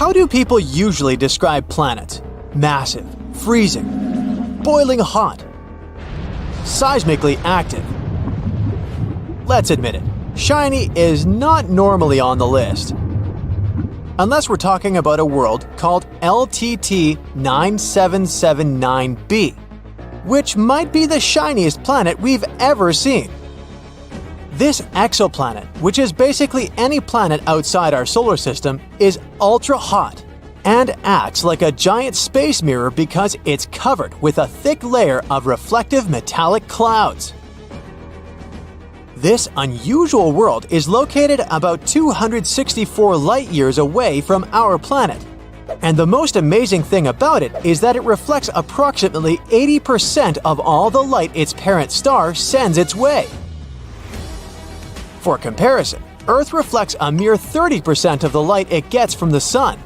How do people usually describe planets? Massive, freezing, boiling hot, seismically active. Let's admit it, shiny is not normally on the list. Unless we're talking about a world called LTT 9779b, which might be the shiniest planet we've ever seen. This exoplanet, which is basically any planet outside our solar system, is ultra hot and acts like a giant space mirror because it's covered with a thick layer of reflective metallic clouds. This unusual world is located about 264 light-years away from our planet. And the most amazing thing about it is that it reflects approximately 80% of all the light its parent star sends its way. For comparison, Earth reflects a mere 30% of the light it gets from the Sun.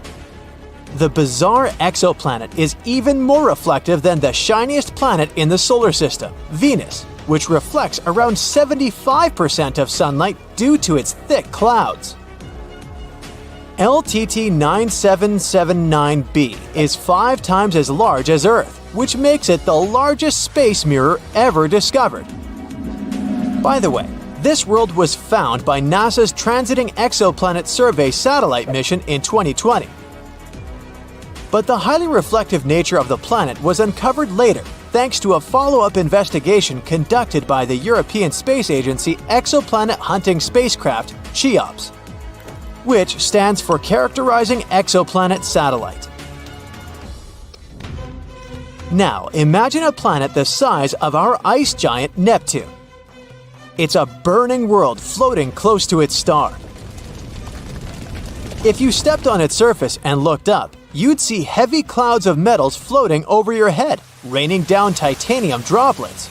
The bizarre exoplanet is even more reflective than the shiniest planet in the solar system, Venus, which reflects around 75% of sunlight due to its thick clouds. LTT 9779b is 5 times as large as Earth, which makes it the largest space mirror ever discovered. By the way, this world was found by NASA's Transiting Exoplanet Survey satellite mission in 2020. But the highly reflective nature of the planet was uncovered later thanks to a follow-up investigation conducted by the European Space Agency Exoplanet Hunting Spacecraft, CHEOPS, which stands for Characterizing Exoplanet Satellite. Now, imagine a planet the size of our ice giant Neptune. It's a burning world floating close to its star. If you stepped on its surface and looked up, you'd see heavy clouds of metals floating over your head, raining down titanium droplets.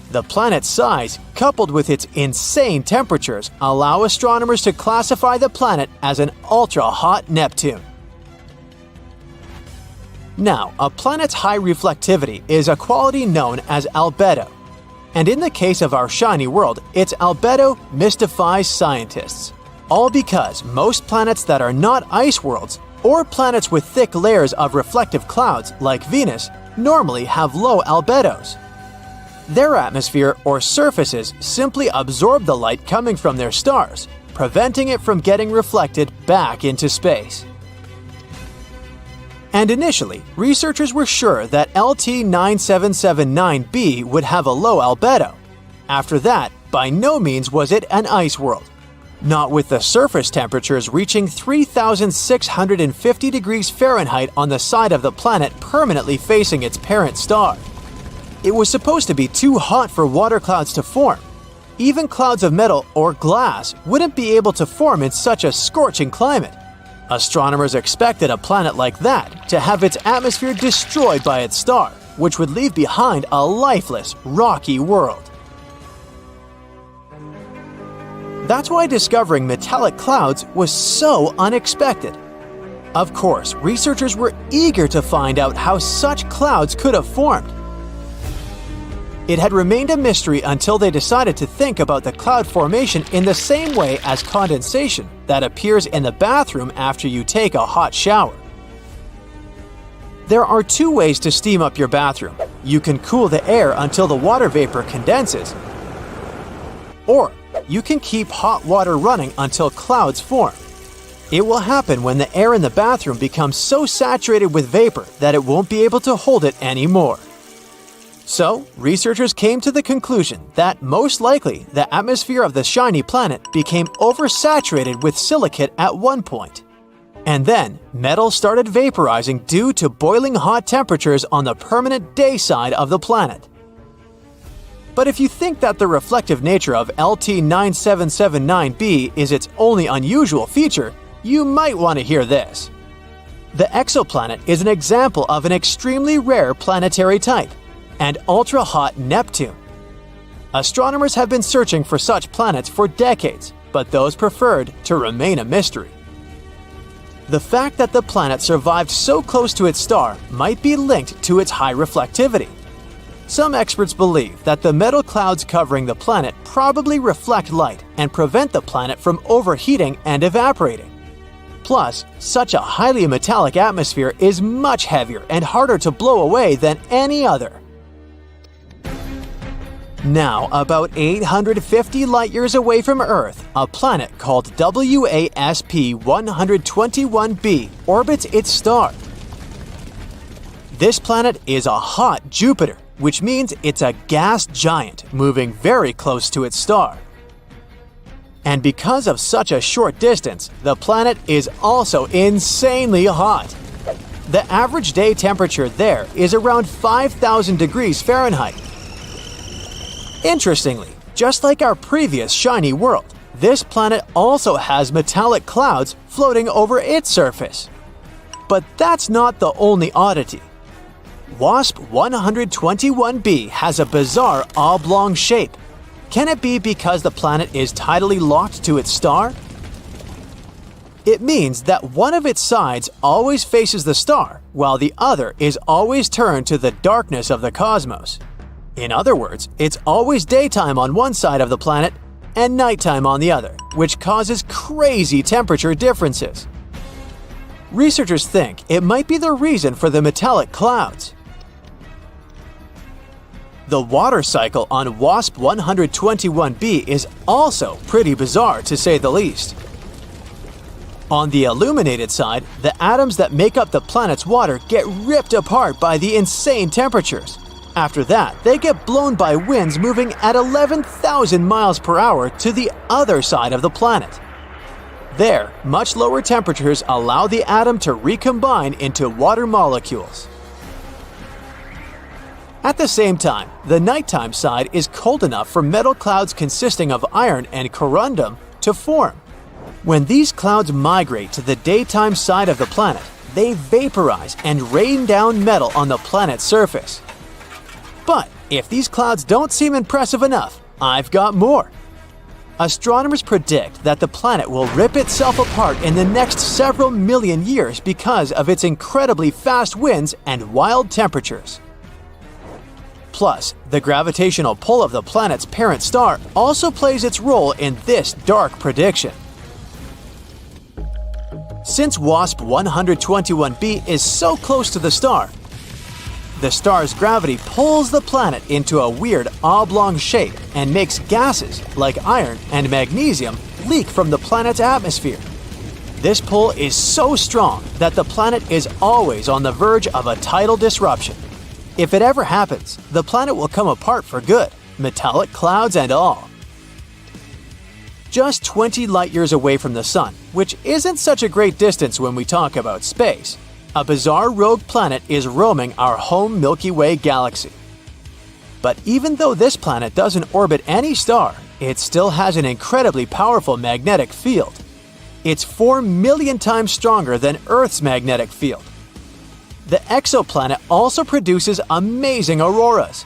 The planet's size, coupled with its insane temperatures, allow astronomers to classify the planet as an ultra-hot Neptune. Now, a planet's high reflectivity is a quality known as albedo. And in the case of our shiny world, its albedo mystifies scientists. All because most planets that are not ice worlds, or planets with thick layers of reflective clouds like Venus, normally have low albedos. Their atmosphere or surfaces simply absorb the light coming from their stars, preventing it from getting reflected back into space. And initially, researchers were sure that LT 9779b would have a low albedo. After that, by no means was it an ice world. Not with the surface temperatures reaching 3,650 degrees Fahrenheit on the side of the planet permanently facing its parent star. It was supposed to be too hot for water clouds to form. Even clouds of metal or glass wouldn't be able to form in such a scorching climate. Astronomers expected a planet like that to have its atmosphere destroyed by its star, which would leave behind a lifeless, rocky world. That's why discovering metallic clouds was so unexpected. Of course, researchers were eager to find out how such clouds could have formed. It had remained a mystery until they decided to think about the cloud formation in the same way as condensation that appears in the bathroom after you take a hot shower. There are 2 ways to steam up your bathroom. You can cool the air until the water vapor condenses, or you can keep hot water running until clouds form. It will happen when the air in the bathroom becomes so saturated with vapor that it won't be able to hold it anymore. So, researchers came to the conclusion that most likely the atmosphere of the shiny planet became oversaturated with silicate at one point. And then, metal started vaporizing due to boiling hot temperatures on the permanent day side of the planet. But if you think that the reflective nature of LT 9779b is its only unusual feature, you might want to hear this. The exoplanet is an example of an extremely rare planetary type, and ultra-hot Neptune. Astronomers have been searching for such planets for decades, but those preferred to remain a mystery. The fact that the planet survived so close to its star might be linked to its high reflectivity. Some experts believe that the metal clouds covering the planet probably reflect light and prevent the planet from overheating and evaporating. Plus, such a highly metallic atmosphere is much heavier and harder to blow away than any other. Now, about 850 light-years away from Earth, a planet called WASP 121b orbits its star. This planet is a hot Jupiter, which means it's a gas giant moving very close to its star. And because of such a short distance, the planet is also insanely hot. The average day temperature there is around 5,000 degrees Fahrenheit. Interestingly, just like our previous shiny world, this planet also has metallic clouds floating over its surface. But that's not the only oddity. WASP 121b has a bizarre oblong shape. Can it be because the planet is tidally locked to its star? It means that one of its sides always faces the star, while the other is always turned to the darkness of the cosmos. In other words, it's always daytime on one side of the planet and nighttime on the other, which causes crazy temperature differences. Researchers think it might be the reason for the metallic clouds. The water cycle on WASP 121b is also pretty bizarre, to say the least. On the illuminated side, the atoms that make up the planet's water get ripped apart by the insane temperatures. After that, they get blown by winds moving at 11,000 miles per hour to the other side of the planet. There, much lower temperatures allow the atom to recombine into water molecules. At the same time, the nighttime side is cold enough for metal clouds consisting of iron and corundum to form. When these clouds migrate to the daytime side of the planet, they vaporize and rain down metal on the planet's surface. But if these clouds don't seem impressive enough, I've got more. Astronomers predict that the planet will rip itself apart in the next several million years because of its incredibly fast winds and wild temperatures. Plus, the gravitational pull of the planet's parent star also plays its role in this dark prediction. Since WASP 121b is so close to the star's gravity pulls the planet into a weird oblong shape and makes gases like iron and magnesium leak from the planet's atmosphere. This pull is so strong that the planet is always on the verge of a tidal disruption. If it ever happens, the planet will come apart for good, metallic clouds and all. Just 20 light-years away from the Sun, which isn't such a great distance when we talk about space, a bizarre rogue planet is roaming our home Milky Way galaxy. But even though this planet doesn't orbit any star, it still has an incredibly powerful magnetic field. It's 4 million times stronger than Earth's magnetic field. The exoplanet also produces amazing auroras.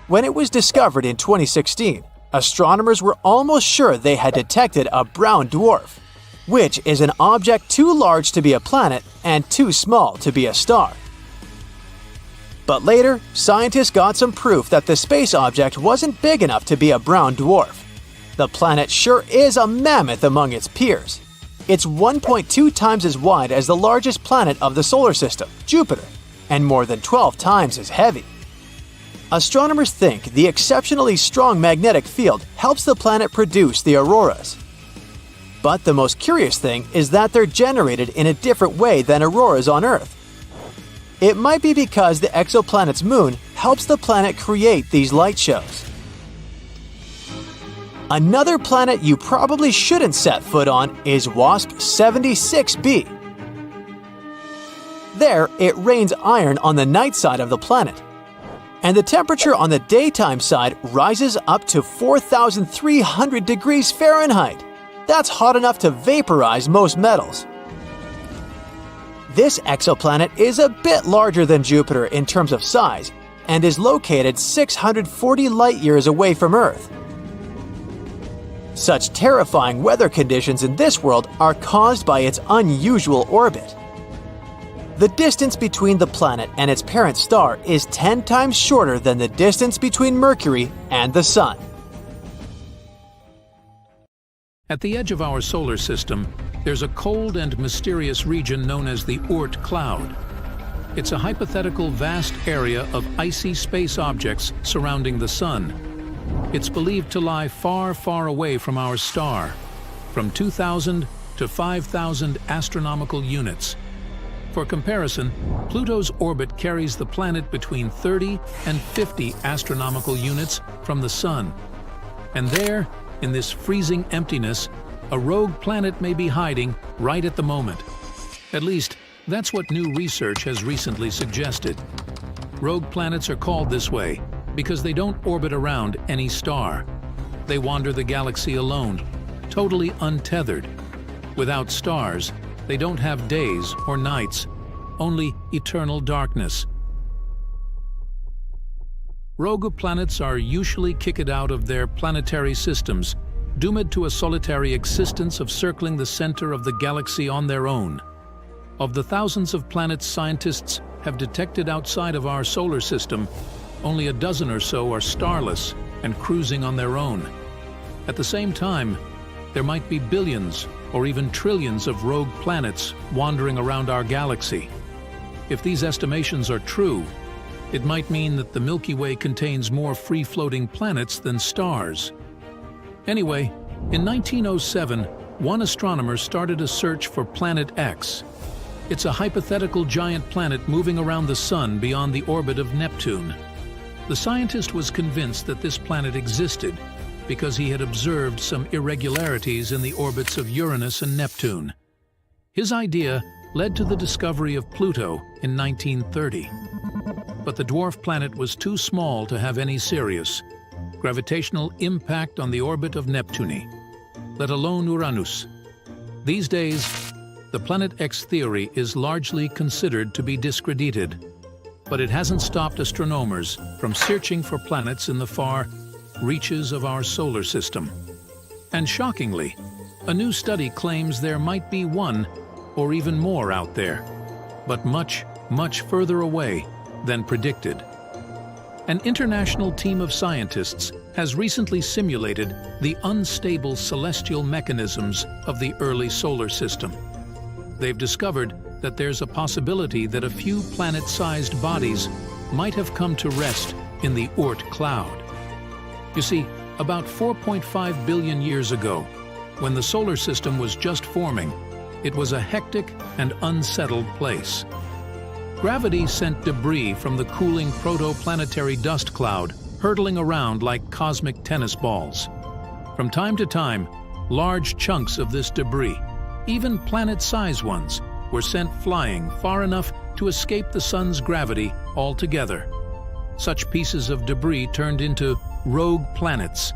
When it was discovered in 2016, astronomers were almost sure they had detected a brown dwarf, which is an object too large to be a planet and too small to be a star. But later, scientists got some proof that the space object wasn't big enough to be a brown dwarf. The planet sure is a mammoth among its peers. It's 1.2 times as wide as the largest planet of the solar system, Jupiter, and more than 12 times as heavy. Astronomers think the exceptionally strong magnetic field helps the planet produce the auroras. But the most curious thing is that they're generated in a different way than auroras on Earth. It might be because the exoplanet's moon helps the planet create these light shows. Another planet you probably shouldn't set foot on is WASP 76b. There, it rains iron on the night side of the planet. And the temperature on the daytime side rises up to 4,300 degrees Fahrenheit. That's hot enough to vaporize most metals. This exoplanet is a bit larger than Jupiter in terms of size and is located 640 light-years away from Earth. Such terrifying weather conditions in this world are caused by its unusual orbit. The distance between the planet and its parent star is 10 times shorter than the distance between Mercury and the Sun. At the edge of our solar system, there's a cold and mysterious region known as the Oort cloud. It's a hypothetical vast area of icy space objects surrounding the Sun. It's believed to lie far, far away from our star, from 2,000 to 5,000 astronomical units. For comparison, Pluto's orbit carries the planet between 30 and 50 astronomical units from the Sun. And there, in this freezing emptiness, a rogue planet may be hiding right at the moment. At least, that's what new research has recently suggested. Rogue planets are called this way because they don't orbit around any star. They wander the galaxy alone, totally untethered. Without stars, they don't have days or nights, only eternal darkness. Rogue planets are usually kicked out of their planetary systems, doomed to a solitary existence of circling the center of the galaxy on their own. Of the thousands of planets scientists have detected outside of our solar system, only a dozen or so are starless and cruising on their own. At the same time, there might be billions or even trillions of rogue planets wandering around our galaxy. If these estimations are true, it might mean that the Milky Way contains more free-floating planets than stars. Anyway, in 1907, one astronomer started a search for Planet X. It's a hypothetical giant planet moving around the Sun beyond the orbit of Neptune. The scientist was convinced that this planet existed because he had observed some irregularities in the orbits of Uranus and Neptune. His idea led to the discovery of Pluto in 1930. But the dwarf planet was too small to have any serious gravitational impact on the orbit of Neptune, let alone Uranus. These days, the Planet X theory is largely considered to be discredited, but it hasn't stopped astronomers from searching for planets in the far reaches of our solar system. And shockingly, a new study claims there might be one or even more out there, but much, much further away than predicted. An international team of scientists has recently simulated the unstable celestial mechanisms of the early solar system. They've discovered that there's a possibility that a few planet-sized bodies might have come to rest in the Oort cloud. You see, about 4.5 billion years ago, when the solar system was just forming, it was a hectic and unsettled place. Gravity sent debris from the cooling protoplanetary dust cloud hurtling around like cosmic tennis balls. From time to time, large chunks of this debris, even planet-sized ones, were sent flying far enough to escape the Sun's gravity altogether. Such pieces of debris turned into rogue planets.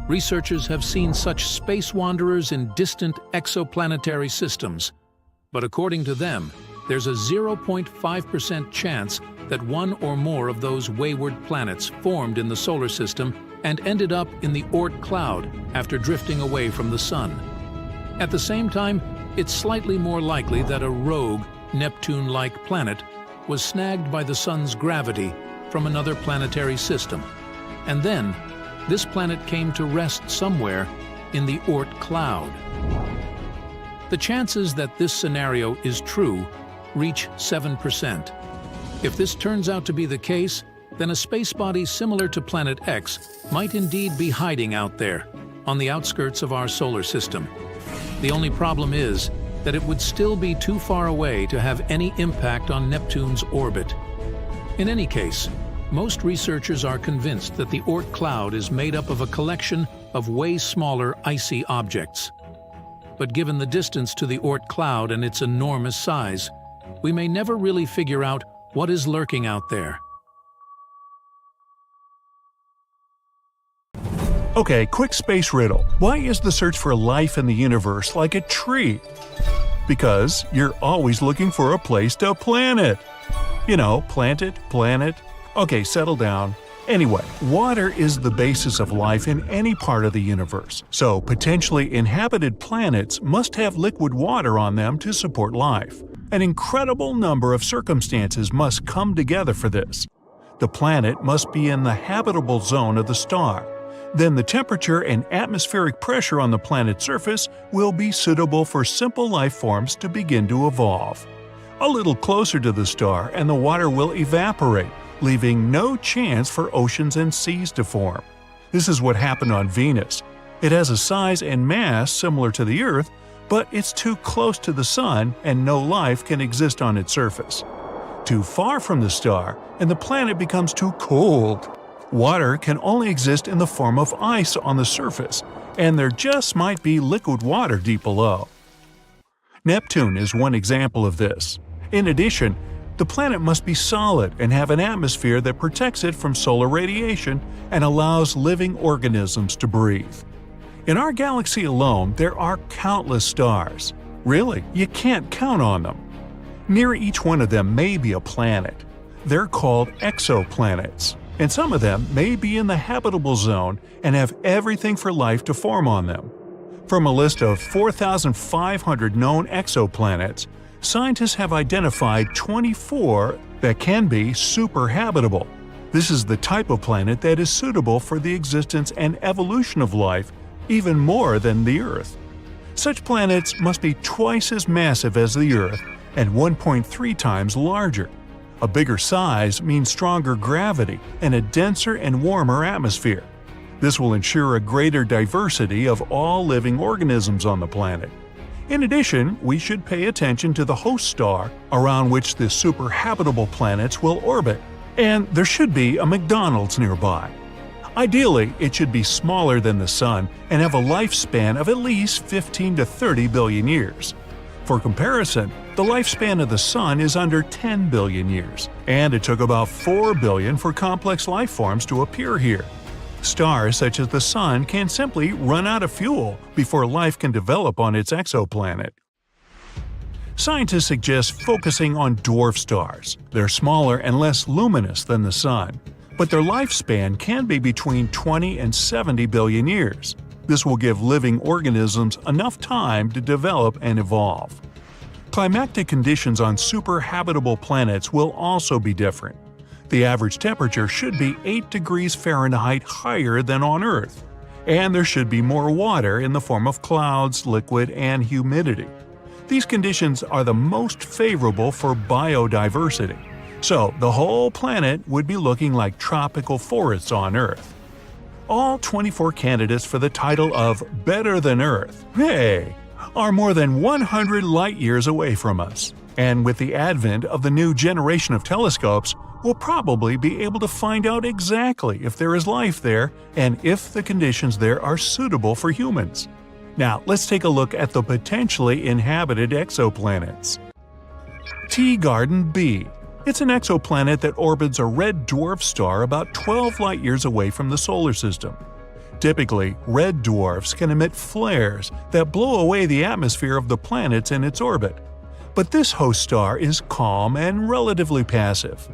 Researchers have seen such space wanderers in distant exoplanetary systems, but according to them, there's a 0.5% chance that one or more of those wayward planets formed in the solar system and ended up in the Oort cloud after drifting away from the Sun. At the same time, it's slightly more likely that a rogue, Neptune-like planet was snagged by the Sun's gravity from another planetary system. And then, this planet came to rest somewhere in the Oort cloud. The chances that this scenario is true reach 7%. If this turns out to be the case, then a space body similar to Planet X might indeed be hiding out there, on the outskirts of our solar system. The only problem is that it would still be too far away to have any impact on Neptune's orbit. In any case, most researchers are convinced that the Oort cloud is made up of a collection of way smaller icy objects. But given the distance to the Oort cloud and its enormous size, we may never really figure out what is lurking out there. Okay, quick space riddle. Why is the search for life in the universe like a tree? Because you're always looking for a place to plant it. You know, plant it, planet. Okay, settle down. Anyway, water is the basis of life in any part of the universe, so potentially inhabited planets must have liquid water on them to support life. An incredible number of circumstances must come together for this. The planet must be in the habitable zone of the star, then the temperature and atmospheric pressure on the planet's surface will be suitable for simple life forms to begin to evolve. A little closer to the star and the water will evaporate, leaving no chance for oceans and seas to form. This is what happened on Venus. It has a size and mass similar to the Earth, but it's too close to the Sun and no life can exist on its surface. Too far from the star, and the planet becomes too cold. Water can only exist in the form of ice on the surface, and there just might be liquid water deep below. Neptune is one example of this. In addition, the planet must be solid and have an atmosphere that protects it from solar radiation and allows living organisms to breathe. In our galaxy alone, there are countless stars. Really, you can't count on them. Near each one of them may be a planet. They're called exoplanets, and some of them may be in the habitable zone and have everything for life to form on them. From a list of 4,500 known exoplanets, scientists have identified 24 that can be superhabitable. This is the type of planet that is suitable for the existence and evolution of life, even more than the Earth. Such planets must be twice as massive as the Earth and 1.3 times larger. A bigger size means stronger gravity and a denser and warmer atmosphere. This will ensure a greater diversity of all living organisms on the planet. In addition, we should pay attention to the host star around which the superhabitable planets will orbit, and there should be a McDonald's nearby. Ideally, it should be smaller than the Sun and have a lifespan of at least 15 to 30 billion years. For comparison, the lifespan of the Sun is under 10 billion years, and it took about 4 billion for complex life forms to appear here. Stars such as the Sun can simply run out of fuel before life can develop on its exoplanet. Scientists suggest focusing on dwarf stars. They're smaller and less luminous than the Sun, but their lifespan can be between 20 and 70 billion years. This will give living organisms enough time to develop and evolve. Climatic conditions on superhabitable planets will also be different. The average temperature should be 8 degrees Fahrenheit higher than on Earth, and there should be more water in the form of clouds, liquid, and humidity. These conditions are the most favorable for biodiversity, so the whole planet would be looking like tropical forests on Earth. All 24 candidates for the title of Better Than Earth, are more than 100 light-years away from us, and with the advent of the new generation of telescopes, we'll probably be able to find out exactly if there is life there and if the conditions there are suitable for humans. Now, let's take a look at the potentially inhabited exoplanets. T-Garden b. It's an exoplanet that orbits a red dwarf star about 12 light-years away from the solar system. Typically, red dwarfs can emit flares that blow away the atmosphere of the planets in its orbit. But this host star is calm and relatively passive.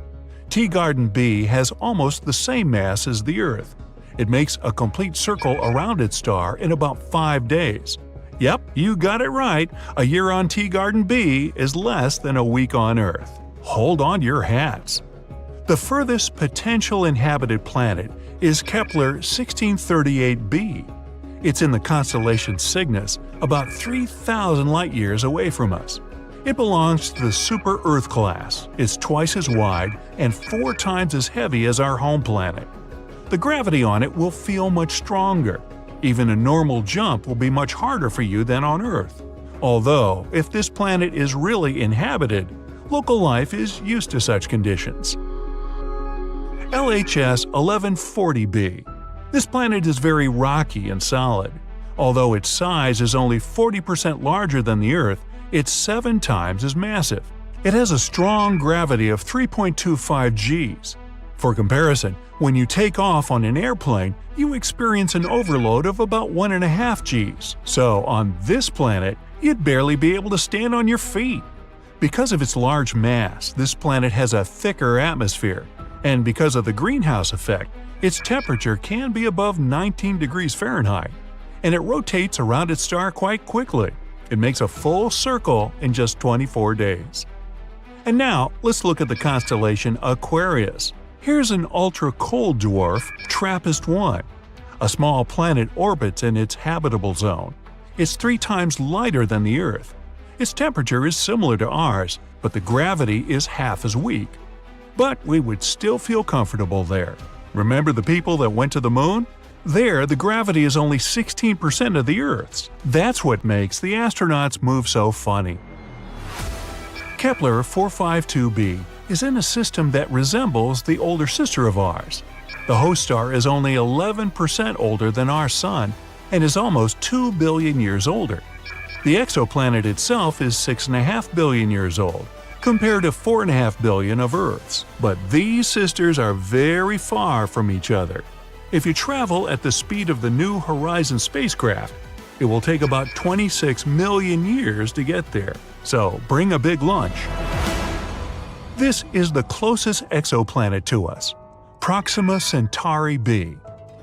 T-Garden b has almost the same mass as the Earth. It makes a complete circle around its star in about 5 days. Yep, you got it right. A year on T-Garden b is less than a week on Earth. Hold on to your hats. The furthest potential inhabited planet is Kepler 1638b. It's in the constellation Cygnus, about 3,000 light-years away from us. It belongs to the Super-Earth class. It's twice as wide and 4 times as heavy as our home planet. The gravity on it will feel much stronger. Even a normal jump will be much harder for you than on Earth. Although, if this planet is really inhabited, local life is used to such conditions. LHS 1140b. This planet is very rocky and solid. Although its size is only 40% larger than the Earth, it's 7 times as massive. It has a strong gravity of 3.25 Gs. For comparison, when you take off on an airplane, you experience an overload of about 1.5 Gs. So on this planet, you'd barely be able to stand on your feet. Because of its large mass, this planet has a thicker atmosphere, and because of the greenhouse effect, its temperature can be above 19 degrees Fahrenheit, and it rotates around its star quite quickly. It makes a full circle in just 24 days. And now, let's look at the constellation Aquarius. Here's an ultra-cold dwarf, TRAPPIST-1. A small planet orbits in its habitable zone. It's 3 times lighter than the Earth. Its temperature is similar to ours, but the gravity is half as weak. But we would still feel comfortable there. Remember the people that went to the Moon? There, the gravity is only 16% of the Earth's. That's what makes the astronauts move so funny. Kepler 452b is in a system that resembles the older sister of ours. The host star is only 11% older than our Sun and is almost 2 billion years older. The exoplanet itself is 6.5 billion years old, compared to 4.5 billion of Earth's. But these sisters are very far from each other. If you travel at the speed of the New Horizons spacecraft, it will take about 26 million years to get there, so bring a big lunch. This is the closest exoplanet to us, Proxima Centauri b.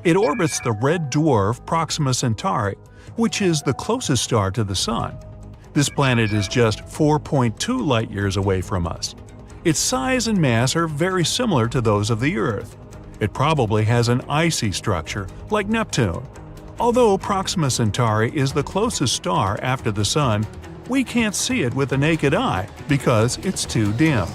It orbits the red dwarf Proxima Centauri, which is the closest star to the Sun. This planet is just 4.2 light-years away from us. Its size and mass are very similar to those of the Earth. It probably has an icy structure, like Neptune. Although Proxima Centauri is the closest star after the Sun, we can't see it with the naked eye because it's too dim.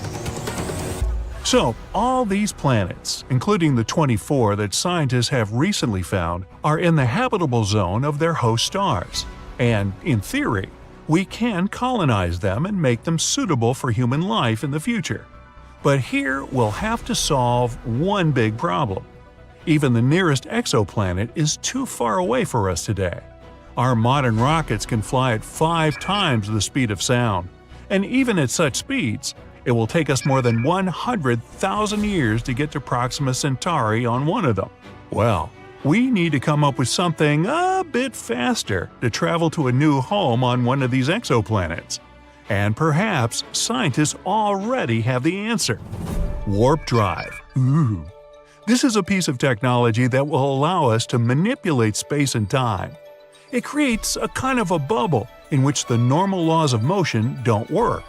So, all these planets, including the 24 that scientists have recently found, are in the habitable zone of their host stars. And, in theory, we can colonize them and make them suitable for human life in the future. But here we'll have to solve one big problem. Even the nearest exoplanet is too far away for us today. Our modern rockets can fly at 5 times the speed of sound, and even at such speeds, it will take us more than 100,000 years to get to Proxima Centauri on one of them. Well, we need to come up with something a bit faster to travel to a new home on one of these exoplanets. And perhaps scientists already have the answer. Warp drive. Ooh. This is a piece of technology that will allow us to manipulate space and time. It creates a kind of a bubble in which the normal laws of motion don't work.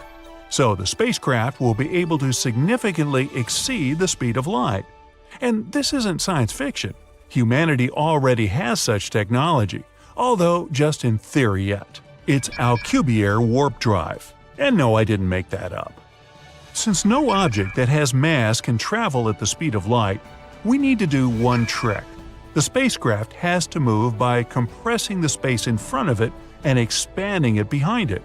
So the spacecraft will be able to significantly exceed the speed of light. And this isn't science fiction. Humanity already has such technology, although just in theory yet. It's Alcubierre warp drive. And no, I didn't make that up. Since no object that has mass can travel at the speed of light, we need to do one trick. The spacecraft has to move by compressing the space in front of it and expanding it behind it.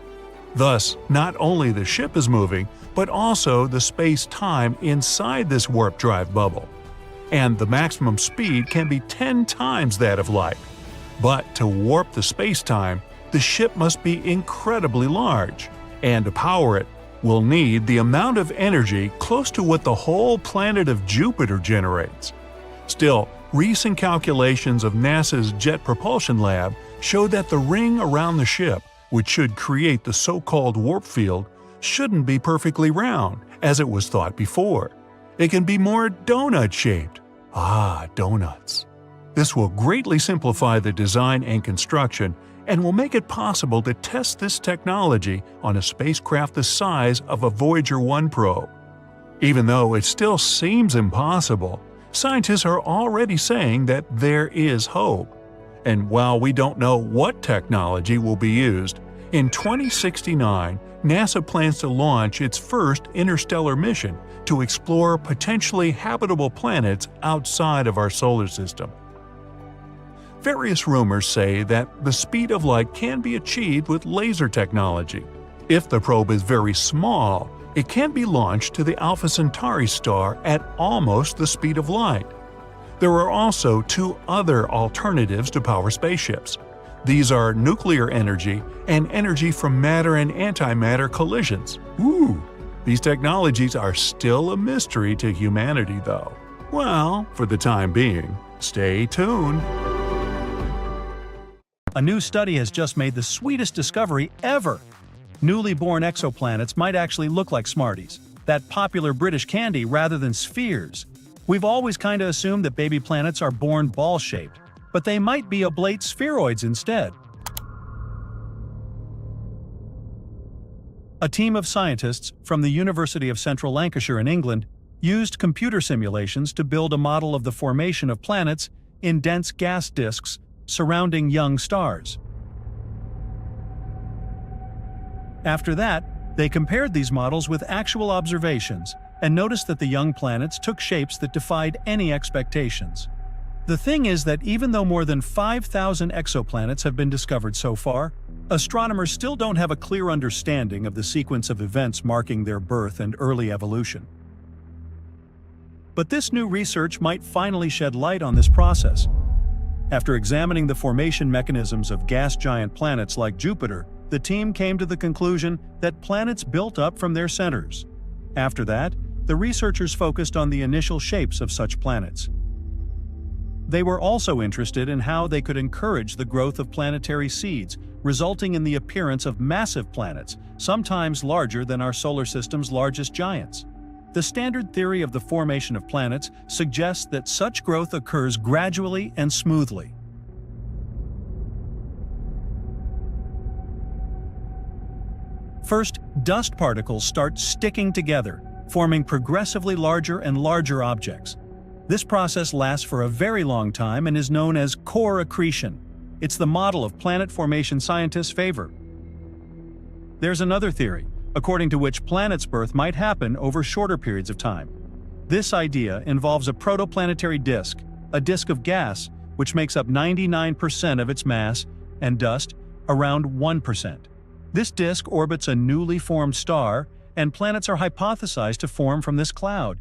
Thus, not only the ship is moving, but also the space-time inside this warp drive bubble. And the maximum speed can be 10 times that of light. But to warp the space-time, the ship must be incredibly large, and to power it, we'll need the amount of energy close to what the whole planet of Jupiter generates. Still, recent calculations of NASA's Jet Propulsion Lab show that the ring around the ship, which should create the so-called warp field, shouldn't be perfectly round, as it was thought before. It can be more donut-shaped. Ah, donuts. This will greatly simplify the design and construction, and will make it possible to test this technology on a spacecraft the size of a Voyager 1 probe. Even though it still seems impossible, scientists are already saying that there is hope. And while we don't know what technology will be used, in 2069, NASA plans to launch its first interstellar mission to explore potentially habitable planets outside of our solar system. Various rumors say that the speed of light can be achieved with laser technology. If the probe is very small, it can be launched to the Alpha Centauri star at almost the speed of light. There are also 2 other alternatives to power spaceships. These are nuclear energy and energy from matter and antimatter collisions. Ooh! These technologies are still a mystery to humanity, though. Well, for the time being, stay tuned. A new study has just made the sweetest discovery ever. Newly born exoplanets might actually look like Smarties, that popular British candy, rather than spheres. We've always kinda assumed that baby planets are born ball-shaped, but they might be oblate spheroids instead. A team of scientists from the University of Central Lancashire in England used computer simulations to build a model of the formation of planets in dense gas disks surrounding young stars. After that, they compared these models with actual observations and noticed that the young planets took shapes that defied any expectations. The thing is that even though more than 5,000 exoplanets have been discovered so far, astronomers still don't have a clear understanding of the sequence of events marking their birth and early evolution. But this new research might finally shed light on this process. After examining the formation mechanisms of gas giant planets like Jupiter, the team came to the conclusion that planets built up from their centers. After that, the researchers focused on the initial shapes of such planets. They were also interested in how they could encourage the growth of planetary seeds, resulting in the appearance of massive planets, sometimes larger than our solar system's largest giants. The standard theory of the formation of planets suggests that such growth occurs gradually and smoothly. First, dust particles start sticking together, forming progressively larger and larger objects. This process lasts for a very long time and is known as core accretion. It's the model of planet formation scientists favor. There's another theory, according to which planets' birth might happen over shorter periods of time. This idea involves a protoplanetary disk, a disk of gas, which makes up 99% of its mass, and dust, around 1%. This disk orbits a newly formed star, and planets are hypothesized to form from this cloud.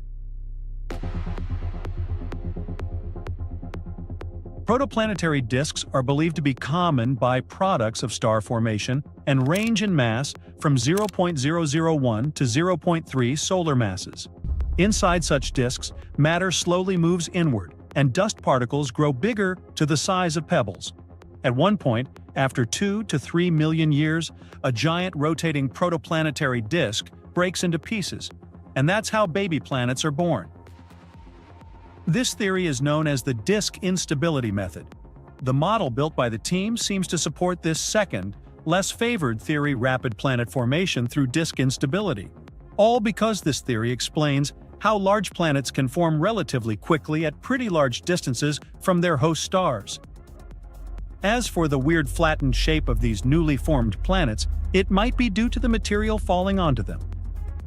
Protoplanetary disks are believed to be common byproducts of star formation and range in mass from 0.001 to 0.3 solar masses. Inside such disks, matter slowly moves inward, and dust particles grow bigger to the size of pebbles. At one point, after 2 to 3 million years, a giant rotating protoplanetary disk breaks into pieces, and that's how baby planets are born. This theory is known as the disk instability method. The model built by the team seems to support this second, less favored theory, rapid planet formation through disk instability. All because this theory explains how large planets can form relatively quickly at pretty large distances from their host stars. As for the weird flattened shape of these newly formed planets, it might be due to the material falling onto them.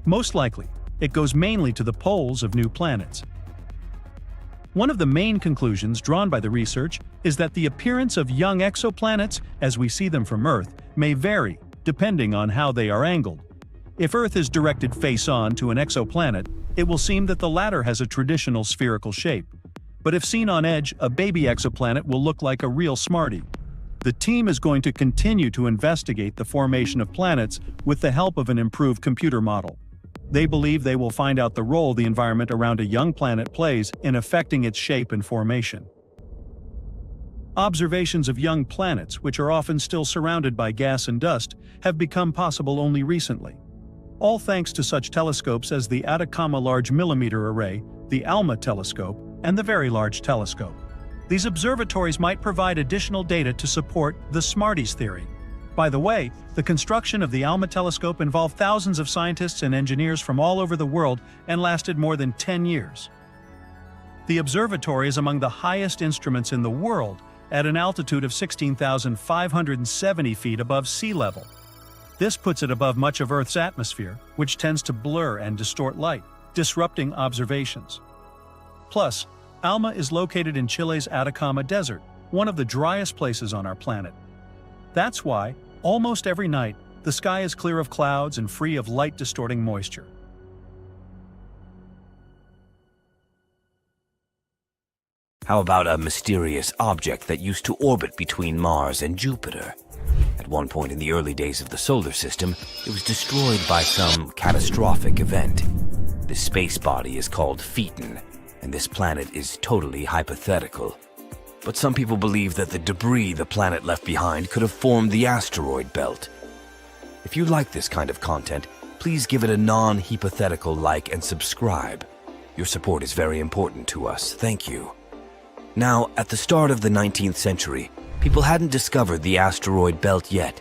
Most likely, it goes mainly to the poles of new planets. One of the main conclusions drawn by the research is that the appearance of young exoplanets, as we see them from Earth, may vary depending on how they are angled. If Earth is directed face-on to an exoplanet, it will seem that the latter has a traditional spherical shape. But if seen on edge, a baby exoplanet will look like a real smarty. The team is going to continue to investigate the formation of planets with the help of an improved computer model. They believe they will find out the role the environment around a young planet plays in affecting its shape and formation. Observations of young planets, which are often still surrounded by gas and dust, have become possible only recently. All thanks to such telescopes as the Atacama Large Millimeter Array, the ALMA telescope, and the Very Large Telescope. These observatories might provide additional data to support the Smarties theory. By the way, the construction of the ALMA telescope involved thousands of scientists and engineers from all over the world and lasted more than 10 years. The observatory is among the highest instruments in the world, at an altitude of 16,570 feet above sea level. This puts it above much of Earth's atmosphere, which tends to blur and distort light, disrupting observations. Plus, ALMA is located in Chile's Atacama Desert, one of the driest places on our planet. That's why, almost every night, the sky is clear of clouds and free of light-distorting moisture. How about a mysterious object that used to orbit between Mars and Jupiter? At one point in the early days of the solar system, it was destroyed by some catastrophic event. This space body is called Phaeton, and this planet is totally hypothetical. But some people believe that the debris the planet left behind could have formed the asteroid belt. If you like this kind of content, please give it a non-hypothetical like and subscribe. Your support is very important to us. Thank you. Now, at the start of the 19th century, people hadn't discovered the asteroid belt yet.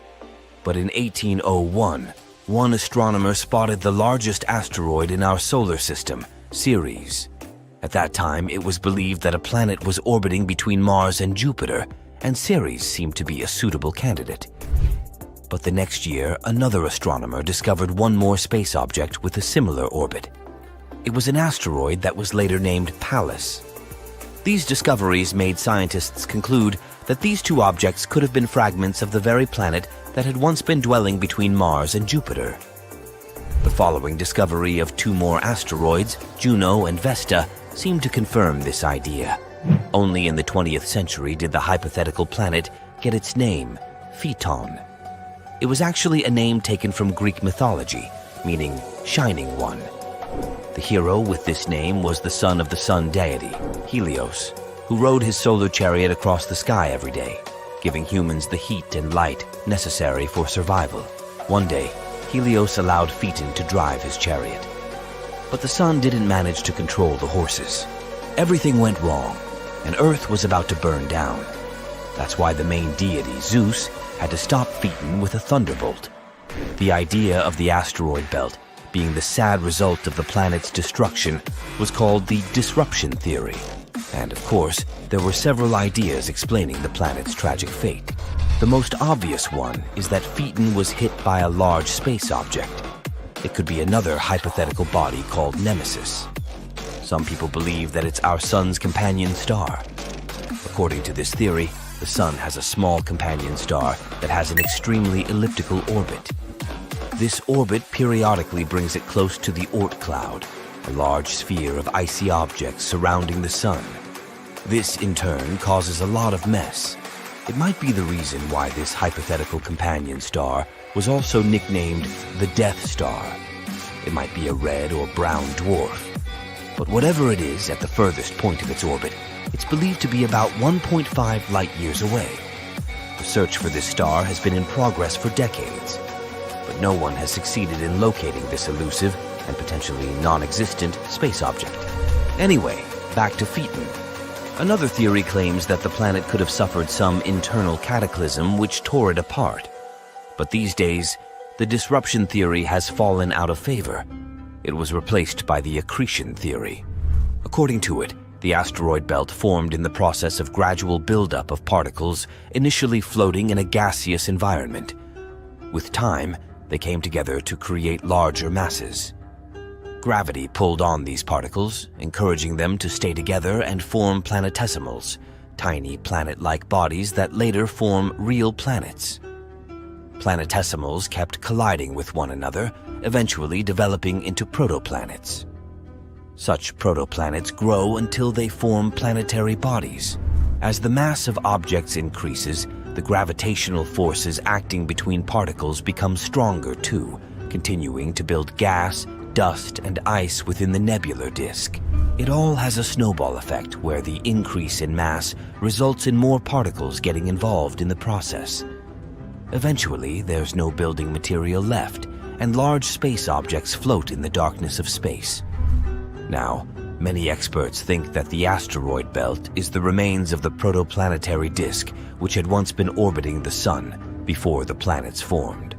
But in 1801, one astronomer spotted the largest asteroid in our solar system, Ceres. At that time, it was believed that a planet was orbiting between Mars and Jupiter, and Ceres seemed to be a suitable candidate. But the next year, another astronomer discovered one more space object with a similar orbit. It was an asteroid that was later named Pallas. These discoveries made scientists conclude that these two objects could have been fragments of the very planet that had once been dwelling between Mars and Jupiter. The following discovery of two more asteroids, Juno and Vesta, seemed to confirm this idea. Only in the 20th century did the hypothetical planet get its name, Phaeton. It was actually a name taken from Greek mythology, meaning shining one. The hero with this name was the son of the sun deity, Helios, who rode his solar chariot across the sky every day, giving humans the heat and light necessary for survival. One day, Helios allowed Phaeton to drive his chariot. But the sun didn't manage to control the horses. Everything went wrong, and Earth was about to burn down. That's why the main deity, Zeus, had to stop Phaeton with a thunderbolt. The idea of the asteroid belt being the sad result of the planet's destruction was called the disruption theory. And of course, there were several ideas explaining the planet's tragic fate. The most obvious one is that Phaeton was hit by a large space object. It could be another hypothetical body called Nemesis. Some people believe that it's our sun's companion star. According to this theory, the sun has a small companion star that has an extremely elliptical orbit. This orbit periodically brings it close to the Oort cloud, a large sphere of icy objects surrounding the sun. This, in turn, causes a lot of mess. It might be the reason why this hypothetical companion star was also nicknamed the Death Star. It might be a red or brown dwarf. But whatever it is at the furthest point of its orbit, it's believed to be about 1.5 light-years away. The search for this star has been in progress for decades, but no one has succeeded in locating this elusive and potentially non-existent space object. Anyway, back to Phaeton. Another theory claims that the planet could have suffered some internal cataclysm which tore it apart. But these days, the disruption theory has fallen out of favor. It was replaced by the accretion theory. According to it, the asteroid belt formed in the process of gradual buildup of particles initially floating in a gaseous environment. With time, they came together to create larger masses. Gravity pulled on these particles, encouraging them to stay together and form planetesimals, tiny planet-like bodies that later form real planets. Planetesimals kept colliding with one another, eventually developing into protoplanets. Such protoplanets grow until they form planetary bodies. As the mass of objects increases, the gravitational forces acting between particles become stronger too, continuing to build gas, dust, and ice within the nebular disk. It all has a snowball effect where the increase in mass results in more particles getting involved in the process. Eventually, there's no building material left, and large space objects float in the darkness of space. Now, many experts think that the asteroid belt is the remains of the protoplanetary disk which had once been orbiting the sun before the planets formed.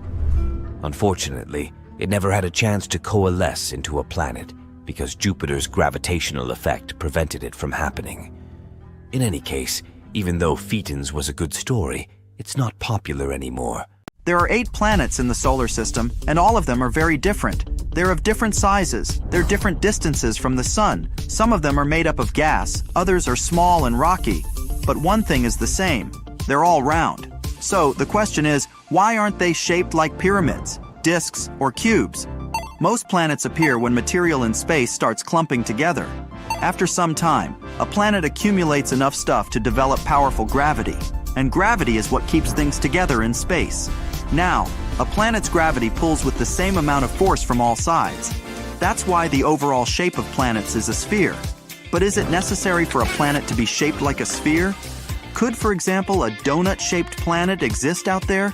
Unfortunately, it never had a chance to coalesce into a planet because Jupiter's gravitational effect prevented it from happening. In any case, even though Phaeton's was a good story, it's not popular anymore. There are 8 planets in the solar system, and all of them are very different. They're of different sizes. They're different distances from the sun. Some of them are made up of gas, others are small and rocky. But one thing is the same. They're all round. So the question is, why aren't they shaped like pyramids, disks, or cubes? Most planets appear when material in space starts clumping together. After some time, a planet accumulates enough stuff to develop powerful gravity. And gravity is what keeps things together in space. Now, a planet's gravity pulls with the same amount of force from all sides. That's why the overall shape of planets is a sphere. But is it necessary for a planet to be shaped like a sphere? Could, for example, a donut-shaped planet exist out there?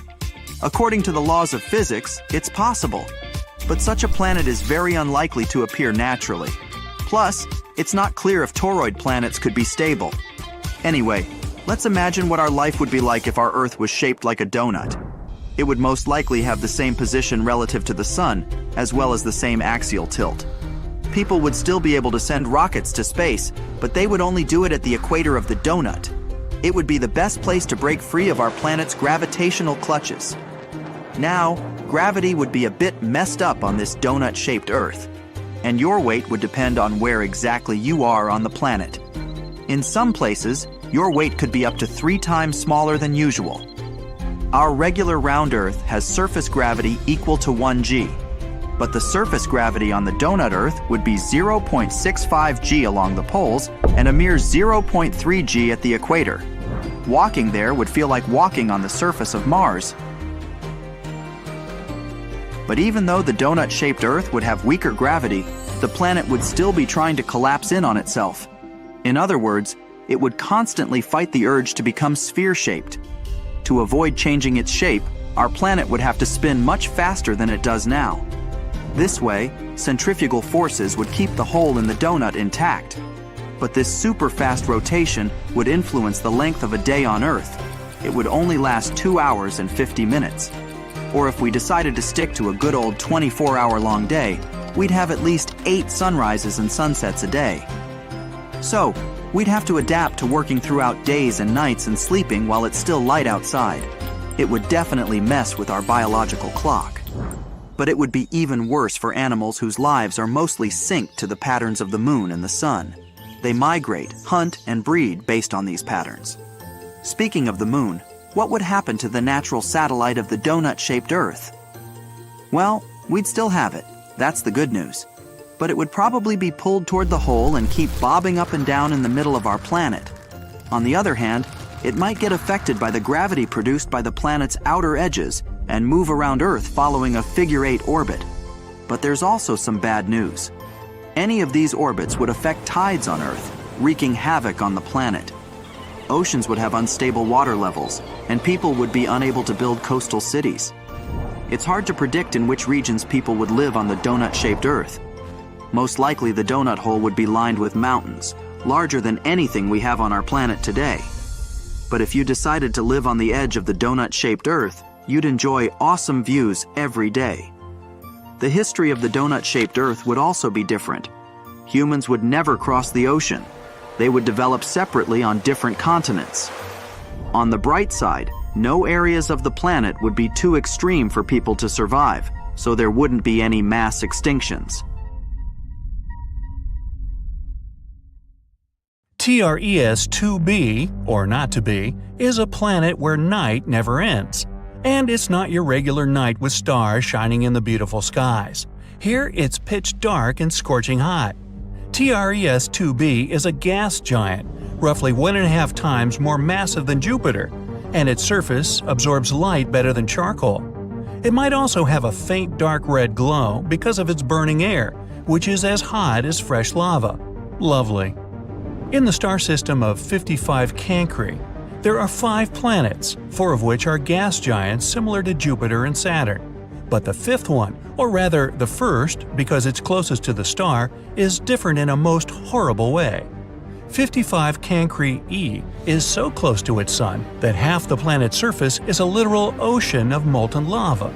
According to the laws of physics, it's possible. But such a planet is very unlikely to appear naturally. Plus, it's not clear if toroid planets could be stable. Anyway, let's imagine what our life would be like if our Earth was shaped like a donut. It would most likely have the same position relative to the sun, as well as the same axial tilt. People would still be able to send rockets to space, but they would only do it at the equator of the donut. It would be the best place to break free of our planet's gravitational clutches. Now, gravity would be a bit messed up on this donut-shaped Earth, and your weight would depend on where exactly you are on the planet. In some places, your weight could be up to 3 times smaller than usual. Our regular round Earth has surface gravity equal to 1g, but the surface gravity on the donut Earth would be 0.65 g along the poles and a mere 0.3 g at the equator. Walking there would feel like walking on the surface of Mars. But even though the donut-shaped Earth would have weaker gravity, the planet would still be trying to collapse in on itself. In other words, it would constantly fight the urge to become sphere-shaped. To avoid changing its shape, our planet would have to spin much faster than it does now. This way, centrifugal forces would keep the hole in the donut intact. But this super-fast rotation would influence the length of a day on Earth. It would only last 2 hours and 50 minutes. Or if we decided to stick to a good old 24-hour-long day, we'd have at least 8 sunrises and sunsets a day. So, we'd have to adapt to working throughout days and nights and sleeping while it's still light outside. It would definitely mess with our biological clock. But it would be even worse for animals whose lives are mostly synced to the patterns of the moon and the sun. They migrate, hunt, and breed based on these patterns. Speaking of the moon, what would happen to the natural satellite of the donut-shaped Earth? Well, we'd still have it. That's the good news. But it would probably be pulled toward the hole and keep bobbing up and down in the middle of our planet. On the other hand, it might get affected by the gravity produced by the planet's outer edges and move around Earth following a figure-8 orbit. But there's also some bad news. Any of these orbits would affect tides on Earth, wreaking havoc on the planet. Oceans would have unstable water levels, and people would be unable to build coastal cities. It's hard to predict in which regions people would live on the donut-shaped Earth. Most likely the donut hole would be lined with mountains, larger than anything we have on our planet today. But if you decided to live on the edge of the donut-shaped Earth, you'd enjoy awesome views every day. The history of the donut-shaped Earth would also be different. Humans would never cross the ocean. They would develop separately on different continents. On the bright side, no areas of the planet would be too extreme for people to survive, so there wouldn't be any mass extinctions. TRES 2b, or not to be, is a planet where night never ends. And it's not your regular night with stars shining in the beautiful skies. Here it's pitch dark and scorching hot. TRES 2b is a gas giant, roughly 1.5 times more massive than Jupiter, and its surface absorbs light better than charcoal. It might also have a faint dark red glow because of its burning air, which is as hot as fresh lava. Lovely. In the star system of 55 Cancri, there are 5 planets, 4 of which are gas giants similar to Jupiter and Saturn. But the 5th one, or rather the first because it's closest to the star, is different in a most horrible way. 55 Cancri E is so close to its sun that half the planet's surface is a literal ocean of molten lava.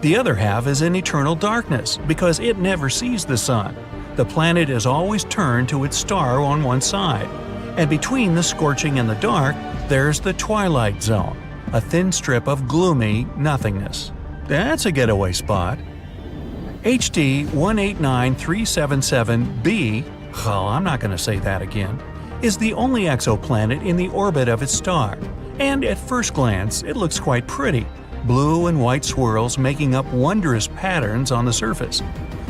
The other half is in eternal darkness because it never sees the sun. The planet is always turned to its star on one side. And between the scorching and the dark, there's the twilight zone, a thin strip of gloomy nothingness. That's a getaway spot. HD 189377b, oh, I'm not going to say that again, is the only exoplanet in the orbit of its star. And at first glance, it looks quite pretty, blue and white swirls making up wondrous patterns on the surface.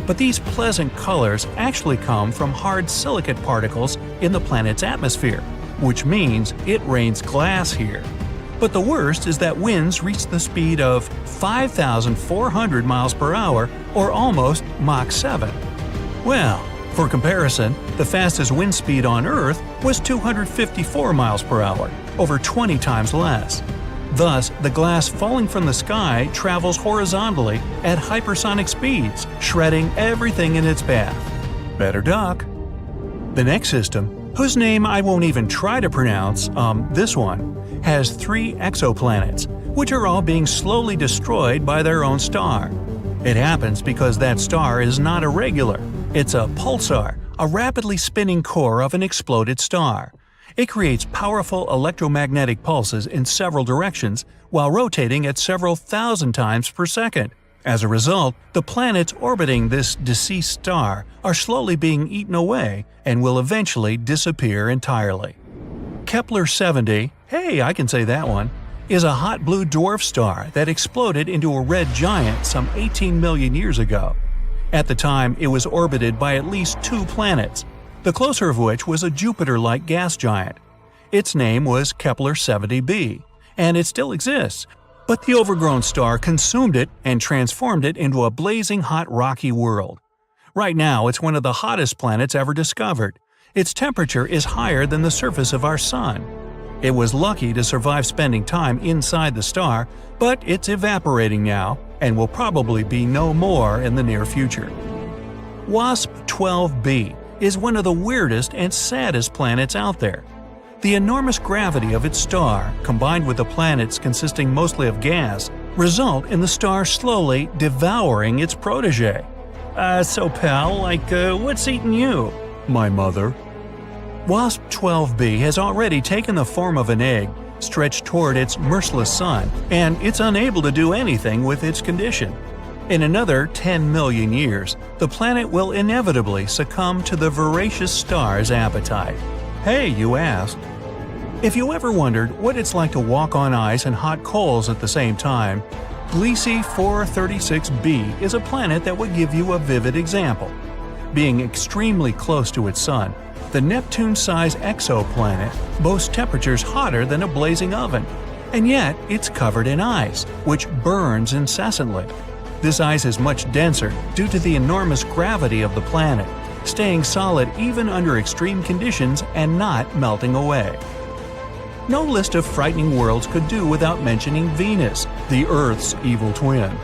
But these pleasant colors actually come from hard silicate particles in the planet's atmosphere, which means it rains glass here. But the worst is that winds reach the speed of 5,400 miles per hour, or almost Mach 7. Well, for comparison, the fastest wind speed on Earth was 254 miles per hour, over 20 times less. Thus, the glass falling from the sky travels horizontally at hypersonic speeds, shredding everything in its path. Better duck. The next system, whose name I won't even try to pronounce, this one, has 3 exoplanets, which are all being slowly destroyed by their own star. It happens because that star is not irregular. It's a pulsar, a rapidly spinning core of an exploded star. It creates powerful electromagnetic pulses in several directions while rotating at several thousand times per second. As a result, the planets orbiting this deceased star are slowly being eaten away and will eventually disappear entirely. Kepler-70, hey, I can say that one, is a hot blue dwarf star that exploded into a red giant some 18 million years ago. At the time, it was orbited by at least 2 planets, the closer of which was a Jupiter-like gas giant. Its name was Kepler-70b, and it still exists, but the overgrown star consumed it and transformed it into a blazing hot rocky world. Right now, it's one of the hottest planets ever discovered. Its temperature is higher than the surface of our Sun. It was lucky to survive spending time inside the star, but it's evaporating now and will probably be no more in the near future. WASP-12b is one of the weirdest and saddest planets out there. The enormous gravity of its star, combined with the planets consisting mostly of gas, result in the star slowly devouring its protege. So pal, what's eating you? My mother. WASP-12b has already taken the form of an egg, stretched toward its merciless sun, and it's unable to do anything with its condition. In another 10 million years, the planet will inevitably succumb to the voracious star's appetite. Hey, you asked. If you ever wondered what it's like to walk on ice and hot coals at the same time, Gliese 436b is a planet that would give you a vivid example. Being extremely close to its sun, the Neptune-sized exoplanet boasts temperatures hotter than a blazing oven, and yet it's covered in ice, which burns incessantly. This ice is much denser due to the enormous gravity of the planet, staying solid even under extreme conditions and not melting away. No list of frightening worlds could do without mentioning Venus, the Earth's evil twin.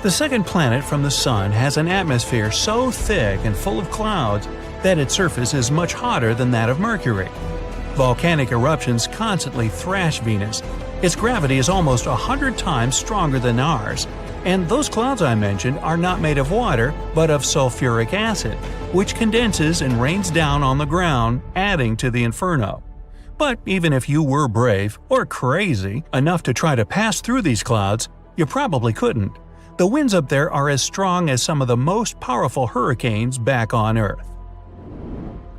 The second planet from the Sun has an atmosphere so thick and full of clouds that its surface is much hotter than that of Mercury. Volcanic eruptions constantly thrash Venus. Its gravity is almost 100 times stronger than ours, and those clouds I mentioned are not made of water but of sulfuric acid, which condenses and rains down on the ground, adding to the inferno. But even if you were brave, or crazy, enough to try to pass through these clouds, you probably couldn't. The winds up there are as strong as some of the most powerful hurricanes back on Earth.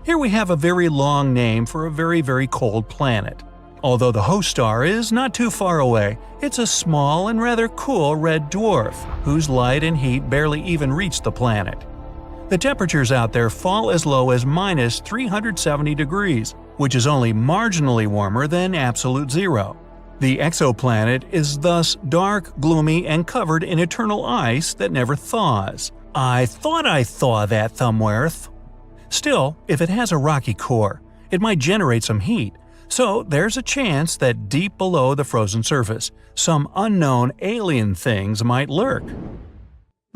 Here we have a very long name for a very, very cold planet. Although the host star is not too far away, it's a small and rather cool red dwarf, whose light and heat barely even reach the planet. The temperatures out there fall as low as minus 370 degrees, which is only marginally warmer than absolute zero. The exoplanet is thus dark, gloomy, and covered in eternal ice that never thaws. I thought I thaw that thumbworth. Still, if it has a rocky core, it might generate some heat, so there's a chance that deep below the frozen surface, some unknown alien things might lurk.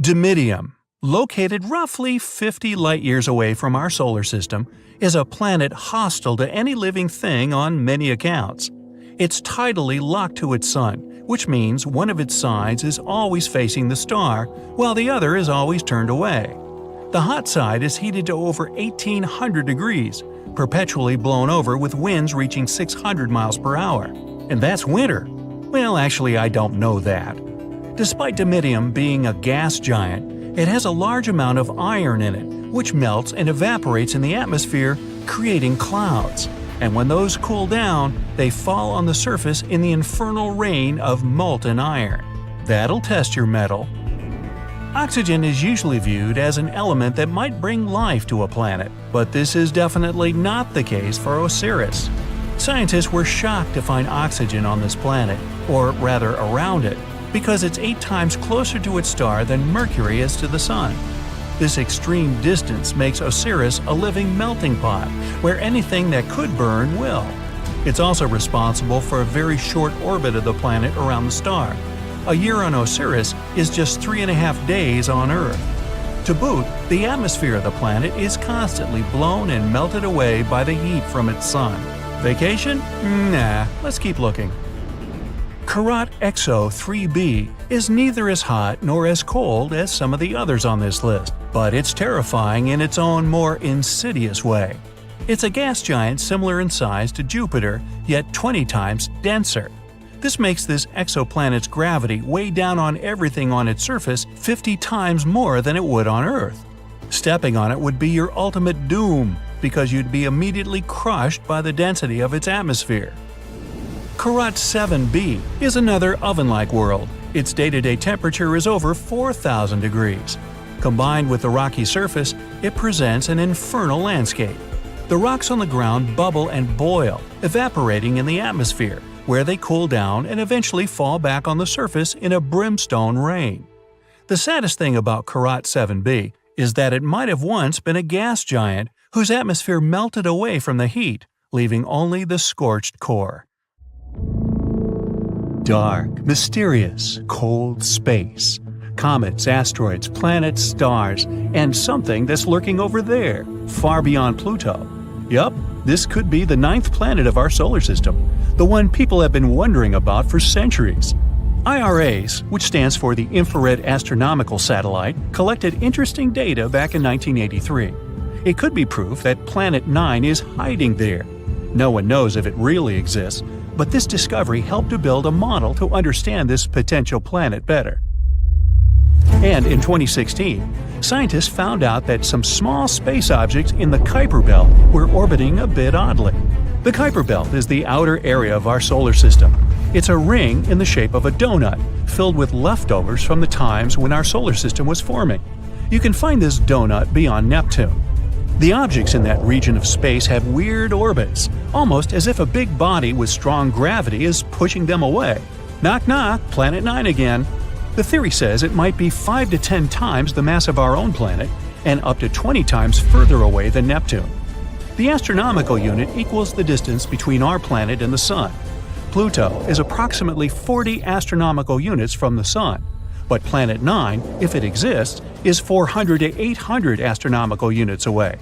Dimidium, located roughly 50 light-years away from our solar system, is a planet hostile to any living thing on many accounts. It's tidally locked to its sun, which means one of its sides is always facing the star, while the other is always turned away. The hot side is heated to over 1800 degrees, perpetually blown over with winds reaching 600 miles per hour. And that's winter. Well, actually, I don't know that. Despite Dimidium being a gas giant, it has a large amount of iron in it, which melts and evaporates in the atmosphere, creating clouds. And when those cool down, they fall on the surface in the infernal rain of molten iron. That'll test your mettle. Oxygen is usually viewed as an element that might bring life to a planet, but this is definitely not the case for Osiris. Scientists were shocked to find oxygen on this planet, or rather around it, because it's 8 times closer to its star than Mercury is to the Sun. This extreme distance makes Osiris a living melting pot, where anything that could burn will. It's also responsible for a very short orbit of the planet around the star. A year on Osiris is just 3.5 days on Earth. To boot, the atmosphere of the planet is constantly blown and melted away by the heat from its sun. Vacation? Nah, let's keep looking. Karat Exo 3b is neither as hot nor as cold as some of the others on this list. but it's terrifying in its own more insidious way. It's a gas giant similar in size to Jupiter, yet 20 times denser. This makes this exoplanet's gravity weigh down on everything on its surface 50 times more than it would on Earth. Stepping on it would be your ultimate doom, because you'd be immediately crushed by the density of its atmosphere. Karat 7b is another oven-like world. Its day-to-day temperature is over 4,000 degrees. Combined with the rocky surface, it presents an infernal landscape. The rocks on the ground bubble and boil, evaporating in the atmosphere, where they cool down and eventually fall back on the surface in a brimstone rain. The saddest thing about Karat 7b is that it might have once been a gas giant whose atmosphere melted away from the heat, leaving only the scorched core. Dark, mysterious, cold space. Comets, asteroids, planets, stars, and something that's lurking over there, far beyond Pluto. Yup, this could be the 9th planet of our solar system, the one people have been wondering about for centuries. IRAS, which stands for the Infrared Astronomical Satellite, collected interesting data back in 1983. It could be proof that Planet 9 is hiding there. No one knows if it really exists, but this discovery helped to build a model to understand this potential planet better. And in 2016, scientists found out that some small space objects in the Kuiper Belt were orbiting a bit oddly. The Kuiper Belt is the outer area of our solar system. It's a ring in the shape of a donut, filled with leftovers from the times when our solar system was forming. You can find this donut beyond Neptune. The objects in that region of space have weird orbits, almost as if a big body with strong gravity is pushing them away. Knock knock, Planet 9 again. The theory says it might be 5 to 10 times the mass of our own planet and up to 20 times further away than Neptune. The astronomical unit equals the distance between our planet and the Sun. Pluto is approximately 40 astronomical units from the Sun, but Planet 9, if it exists, is 400 to 800 astronomical units away.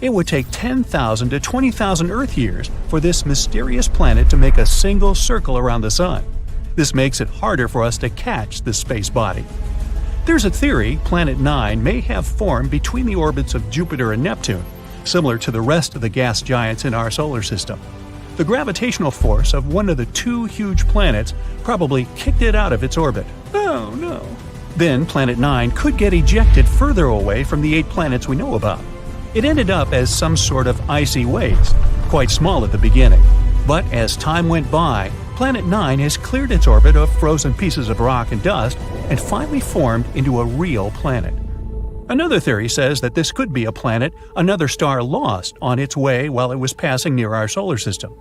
It would take 10,000 to 20,000 Earth years for this mysterious planet to make a single circle around the Sun. This makes it harder for us to catch this space body. There's a theory Planet 9 may have formed between the orbits of Jupiter and Neptune, similar to the rest of the gas giants in our solar system. The gravitational force of one of the two huge planets probably kicked it out of its orbit. Oh no. Then Planet 9 could get ejected further away from the 8 planets we know about. It ended up as some sort of icy waste, quite small at the beginning. But as time went by, Planet 9 has cleared its orbit of frozen pieces of rock and dust and finally formed into a real planet. Another theory says that this could be a planet another star lost on its way while it was passing near our solar system.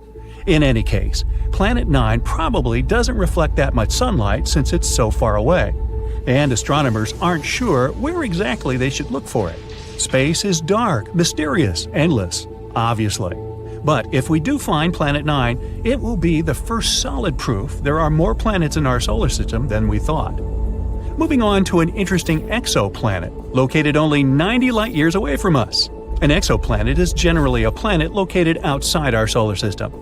In any case, Planet 9 probably doesn't reflect that much sunlight since it's so far away. And astronomers aren't sure where exactly they should look for it. Space is dark, mysterious, endless, obviously. But if we do find Planet 9, it will be the first solid proof there are more planets in our solar system than we thought. Moving on to an interesting exoplanet, located only 90 light-years away from us. An exoplanet is generally a planet located outside our solar system.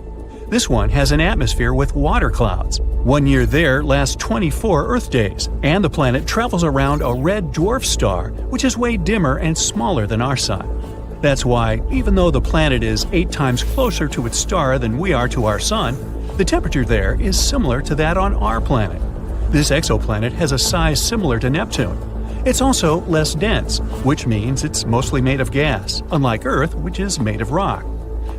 This one has an atmosphere with water clouds. 1 year there lasts 24 Earth days, and the planet travels around a red dwarf star, which is way dimmer and smaller than our Sun. That's why, even though the planet is 8 times closer to its star than we are to our Sun, the temperature there is similar to that on our planet. This exoplanet has a size similar to Neptune. It's also less dense, which means it's mostly made of gas, unlike Earth, which is made of rock.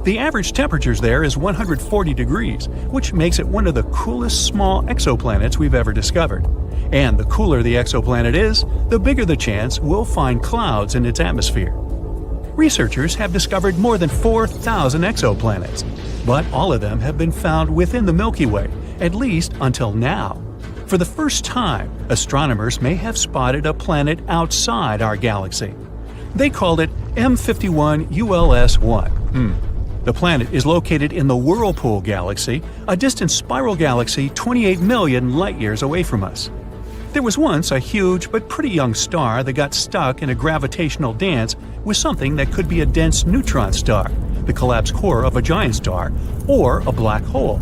The average temperatures there is 140 degrees, which makes it one of the coolest small exoplanets we've ever discovered. And the cooler the exoplanet is, the bigger the chance we'll find clouds in its atmosphere. Researchers have discovered more than 4,000 exoplanets, but all of them have been found within the Milky Way, at least until now. For the first time, astronomers may have spotted a planet outside our galaxy. They called it M51 ULS-1. The planet is located in the Whirlpool Galaxy, a distant spiral galaxy 28 million light-years away from us. There was once a huge but pretty young star that got stuck in a gravitational dance with something that could be a dense neutron star, the collapsed core of a giant star, or a black hole.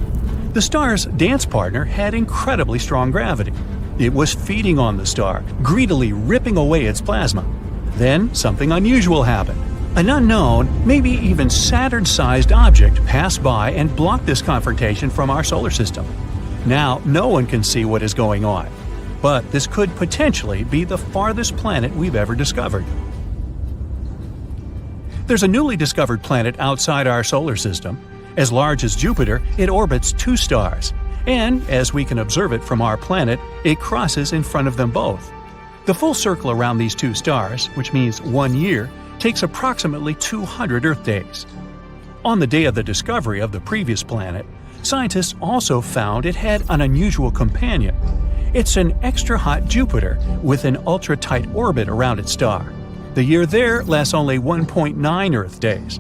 The star's dance partner had incredibly strong gravity. It was feeding on the star, greedily ripping away its plasma. Then something unusual happened. An unknown, maybe even Saturn-sized object passed by and blocked this confrontation from our solar system. Now, no one can see what is going on. But this could potentially be the farthest planet we've ever discovered. There's a newly discovered planet outside our solar system. As large as Jupiter, it orbits 2 stars. And, as we can observe it from our planet, it crosses in front of them both. The full circle around these 2 stars, which means 1 year, takes approximately 200 Earth days. On the day of the discovery of the previous planet, scientists also found it had an unusual companion. It's an extra-hot Jupiter with an ultra-tight orbit around its star. The year there lasts only 1.9 Earth days.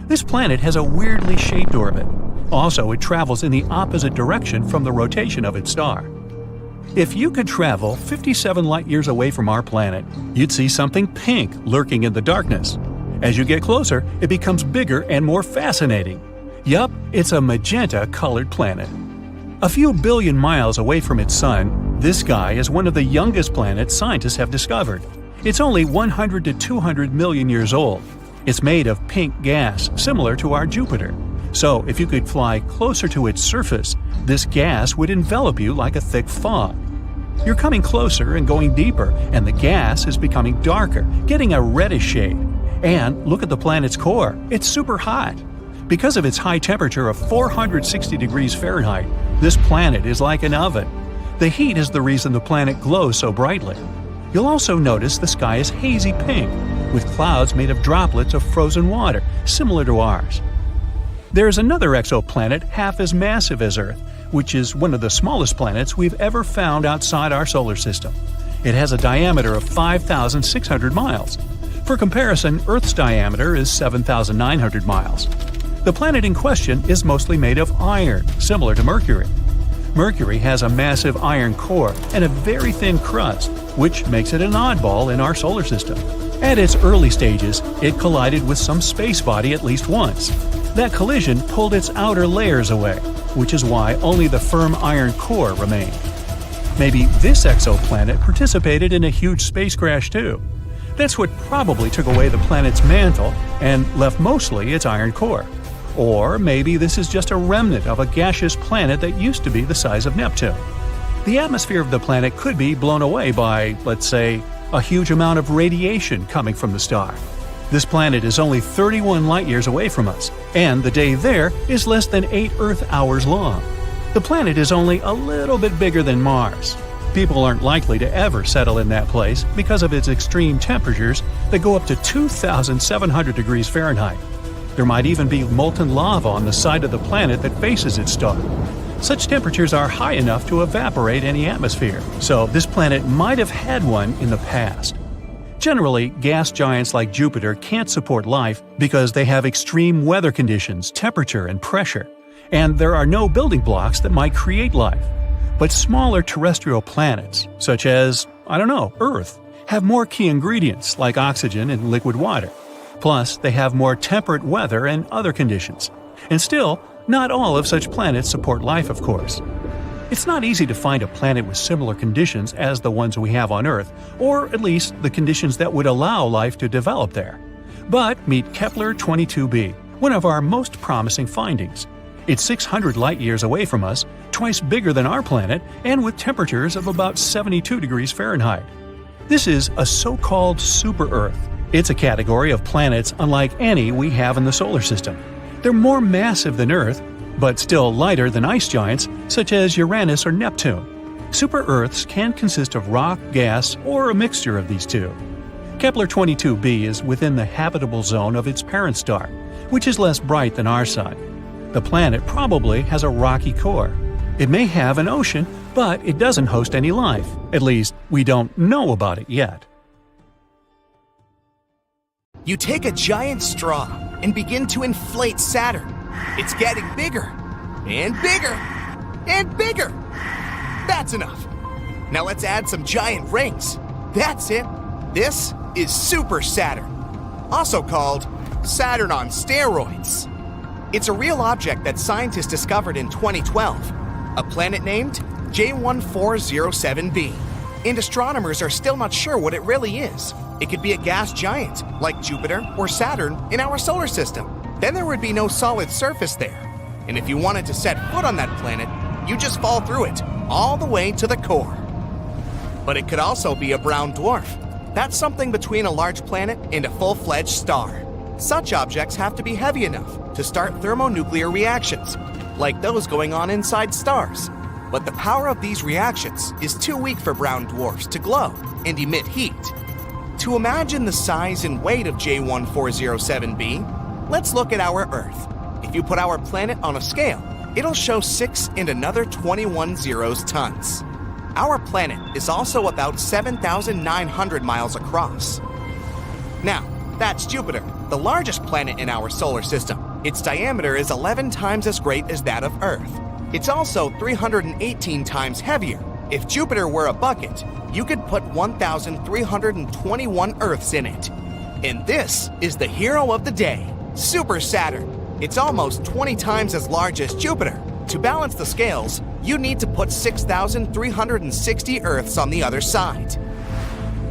This planet has a weirdly shaped orbit. Also, it travels in the opposite direction from the rotation of its star. If you could travel 57 light-years away from our planet, you'd see something pink lurking in the darkness. As you get closer, it becomes bigger and more fascinating. Yup, it's a magenta-colored planet. A few billion miles away from its sun, this guy is one of the youngest planets scientists have discovered. It's only 100 to 200 million years old. It's made of pink gas, similar to our Jupiter. So, if you could fly closer to its surface, this gas would envelop you like a thick fog. You're coming closer and going deeper, and the gas is becoming darker, getting a reddish shade. And look at the planet's core. It's super hot. Because of its high temperature of 460 degrees Fahrenheit, this planet is like an oven. The heat is the reason the planet glows so brightly. You'll also notice the sky is hazy pink, with clouds made of droplets of frozen water, similar to ours. There's another exoplanet half as massive as Earth, which is one of the smallest planets we've ever found outside our solar system. It has a diameter of 5,600 miles. For comparison, Earth's diameter is 7,900 miles. The planet in question is mostly made of iron, similar to Mercury. Mercury has a massive iron core and a very thin crust, which makes it an oddball in our solar system. At its early stages, it collided with some space body at least once. That collision pulled its outer layers away, which is why only the firm iron core remained. Maybe this exoplanet participated in a huge space crash too. That's what probably took away the planet's mantle and left mostly its iron core. Or maybe this is just a remnant of a gaseous planet that used to be the size of Neptune. The atmosphere of the planet could be blown away by, let's say, a huge amount of radiation coming from the star. This planet is only 31 light-years away from us, and the day there is less than 8 Earth hours long. The planet is only a little bit bigger than Mars. People aren't likely to ever settle in that place because of its extreme temperatures that go up to 2,700 degrees Fahrenheit. There might even be molten lava on the side of the planet that faces its star. Such temperatures are high enough to evaporate any atmosphere, so this planet might have had one in the past. Generally, gas giants like Jupiter can't support life because they have extreme weather conditions, temperature, and pressure, and there are no building blocks that might create life. But smaller terrestrial planets, such as, Earth, have more key ingredients like oxygen and liquid water. Plus, they have more temperate weather and other conditions. And still, not all of such planets support life, of course. It's not easy to find a planet with similar conditions as the ones we have on Earth, or at least the conditions that would allow life to develop there. But meet Kepler-22b, one of our most promising findings. It's 600 light-years away from us, twice bigger than our planet, and with temperatures of about 72 degrees Fahrenheit. This is a so-called super-Earth. It's a category of planets unlike any we have in the solar system. They're more massive than Earth, but still lighter than ice giants such as Uranus or Neptune. Super-Earths can consist of rock, gas, or a mixture of these two. Kepler-22b is within the habitable zone of its parent star, which is less bright than our Sun. The planet probably has a rocky core. It may have an ocean, but it doesn't host any life. At least, we don't know about it yet. You take a giant straw and begin to inflate Saturn. It's getting bigger and bigger and bigger. That's enough. Now let's add some giant rings. That's it. This is Super Saturn, also called Saturn on steroids. It's a real object that scientists discovered in 2012, a planet named J1407b, and astronomers are still not sure what it really is. It could be a gas giant, like Jupiter or Saturn in our solar system. Then there would be no solid surface there. And if you wanted to set foot on that planet, you just fall through it, all the way to the core. But it could also be a brown dwarf. That's something between a large planet and a full-fledged star. Such objects have to be heavy enough to start thermonuclear reactions, like those going on inside stars. But the power of these reactions is too weak for brown dwarfs to glow and emit heat. To imagine the size and weight of J1407b, let's look at our Earth. If you put our planet on a scale, it'll show 6 and another 21 zeros tons. Our planet is also about 7,900 miles across. Now, that's Jupiter, the largest planet in our solar system. Its diameter is 11 times as great as that of Earth. It's also 318 times heavier. If Jupiter were a bucket, you could put 1,321 Earths in it. And this is the hero of the day, Super Saturn. It's almost 20 times as large as Jupiter. To balance the scales, you need to put 6,360 Earths on the other side.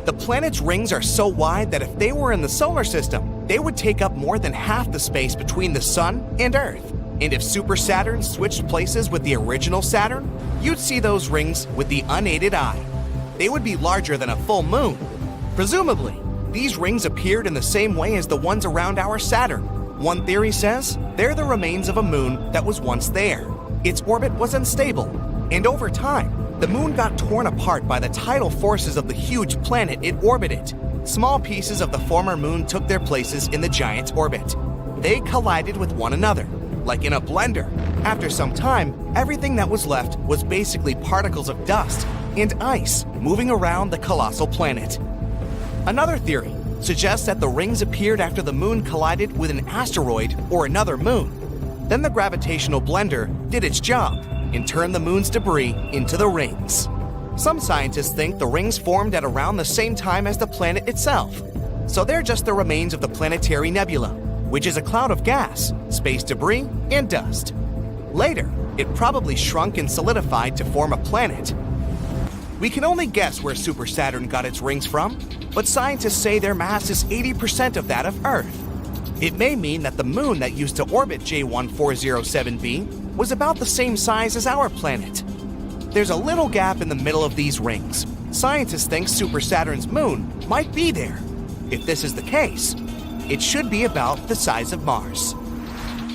The planet's rings are so wide that if they were in the solar system, they would take up more than half the space between the Sun and Earth. And if Super Saturn switched places with the original Saturn, you'd see those rings with the unaided eye. They would be larger than a full moon. Presumably, these rings appeared in the same way as the ones around our Saturn. One theory says they're the remains of a moon that was once there. Its orbit was unstable, and over time, the moon got torn apart by the tidal forces of the huge planet it orbited. Small pieces of the former moon took their places in the giant's orbit. They collided with one another, like in a blender. After some time, everything that was left was basically particles of dust and ice moving around the colossal planet. Another theory suggests that the rings appeared after the moon collided with an asteroid or another moon. Then the gravitational blender did its job and turned the moon's debris into the rings. Some scientists think the rings formed at around the same time as the planet itself. So they're just the remains of the Planetary nebula, which is a cloud of gas, space debris, and dust. Later, it probably shrunk and solidified to form a planet. We can only guess where Super Saturn got its rings from, but scientists say their mass is 80% of that of Earth. It may mean that the moon that used to orbit J1407b was about the same size as our planet. There's a little gap in the middle of these rings. Scientists think Super Saturn's moon might be there. If this is the case, it should be about the size of Mars.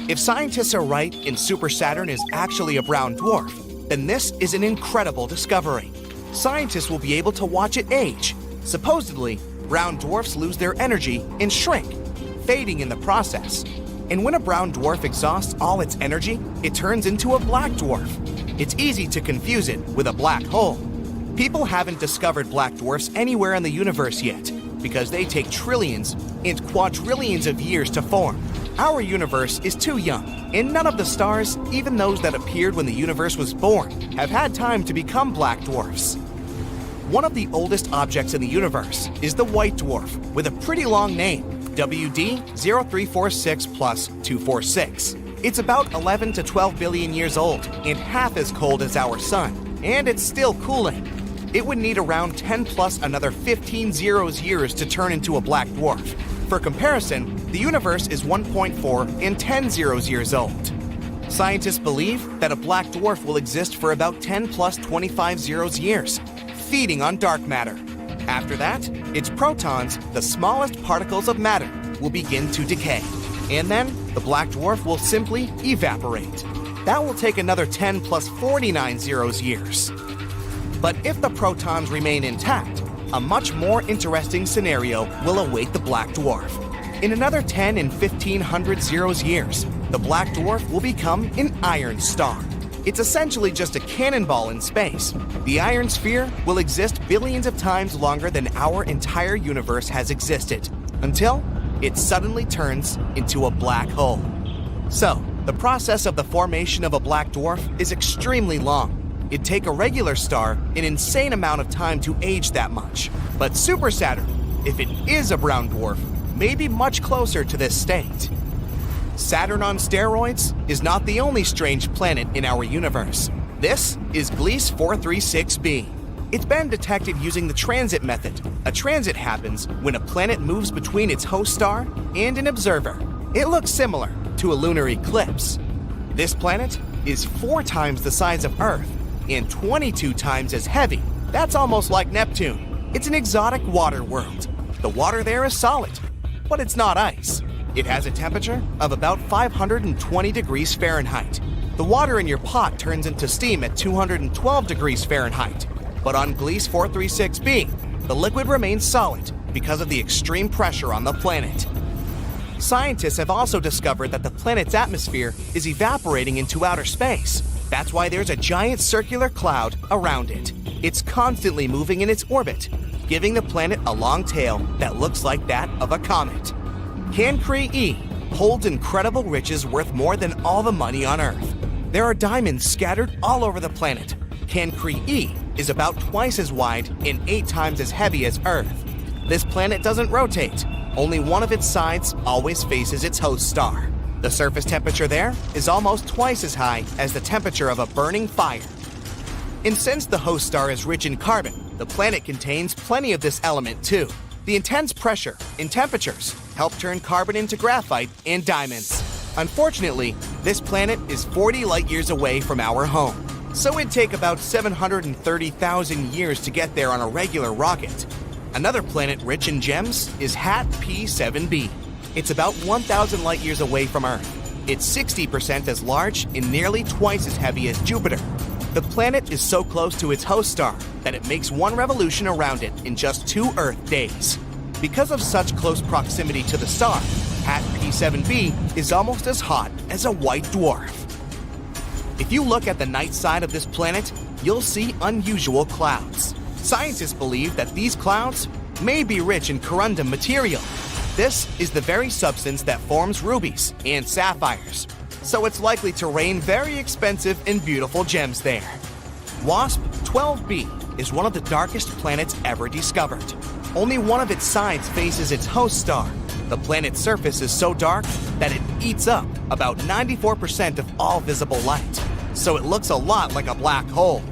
If scientists are right and Super Saturn is actually a brown dwarf, then this is an incredible discovery. Scientists will be able to watch it age. Supposedly, brown dwarfs lose their energy and shrink, fading in the process. And when a brown dwarf exhausts all its energy, it turns into a black dwarf. It's easy to confuse it with a black hole. People haven't discovered black dwarfs anywhere in the universe yet, because they take trillions and quadrillions of years to form. Our universe is too young, and none of the stars, even those that appeared when the universe was born, have had time to become black dwarfs. One of the oldest objects in the universe is the white dwarf, with a pretty long name, WD 0346 plus 246. It's about 11 to 12 billion years old and half as cold as our sun, and it's still cooling. It would need around 10 plus another 15 zeros years to turn into a black dwarf. For comparison, the universe is 1.4 and 10 zeros years old. Scientists believe that a black dwarf will exist for about 10 plus 25 zeros years, feeding on dark matter. After that, its protons, the smallest particles of matter, will begin to decay. And then, the black dwarf will simply evaporate. That will take another 10 plus 49 zeros years. But if the protons remain intact, a much more interesting scenario will await the black dwarf. In another 10 and 1500 zeros years, the black dwarf will become an iron star. It's essentially just a cannonball in space. The iron sphere will exist billions of times longer than our entire universe has existed, until it suddenly turns into a black hole. So, the process of the formation of a black dwarf is extremely long. It'd take a regular star an insane amount of time to age that much. But Super Saturn, if it is a brown dwarf, may be much closer to this state. Saturn on steroids is not the only strange planet in our universe. This is Gliese 436b. It's been detected using the transit method. A transit happens when a planet moves between its host star and an observer. It looks similar to a lunar eclipse. This planet is 4 times the size of Earth and 22 times as heavy. That's almost like Neptune. It's an exotic water world. The water there is solid, but it's not ice. It has a temperature of about 520 degrees Fahrenheit. The water in your pot turns into steam at 212 degrees Fahrenheit. But on Gliese 436b, the liquid remains solid because of the extreme pressure on the planet. Scientists have also discovered that the planet's atmosphere is evaporating into outer space. That's why there's a giant circular cloud around it. It's constantly moving in its orbit, giving the planet a long tail that looks like that of a comet. Cancri E holds incredible riches worth more than all the money on Earth. There are diamonds scattered all over the planet. Cancri E is about twice as wide and 8 times as heavy as Earth. This planet doesn't rotate. Only one of its sides always faces its host star. The surface temperature there is almost twice as high as the temperature of a burning fire. And since the host star is rich in carbon, the planet contains plenty of this element too. The intense pressure and temperatures help turn carbon into graphite and diamonds. Unfortunately, this planet is 40 light years away from our home, so it'd take about 730,000 years to get there on a regular rocket. Another planet rich in gems is HAT P7b. It's about 1,000 light years away from Earth. It's 60% as large and nearly twice as heavy as Jupiter. The planet is so close to its host star that it makes 1 revolution around it in just 2 Earth days. Because of such close proximity to the star, HAT P7b is almost as hot as a white dwarf. If you look at the night side of this planet, you'll see unusual clouds. Scientists believe that these clouds may be rich in corundum material. This is the very substance that forms rubies and sapphires, so it's likely to rain very expensive and beautiful gems there. WASP 12b is one of the darkest planets ever discovered. Only one of its sides faces its host star. The planet's surface is so dark that it eats up about 94% of all visible light, so it looks a lot like a black hole.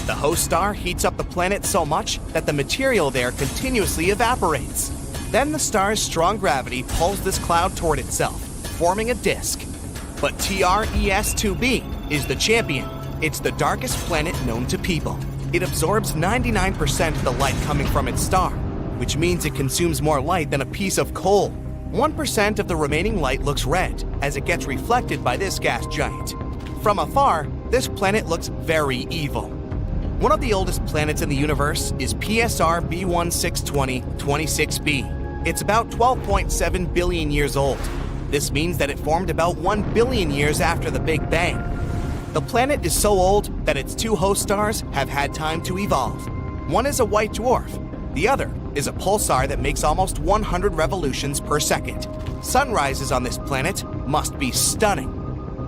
The host star heats up the planet so much that the material there continuously evaporates. Then the star's strong gravity pulls this cloud toward itself, forming a disk. But TRES-2b is the champion. It's the darkest planet known to people. It absorbs 99% of the light coming from its star, which means it consumes more light than a piece of coal. 1% of the remaining light looks red as it gets reflected by this gas giant. From afar, this planet looks very evil. One of the oldest planets in the universe is PSR B1620-26b. It's about 12.7 billion years old. This means that it formed about 1 billion years after the Big Bang. The planet is so old that its 2 host stars have had time to evolve. One is a white dwarf. The other is a pulsar that makes almost 100 revolutions per second. Sunrises on this planet must be stunning.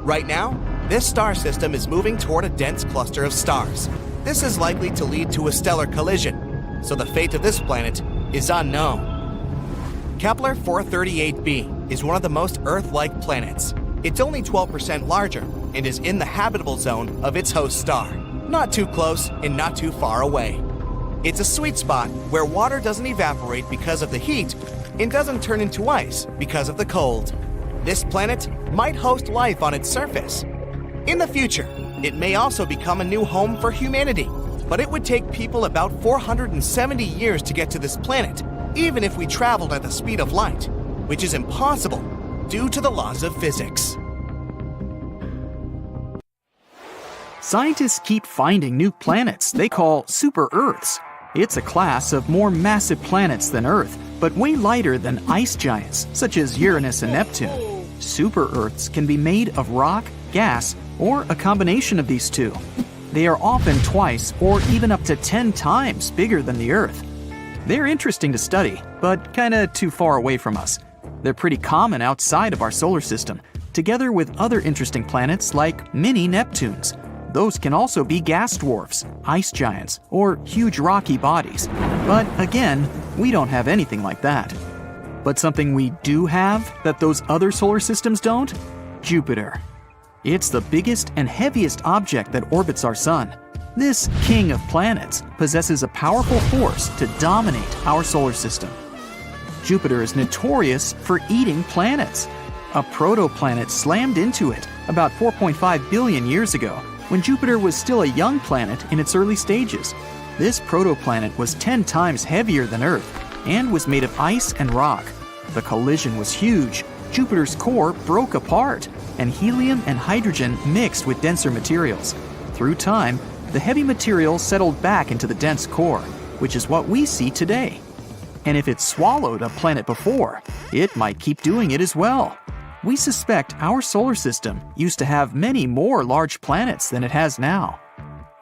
Right now, this star system is moving toward a dense cluster of stars. This is likely to lead to a stellar collision, so the fate of this planet is unknown. Kepler 438b is one of the most Earth-like planets. It's only 12% larger and is in the habitable zone of its host star. Not too close and not too far away. It's a sweet spot where water doesn't evaporate because of the heat and doesn't turn into ice because of the cold. This planet might host life on its surface. In the future, it may also become a new home for humanity, but it would take people about 470 years to get to this planet, even if we traveled at the speed of light, which is impossible due to the laws of physics. Scientists keep finding new planets they call super-Earths. It's a class of more massive planets than Earth, but way lighter than ice giants, such as Uranus and Neptune. Super-Earths can be made of rock, gas, or a combination of these two. They are often twice or even up to 10 times bigger than the Earth. They're interesting to study, but kinda too far away from us. They're pretty common outside of our solar system, together with other interesting planets like mini Neptunes. Those can also be gas dwarfs, ice giants, or huge rocky bodies. But again, we don't have anything like that. But something we do have that those other solar systems don't? Jupiter. It's the biggest and heaviest object that orbits our sun. This king of planets possesses a powerful force to dominate our solar system. Jupiter is notorious for eating planets. A protoplanet slammed into it about 4.5 billion years ago when Jupiter was still a young planet in its early stages. This protoplanet was 10 times heavier than Earth and was made of ice and rock. The collision was huge. Jupiter's core broke apart, and helium and hydrogen mixed with denser materials. Through time, the heavy material settled back into the dense core, which is what we see today. And if it swallowed a planet before, it might keep doing it as well. We suspect our solar system used to have many more large planets than it has now.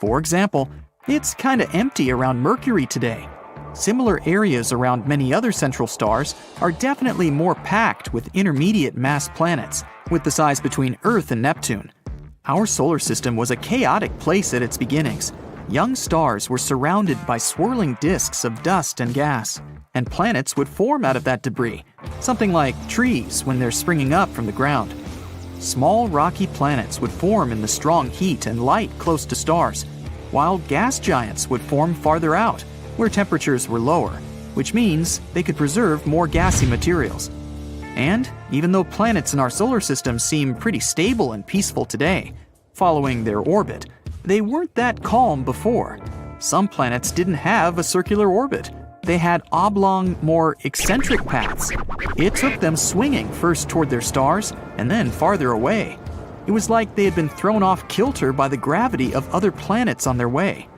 For example, it's kinda empty around Mercury today. Similar areas around many other central stars are definitely more packed with intermediate mass planets, with the size between Earth and Neptune. Our solar system was a chaotic place at its beginnings. Young stars were surrounded by swirling disks of dust and gas, and planets would form out of that debris, something like trees when they're springing up from the ground. Small rocky planets would form in the strong heat and light close to stars, while gas giants would form farther out, where temperatures were lower, which means they could preserve more gassy materials. And even though planets in our solar system seem pretty stable and peaceful today, following their orbit, they weren't that calm before. Some planets didn't have a circular orbit. They had oblong, more eccentric paths. It took them swinging first toward their stars and then farther away. It was like they had been thrown off kilter by the gravity of other planets on their way.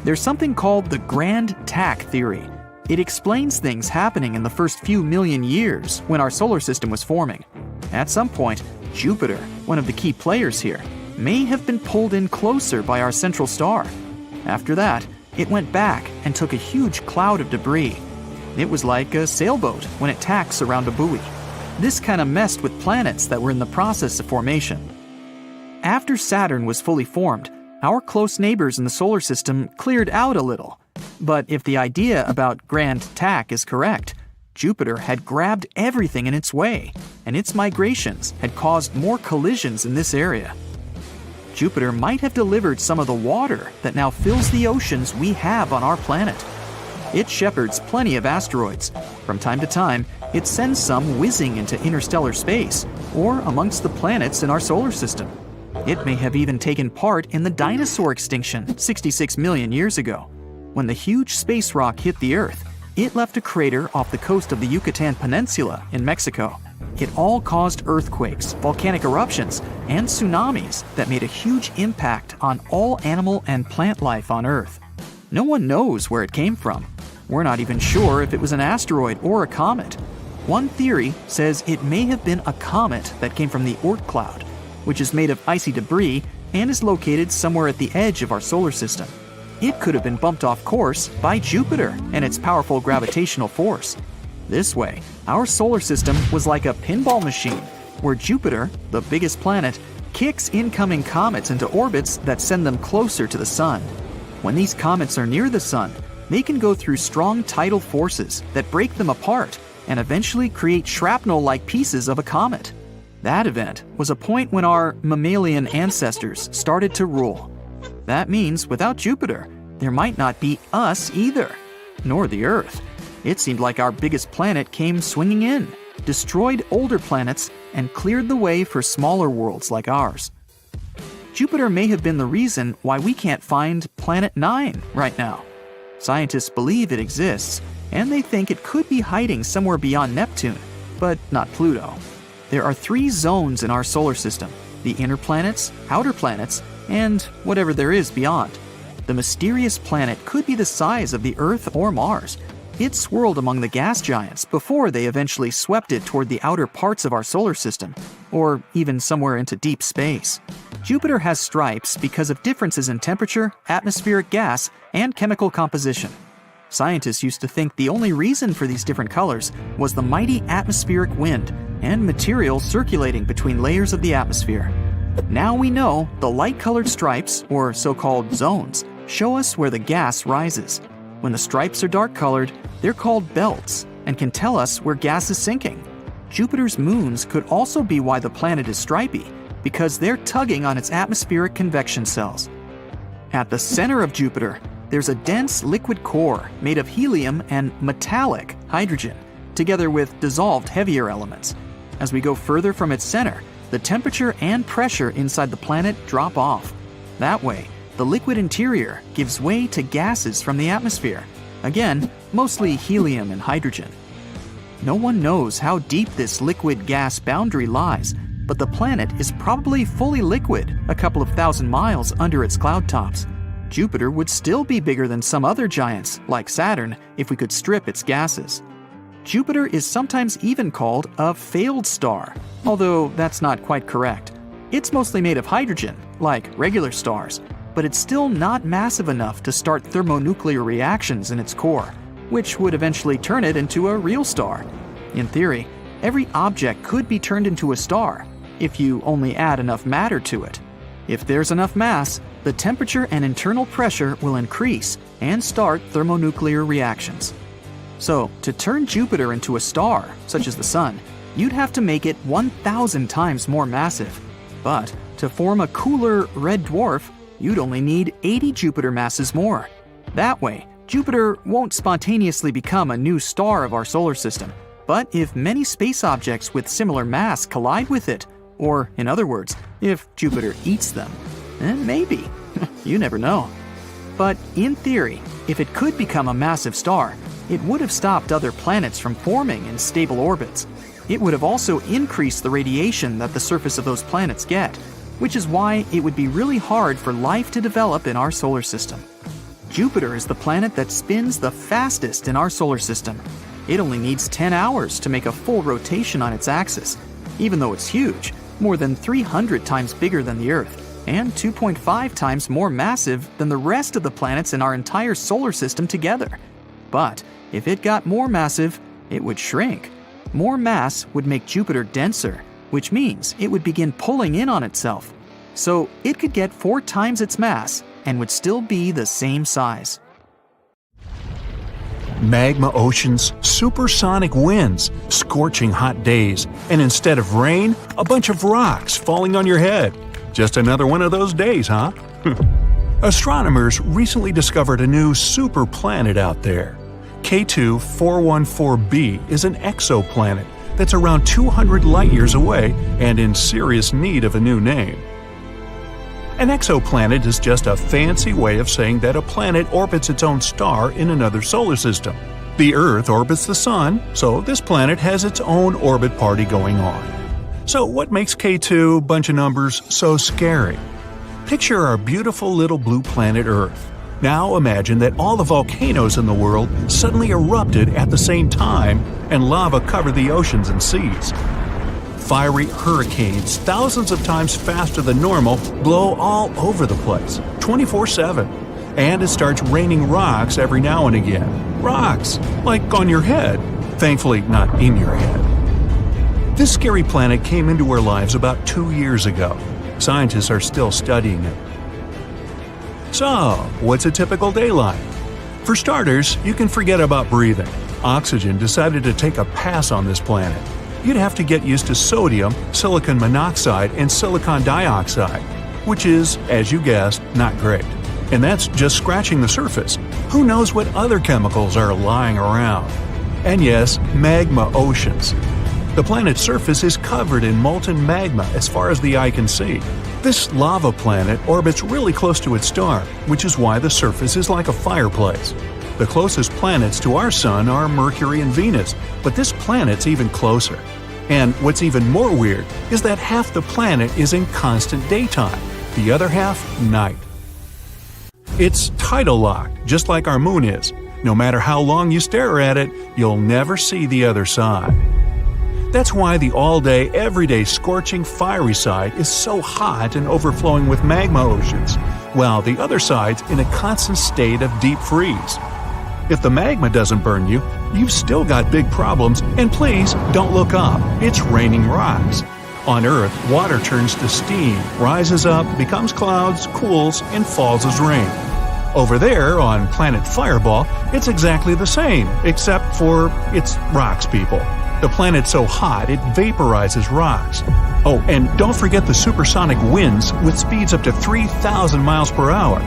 There's something called the grand tack theory. It explains things happening in the first few million years when our solar system was forming. At some point, Jupiter, one of the key players here, may have been pulled in closer by our central star. After that, it went back and took a huge cloud of debris. It was like a sailboat when it tacks around a buoy. This kind of messed with planets that were in the process of formation. After Saturn was fully formed, our close neighbors in the solar system cleared out a little. But if the idea about grand tack is correct, Jupiter had grabbed everything in its way, and its migrations had caused more collisions in this area. Jupiter might have delivered some of the water that now fills the oceans we have on our planet. It shepherds plenty of asteroids. From time to time, it sends some whizzing into interstellar space, or amongst the planets in our solar system. It may have even taken part in the dinosaur extinction 66 million years ago. When the huge space rock hit the Earth, it left a crater off the coast of the Yucatan Peninsula in Mexico. It all caused earthquakes, volcanic eruptions, and tsunamis that made a huge impact on all animal and plant life on Earth. No one knows where it came from. We're not even sure if it was an asteroid or a comet. One theory says it may have been a comet that came from the Oort cloud, which is made of icy debris and is located somewhere at the edge of our solar system. It could have been bumped off course by Jupiter and its powerful gravitational force. This way, our solar system was like a pinball machine, where Jupiter, the biggest planet, kicks incoming comets into orbits that send them closer to the Sun. When these comets are near the Sun, they can go through strong tidal forces that break them apart and eventually create shrapnel-like pieces of a comet. That event was a point when our mammalian ancestors started to rule. That means without Jupiter, there might not be us either, nor the Earth. It seemed like our biggest planet came swinging in, destroyed older planets, and cleared the way for smaller worlds like ours. Jupiter may have been the reason why we can't find Planet 9 right now. Scientists believe it exists, and they think it could be hiding somewhere beyond Neptune, but not Pluto. There are 3 zones in our solar system: the inner planets, outer planets, and whatever there is beyond. The mysterious planet could be the size of the Earth or Mars. It swirled among the gas giants before they eventually swept it toward the outer parts of our solar system, or even somewhere into deep space. Jupiter has stripes because of differences in temperature, atmospheric gas, and chemical composition. Scientists used to think the only reason for these different colors was the mighty atmospheric wind and material circulating between layers of the atmosphere. Now we know the light-colored stripes, or so-called zones, show us where the gas rises. When the stripes are dark-colored, they're called belts and can tell us where gas is sinking. Jupiter's moons could also be why the planet is stripy, because they're tugging on its atmospheric convection cells. At the center of Jupiter, there's a dense liquid core made of helium and metallic hydrogen, together with dissolved heavier elements. As we go further from its center, the temperature and pressure inside the planet drop off. That way, the liquid interior gives way to gases from the atmosphere. Again, mostly helium and hydrogen. No one knows how deep this liquid-gas boundary lies, but the planet is probably fully liquid a couple of thousand miles under its cloud tops. Jupiter would still be bigger than some other giants, like Saturn, if we could strip its gases. Jupiter is sometimes even called a failed star, although that's not quite correct. It's mostly made of hydrogen, like regular stars, but it's still not massive enough to start thermonuclear reactions in its core, which would eventually turn it into a real star. In theory, every object could be turned into a star, if you only add enough matter to it. If there's enough mass, the temperature and internal pressure will increase and start thermonuclear reactions. So, to turn Jupiter into a star, such as the Sun, you'd have to make it 1,000 times more massive. But to form a cooler red dwarf, you'd only need 80 Jupiter masses more. That way, Jupiter won't spontaneously become a new star of our solar system. But if many space objects with similar mass collide with it, or in other words, if Jupiter eats them, then maybe. You never know. But in theory, if it could become a massive star, it would have stopped other planets from forming in stable orbits. It would have also increased the radiation that the surface of those planets get, which is why it would be really hard for life to develop in our solar system. Jupiter is the planet that spins the fastest in our solar system. It only needs 10 hours to make a full rotation on its axis, even though it's huge, more than 300 times bigger than the Earth, and 2.5 times more massive than the rest of the planets in our entire solar system together. But if it got more massive, it would shrink. More mass would make Jupiter denser, which means it would begin pulling in on itself. So it could get 4 times its mass and would still be the same size. Magma oceans, supersonic winds, scorching hot days, and instead of rain, a bunch of rocks falling on your head. Just another one of those days, huh? Astronomers recently discovered a new superplanet out there. K2 414b is an exoplanet that's around 200 light-years away and in serious need of a new name. An exoplanet is just a fancy way of saying that a planet orbits its own star in another solar system. The Earth orbits the Sun, so this planet has its own orbit party going on. So what makes K2, bunch of numbers, so scary? Picture our beautiful little blue planet Earth. Now imagine that all the volcanoes in the world suddenly erupted at the same time and lava covered the oceans and seas. Fiery hurricanes, thousands of times faster than normal, blow all over the place, 24/7. And it starts raining rocks every now and again. Rocks, like on your head. Thankfully, not in your head. This scary planet came into our lives about 2 years ago. Scientists are still studying it. So, what's a typical day like? For starters, you can forget about breathing. Oxygen decided to take a pass on this planet. You'd have to get used to sodium, silicon monoxide, and silicon dioxide, which is, as you guessed, not great. And that's just scratching the surface. Who knows what other chemicals are lying around? And yes, magma oceans. The planet's surface is covered in molten magma as far as the eye can see. This lava planet orbits really close to its star, which is why the surface is like a fireplace. The closest planets to our Sun are Mercury and Venus, but this planet's even closer. And what's even more weird is that half the planet is in constant daytime, the other half night. It's tidal locked, just like our moon is. No matter how long you stare at it, you'll never see the other side. That's why the all-day, everyday scorching fiery side is so hot and overflowing with magma oceans, while the other side's in a constant state of deep freeze. If the magma doesn't burn you, you've still got big problems, and please don't look up, it's raining rocks. On Earth, water turns to steam, rises up, becomes clouds, cools, and falls as rain. Over there, on planet Fireball, it's exactly the same, except for it's rocks, people. The planet's so hot, it vaporizes rocks. Oh, and don't forget the supersonic winds with speeds up to 3,000 miles per hour.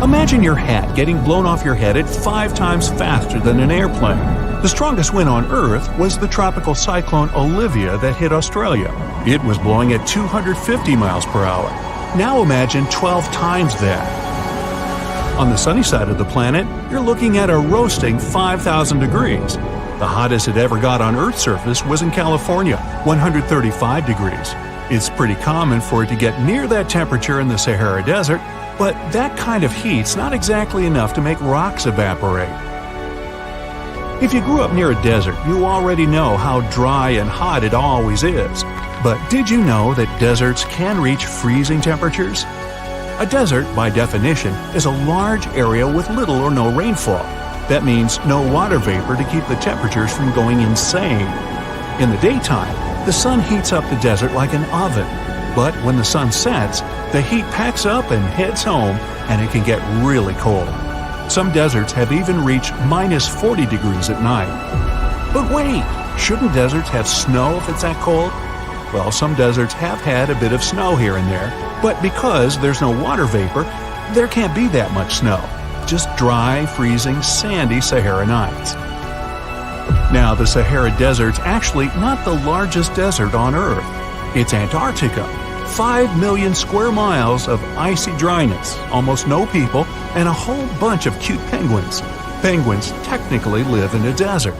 Imagine your hat getting blown off your head at 5 times faster than an airplane. The strongest wind on Earth was the tropical cyclone Olivia that hit Australia. It was blowing at 250 miles per hour. Now imagine 12 times that. On the sunny side of the planet, you're looking at a roasting 5,000 degrees. The hottest it ever got on Earth's surface was in California, 135 degrees. It's pretty common for it to get near that temperature in the Sahara Desert, but that kind of heat's not exactly enough to make rocks evaporate. If you grew up near a desert, you already know how dry and hot it always is. But did you know that deserts can reach freezing temperatures? A desert, by definition, is a large area with little or no rainfall. That means no water vapor to keep the temperatures from going insane. In the daytime, the sun heats up the desert like an oven. But when the sun sets, the heat packs up and heads home, and it can get really cold. Some deserts have even reached minus 40 degrees at night. But wait, shouldn't deserts have snow if it's that cold? Well, some deserts have had a bit of snow here and there, but because there's no water vapor, there can't be that much snow. Just dry, freezing, sandy Sahara nights. Now, the Sahara Desert's actually not the largest desert on Earth. It's Antarctica. 5 million square miles of icy dryness, almost no people, and a whole bunch of cute penguins. Penguins technically live in a desert.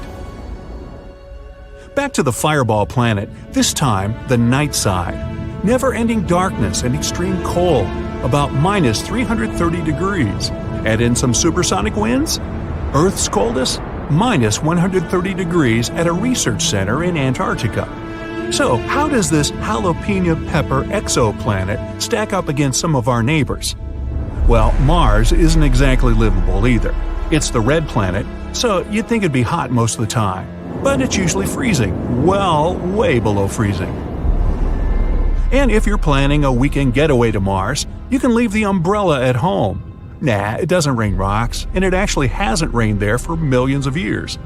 Back to the fireball planet, this time the night side. Never-ending darkness and extreme cold, about minus 330 degrees. Add in some supersonic winds? Earth's coldest? Minus 130 degrees at a research center in Antarctica. So, how does this jalapeno pepper exoplanet stack up against some of our neighbors? Well, Mars isn't exactly livable either. It's the red planet, so you'd think it'd be hot most of the time. But it's usually freezing, well, way below freezing. And if you're planning a weekend getaway to Mars, you can leave the umbrella at home. Nah, it doesn't rain rocks, and it actually hasn't rained there for millions of years.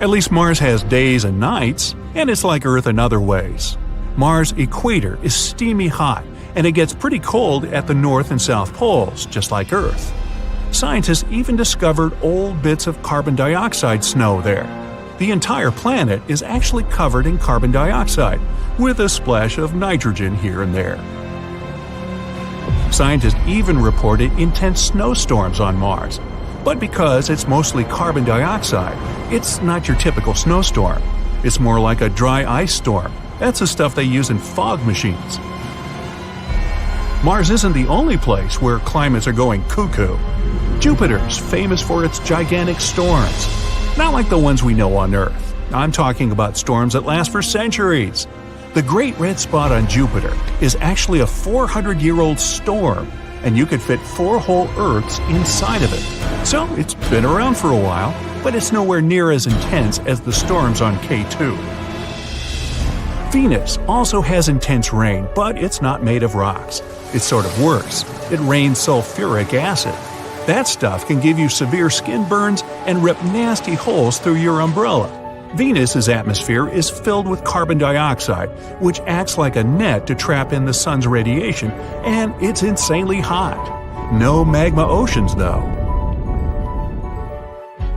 At least Mars has days and nights, and it's like Earth in other ways. Mars' equator is steamy hot, and it gets pretty cold at the North and South poles, just like Earth. Scientists even discovered old bits of carbon dioxide snow there. The entire planet is actually covered in carbon dioxide, with a splash of nitrogen here and there. Scientists even reported intense snowstorms on Mars. But because it's mostly carbon dioxide, it's not your typical snowstorm. It's more like a dry ice storm. That's the stuff they use in fog machines. Mars isn't the only place where climates are going cuckoo. Jupiter's famous for its gigantic storms. Not like the ones we know on Earth. I'm talking about storms that last for centuries. The Great Red Spot on Jupiter is actually a 400-year-old storm, and you could fit 4 whole Earths inside of it. So it's been around for a while, but it's nowhere near as intense as the storms on K2. Venus also has intense rain, but it's not made of rocks. It's sort of worse. It rains sulfuric acid. That stuff can give you severe skin burns and rip nasty holes through your umbrella. Venus's atmosphere is filled with carbon dioxide, which acts like a net to trap in the sun's radiation, and it's insanely hot. No magma oceans, though.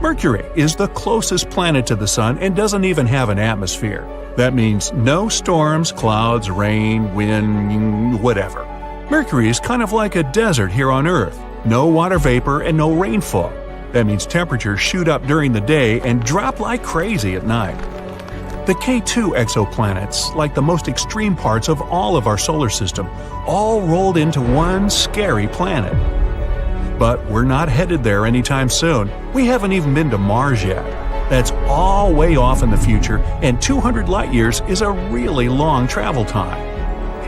Mercury is the closest planet to the sun and doesn't even have an atmosphere. That means no storms, clouds, rain, wind, whatever. Mercury is kind of like a desert here on Earth. No water vapor and no rainfall. That means temperatures shoot up during the day and drop like crazy at night. The K2 exoplanets, like the most extreme parts of all of our solar system, all rolled into one scary planet. But we're not headed there anytime soon. We haven't even been to Mars yet. That's all way off in the future, and 200 light years is a really long travel time.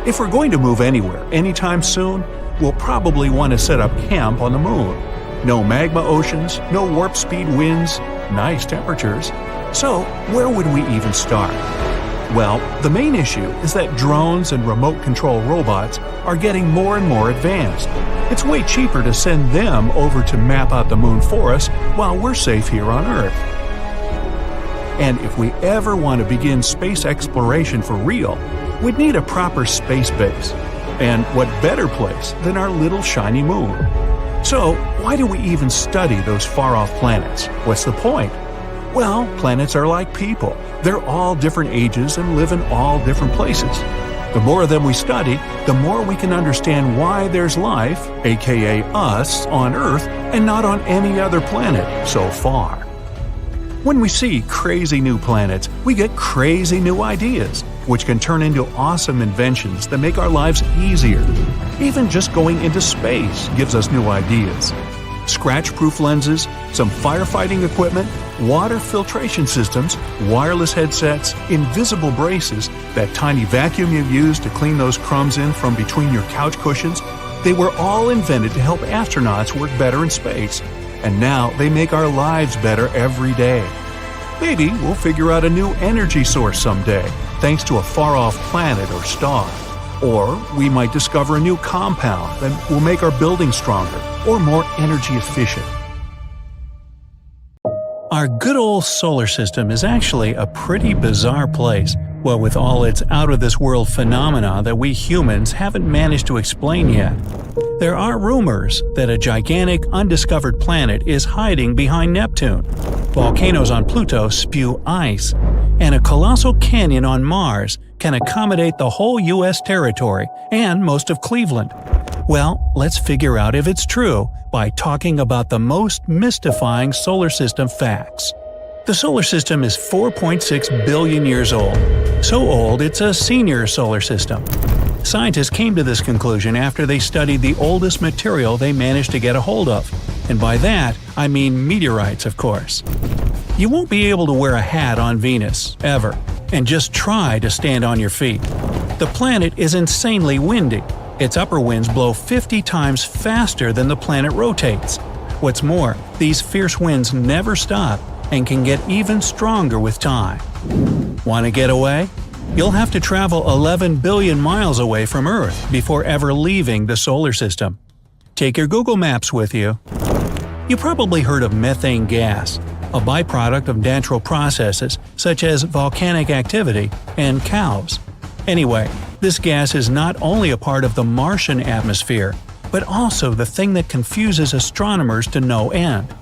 If we're going to move anywhere anytime soon, we'll probably want to set up camp on the moon. No magma oceans, no warp speed winds, nice temperatures. So, where would we even start? Well, the main issue is that drones and remote control robots are getting more and more advanced. It's way cheaper to send them over to map out the moon for us while we're safe here on Earth. And if we ever want to begin space exploration for real, we'd need a proper space base. And what better place than our little shiny moon? So, why do we even study those far-off planets? What's the point? Well, planets are like people. They're all different ages and live in all different places. The more of them we study, the more we can understand why there's life, aka us, on Earth and not on any other planet so far. When we see crazy new planets, we get crazy new ideas, which can turn into awesome inventions that make our lives easier. Even just going into space gives us new ideas. Scratch-proof lenses, some firefighting equipment, water filtration systems, wireless headsets, invisible braces, that tiny vacuum you use to clean those crumbs in from between your couch cushions, they were all invented to help astronauts work better in space. And now they make our lives better every day. Maybe we'll figure out a new energy source someday, thanks to a far-off planet or star. Or we might discover a new compound that will make our buildings stronger or more energy efficient. Our good old solar system is actually a pretty bizarre place, what with all its out-of-this-world phenomena that we humans haven't managed to explain yet. There are rumors that a gigantic undiscovered planet is hiding behind Neptune, volcanoes on Pluto spew ice, and a colossal canyon on Mars can accommodate the whole US territory and most of Cleveland. Well, let's figure out if it's true by talking about the most mystifying solar system facts. The solar system is 4.6 billion years old. So old it's a senior solar system. Scientists came to this conclusion after they studied the oldest material they managed to get a hold of. And by that, I mean meteorites, of course. You won't be able to wear a hat on Venus, ever, and just try to stand on your feet. The planet is insanely windy. Its upper winds blow 50 times faster than the planet rotates. What's more, these fierce winds never stop and can get even stronger with time. Want to get away? You'll have to travel 11 billion miles away from Earth before ever leaving the solar system. Take your Google Maps with you. You probably heard of methane gas, a byproduct of natural processes such as volcanic activity and cows. Anyway, this gas is not only a part of the Martian atmosphere, but also the thing that confuses astronomers to no end.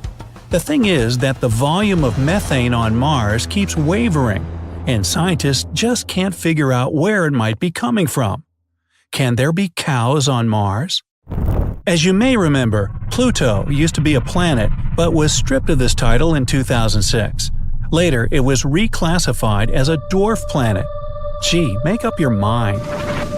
The thing is that the volume of methane on Mars keeps wavering, and scientists just can't figure out where it might be coming from. Can there be cows on Mars? As you may remember, Pluto used to be a planet but was stripped of this title in 2006. Later, it was reclassified as a dwarf planet. Gee, make up your mind.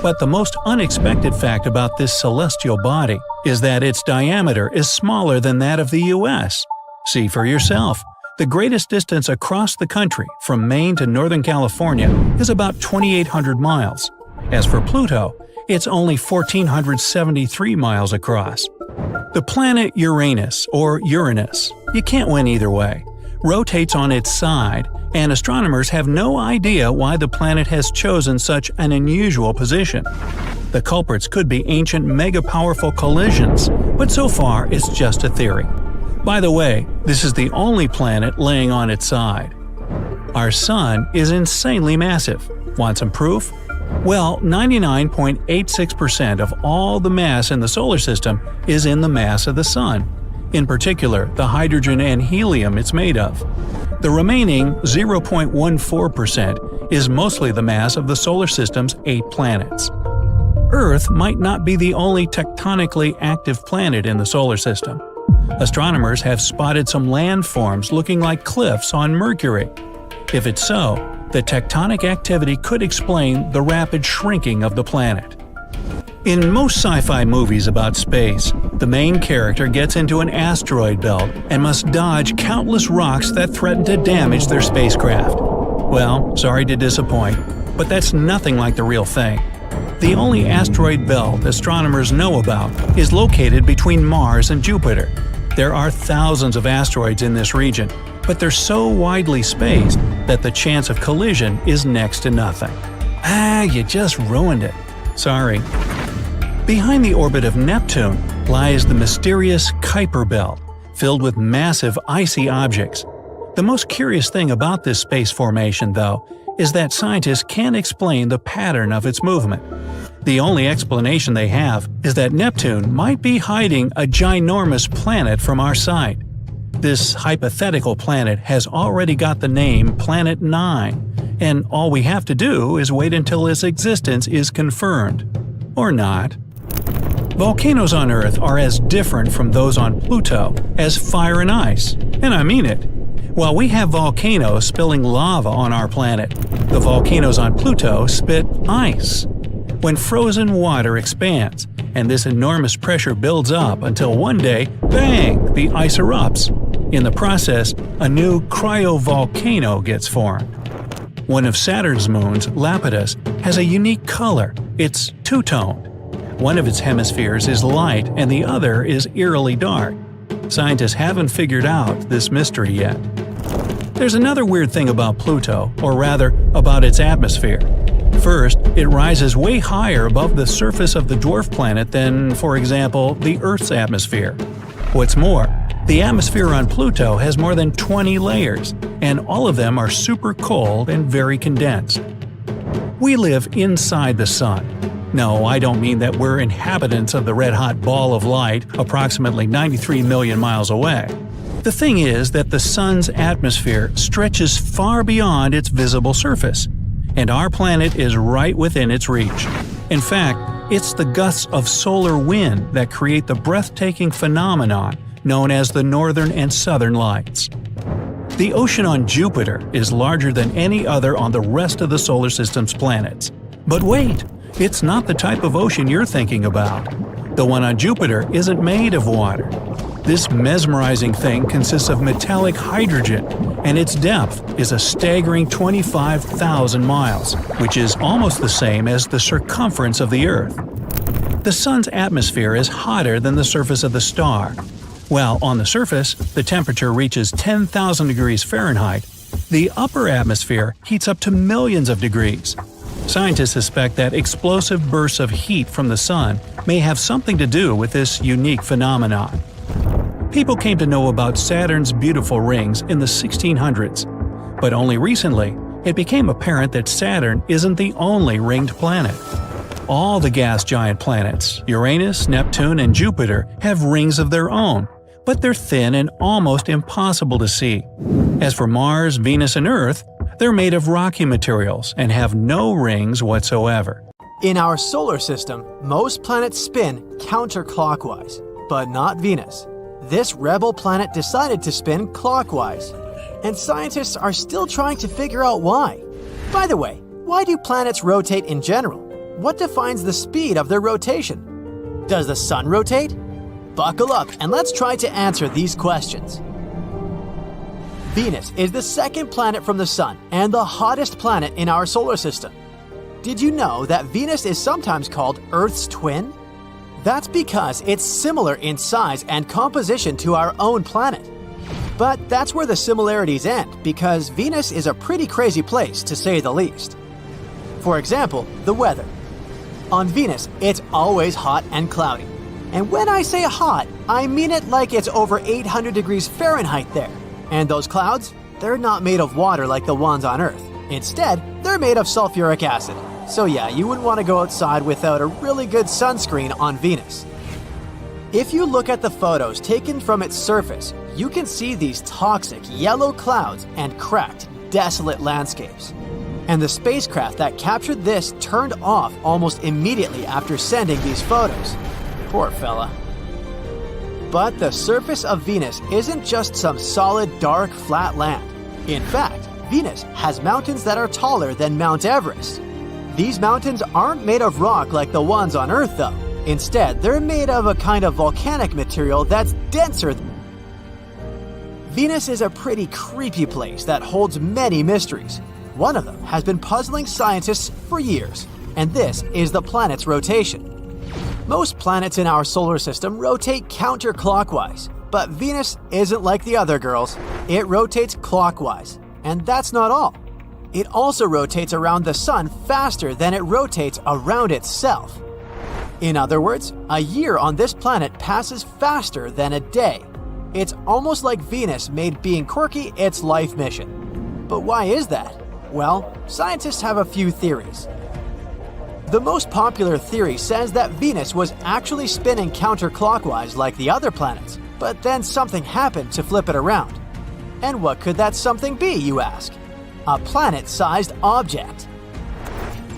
But the most unexpected fact about this celestial body is that its diameter is smaller than that of the US. See for yourself. The greatest distance across the country, from Maine to Northern California, is about 2,800 miles. As for Pluto, it's only 1,473 miles across. The planet Uranus, or Uranus, you can't win either way, rotates on its side, and astronomers have no idea why the planet has chosen such an unusual position. The culprits could be ancient mega-powerful collisions, but so far it's just a theory. By the way, this is the only planet laying on its side. Our Sun is insanely massive. Want some proof? Well, 99.86% of all the mass in the solar system is in the mass of the Sun, in particular the hydrogen and helium it's made of. The remaining 0.14% is mostly the mass of the solar system's 8 planets. Earth might not be the only tectonically active planet in the solar system. Astronomers have spotted some landforms looking like cliffs on Mercury. If it's so, the tectonic activity could explain the rapid shrinking of the planet. In most sci-fi movies about space, the main character gets into an asteroid belt and must dodge countless rocks that threaten to damage their spacecraft. Well, sorry to disappoint, but that's nothing like the real thing. The only asteroid belt astronomers know about is located between Mars and Jupiter. There are thousands of asteroids in this region, but they're so widely spaced that the chance of collision is next to nothing. You just ruined it. Sorry. Behind the orbit of Neptune lies the mysterious Kuiper Belt, filled with massive icy objects. The most curious thing about this space formation, though, is that scientists can't explain the pattern of its movement. The only explanation they have is that Neptune might be hiding a ginormous planet from our sight. This hypothetical planet has already got the name Planet 9, and all we have to do is wait until its existence is confirmed. Or not. Volcanoes on Earth are as different from those on Pluto as fire and ice, and I mean it. While we have volcanoes spilling lava on our planet, the volcanoes on Pluto spit ice. When frozen water expands, and this enormous pressure builds up until one day, bang, the ice erupts. In the process, a new cryovolcano gets formed. One of Saturn's moons, Lepidus, has a unique color. It's two-toned. One of its hemispheres is light and the other is eerily dark. Scientists haven't figured out this mystery yet. There's another weird thing about Pluto, or rather, about its atmosphere. First, it rises way higher above the surface of the dwarf planet than, for example, the Earth's atmosphere. What's more, the atmosphere on Pluto has more than 20 layers, and all of them are super cold and very condensed. We live inside the Sun. No, I don't mean that we're inhabitants of the red-hot ball of light approximately 93 million miles away. The thing is that the Sun's atmosphere stretches far beyond its visible surface, and our planet is right within its reach. In fact, it's the gusts of solar wind that create the breathtaking phenomenon known as the Northern and Southern Lights. The ocean on Jupiter is larger than any other on the rest of the solar system's planets. But wait! It's not the type of ocean you're thinking about. The one on Jupiter isn't made of water. This mesmerizing thing consists of metallic hydrogen, and its depth is a staggering 25,000 miles, which is almost the same as the circumference of the Earth. The Sun's atmosphere is hotter than the surface of the star. While on the surface, the temperature reaches 10,000 degrees Fahrenheit, the upper atmosphere heats up to millions of degrees. Scientists suspect that explosive bursts of heat from the Sun may have something to do with this unique phenomenon. People came to know about Saturn's beautiful rings in the 1600s, but only recently it became apparent that Saturn isn't the only ringed planet. All the gas giant planets, Uranus, Neptune, and Jupiter, have rings of their own, but they're thin and almost impossible to see. As for Mars, Venus, and Earth, they're made of rocky materials and have no rings whatsoever. In our solar system, most planets spin counterclockwise, but not Venus. This rebel planet decided to spin clockwise, and scientists are still trying to figure out why. By the way, why do planets rotate in general? What defines the speed of their rotation? Does the Sun rotate? Buckle up and let's try to answer these questions. Venus is the second planet from the Sun and the hottest planet in our solar system. Did you know that Venus is sometimes called Earth's twin? That's because it's similar in size and composition to our own planet. But that's where the similarities end, because Venus is a pretty crazy place, to say the least. For example, the weather. On Venus, it's always hot and cloudy. And when I say hot, I mean it like it's over 800 degrees Fahrenheit there. And those clouds? They're not made of water like the ones on Earth. Instead, they're made of sulfuric acid. So yeah, you wouldn't want to go outside without a really good sunscreen on Venus. If you look at the photos taken from its surface, you can see these toxic yellow clouds and cracked, desolate landscapes. And the spacecraft that captured this turned off almost immediately after sending these photos. Poor fella. But the surface of Venus isn't just some solid, dark, flat land. In fact, Venus has mountains that are taller than Mount Everest. These mountains aren't made of rock like the ones on Earth, though. Instead, they're made of a kind of volcanic material that's denser. Venus is a pretty creepy place that holds many mysteries. One of them has been puzzling scientists for years, and this is the planet's rotation. Most planets in our solar system rotate counterclockwise, but Venus isn't like the other girls. It rotates clockwise, and that's not all. It also rotates around the Sun faster than it rotates around itself. In other words, a year on this planet passes faster than a day. It's almost like Venus made being quirky its life mission. But why is that? Well, scientists have a few theories. The most popular theory says that Venus was actually spinning counterclockwise like the other planets, but then something happened to flip it around. And what could that something be, you ask? A planet-sized object.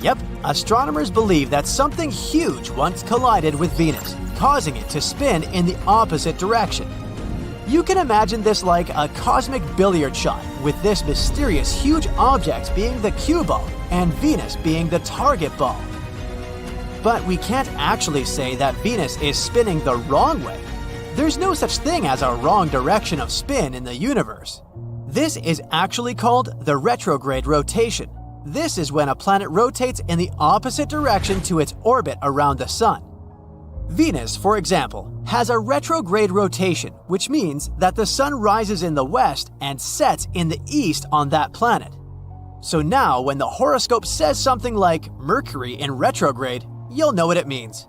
Yep, astronomers believe that something huge once collided with Venus, causing it to spin in the opposite direction. You can imagine this like a cosmic billiard shot, with this mysterious huge object being the cue ball and Venus being the target ball. But we can't actually say that Venus is spinning the wrong way. There's no such thing as a wrong direction of spin in the universe. This is actually called the retrograde rotation. This is when a planet rotates in the opposite direction to its orbit around the Sun. Venus, for example, has a retrograde rotation, which means that the Sun rises in the west and sets in the east on that planet. So now, when the horoscope says something like Mercury in retrograde, you'll know what it means.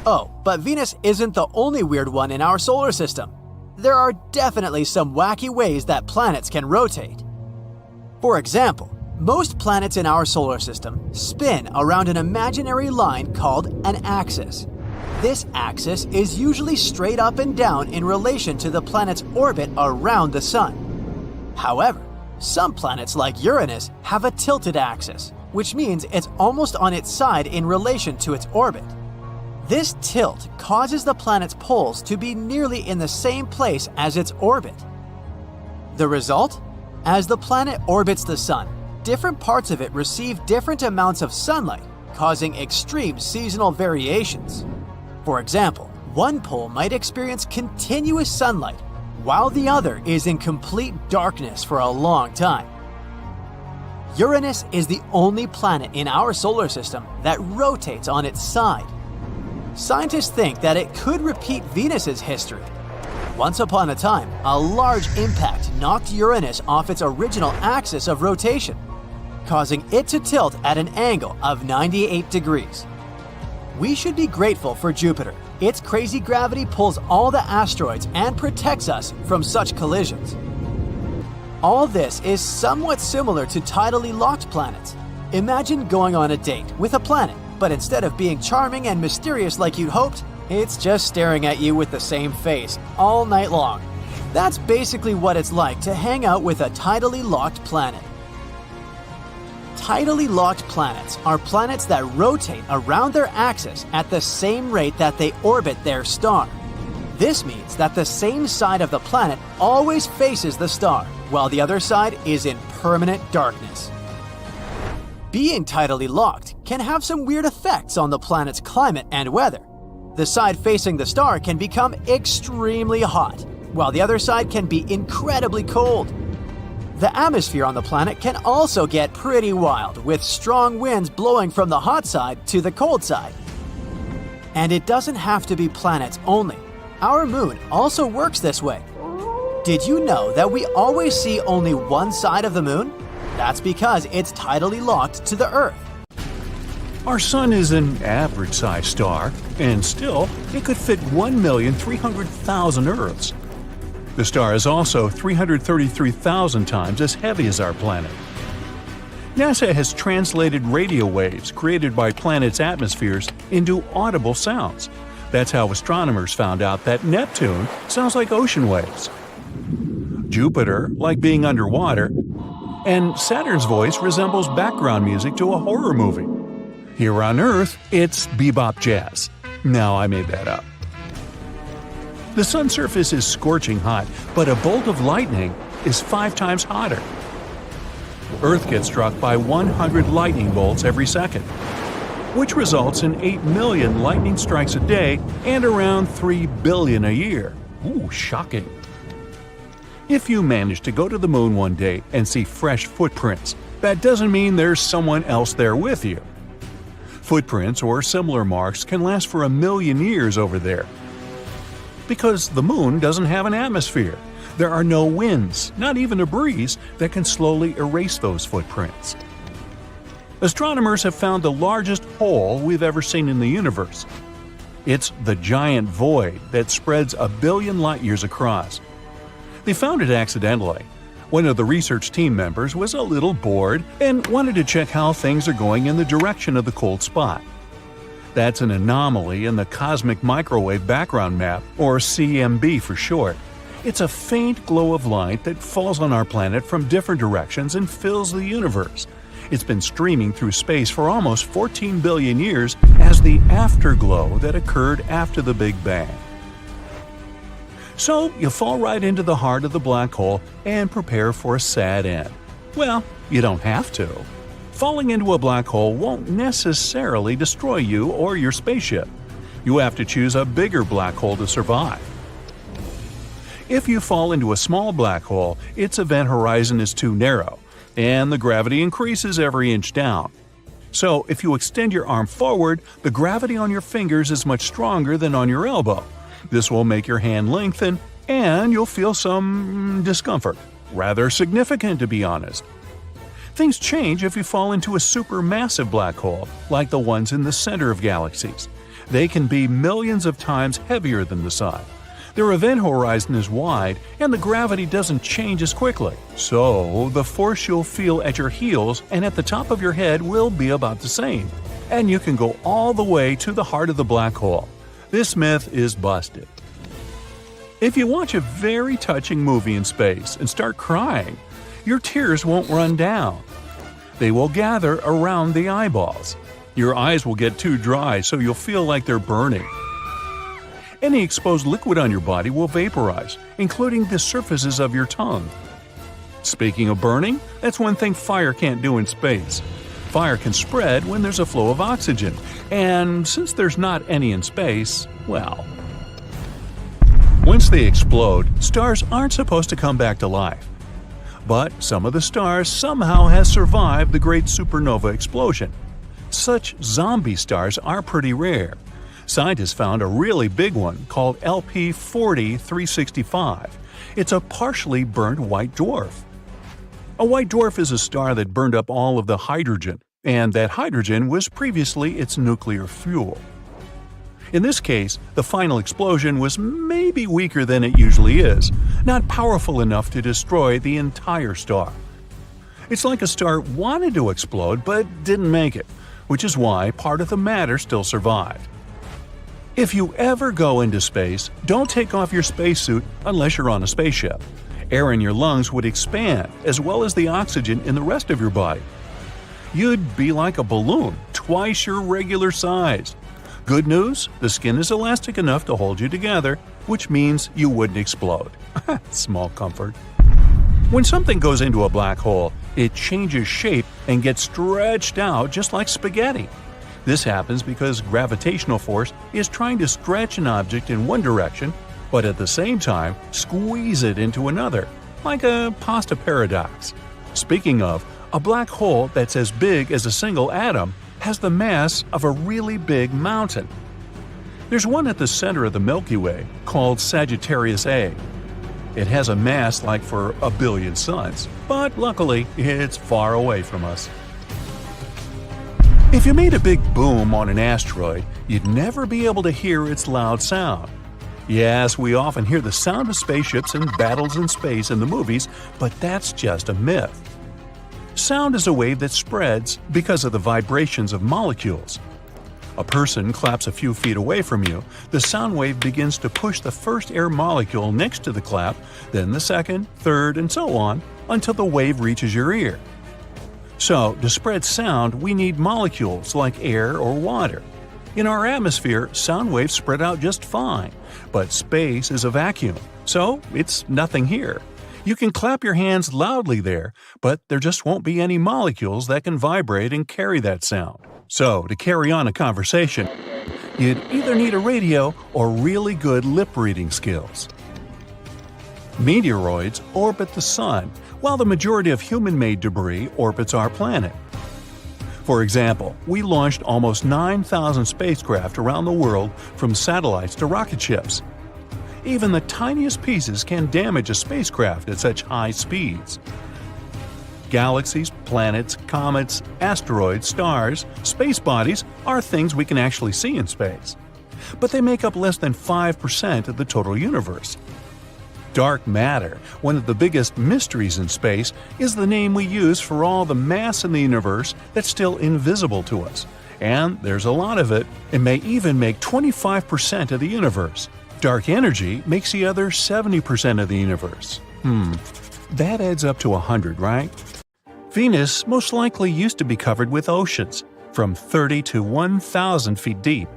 Oh, but Venus isn't the only weird one in our solar system. There are definitely some wacky ways that planets can rotate. For example, most planets in our solar system spin around an imaginary line called an axis. This axis is usually straight up and down in relation to the planet's orbit around the Sun. However, some planets like Uranus have a tilted axis, which means it's almost on its side in relation to its orbit. This tilt causes the planet's poles to be nearly in the same place as its orbit. The result? As the planet orbits the Sun, different parts of it receive different amounts of sunlight, causing extreme seasonal variations. For example, one pole might experience continuous sunlight, while the other is in complete darkness for a long time. Uranus is the only planet in our solar system that rotates on its side. Scientists think that it could repeat Venus's history. Once upon a time, a large impact knocked Uranus off its original axis of rotation, causing it to tilt at an angle of 98 degrees. We should be grateful for Jupiter. Its crazy gravity pulls all the asteroids and protects us from such collisions. All this is somewhat similar to tidally locked planets. Imagine going on a date with a planet, but instead of being charming and mysterious like you'd hoped, it's just staring at you with the same face all night long. That's basically what it's like to hang out with a tidally locked planet. Tidally locked planets are planets that rotate around their axis at the same rate that they orbit their star. This means that the same side of the planet always faces the star, while the other side is in permanent darkness. Being tidally locked can have some weird effects on the planet's climate and weather. The side facing the star can become extremely hot, while the other side can be incredibly cold. The atmosphere on the planet can also get pretty wild, with strong winds blowing from the hot side to the cold side. And it doesn't have to be planets only. Our moon also works this way. Did you know that we always see only one side of the moon? That's because it's tidally locked to the Earth. Our Sun is an average-sized star, and still, it could fit 1,300,000 Earths. The star is also 333,000 times as heavy as our planet. NASA has translated radio waves created by planets' atmospheres into audible sounds. That's how astronomers found out that Neptune sounds like ocean waves, Jupiter like being underwater, and Saturn's voice resembles background music to a horror movie. Here on Earth, it's bebop jazz. No, I made that up. The sun's surface is scorching hot, but a bolt of lightning is 5 times hotter. Earth gets struck by 100 lightning bolts every second, which results in 8 million lightning strikes a day and around 3 billion a year. Ooh, shocking. If you manage to go to the moon one day and see fresh footprints, that doesn't mean there's someone else there with you. Footprints or similar marks can last for 1 million years over there. Because the moon doesn't have an atmosphere. There are no winds, not even a breeze, that can slowly erase those footprints. Astronomers have found the largest hole we've ever seen in the universe. It's the giant void that spreads 1 billion light-years across. They found it accidentally. One of the research team members was a little bored and wanted to check how things are going in the direction of the cold spot. That's an anomaly in the cosmic microwave background map, or CMB for short. It's a faint glow of light that falls on our planet from different directions and fills the universe. It's been streaming through space for almost 14 billion years as the afterglow that occurred after the Big Bang. So you fall right into the heart of the black hole and prepare for a sad end. Well, you don't have to. Falling into a black hole won't necessarily destroy you or your spaceship. You have to choose a bigger black hole to survive. If you fall into a small black hole, its event horizon is too narrow, and the gravity increases every inch down. So if you extend your arm forward, the gravity on your fingers is much stronger than on your elbow. This will make your hand lengthen, and you'll feel some discomfort. Rather significant, to be honest. Things change if you fall into a supermassive black hole, like the ones in the center of galaxies. They can be millions of times heavier than the Sun. Their event horizon is wide, and the gravity doesn't change as quickly. So, the force you'll feel at your heels and at the top of your head will be about the same. And you can go all the way to the heart of the black hole. This myth is busted. If you watch a very touching movie in space and start crying, your tears won't run down. They will gather around the eyeballs. Your eyes will get too dry, so you'll feel like they're burning. Any exposed liquid on your body will vaporize, including the surfaces of your tongue. Speaking of burning, that's one thing fire can't do in space. Fire can spread when there's a flow of oxygen, and since there's not any in space, well. Once they explode, stars aren't supposed to come back to life. But some of the stars somehow has survived the great supernova explosion. Such zombie stars are pretty rare. Scientists found a really big one called LP 40-365. It's a partially burnt white dwarf. A white dwarf is a star that burned up all of the hydrogen, and that hydrogen was previously its nuclear fuel. In this case, the final explosion was maybe weaker than it usually is, not powerful enough to destroy the entire star. It's like a star wanted to explode but didn't make it, which is why part of the matter still survived. If you ever go into space, don't take off your spacesuit unless you're on a spaceship. Air in your lungs would expand, as well as the oxygen in the rest of your body. You'd be like a balloon, twice your regular size. Good news, the skin is elastic enough to hold you together, which means you wouldn't explode. Small comfort. When something goes into a black hole, it changes shape and gets stretched out just like spaghetti. This happens because gravitational force is trying to stretch an object in one direction, but at the same time squeeze it into another, like a pasta paradox. Speaking of, a black hole that's as big as a single atom has the mass of a really big mountain. There's one at the center of the Milky Way called Sagittarius A. It has a mass like for a billion suns, but luckily it's far away from us. If you made a big boom on an asteroid, you'd never be able to hear its loud sound. Yes, we often hear the sound of spaceships and battles in space in the movies, but that's just a myth. Sound is a wave that spreads because of the vibrations of molecules. A person claps a few feet away from you, the sound wave begins to push the first air molecule next to the clap, then the second, third, and so on, until the wave reaches your ear. So, to spread sound, we need molecules like air or water. In our atmosphere, sound waves spread out just fine, but space is a vacuum, so it's nothing here. You can clap your hands loudly there, but there just won't be any molecules that can vibrate and carry that sound. So, to carry on a conversation, you'd either need a radio or really good lip-reading skills. Meteoroids orbit the Sun, while the majority of human-made debris orbits our planet. For example, we launched almost 9,000 spacecraft around the world from satellites to rocket ships. Even the tiniest pieces can damage a spacecraft at such high speeds. Galaxies, planets, comets, asteroids, stars, space bodies are things we can actually see in space. But they make up less than 5% of the total universe. Dark matter, one of the biggest mysteries in space, is the name we use for all the mass in the universe that's still invisible to us. And there's a lot of it. It may even make 25% of the universe. Dark energy makes the other 70% of the universe. That adds up to 100, right? Venus most likely used to be covered with oceans, from 30 to 1,000 feet deep.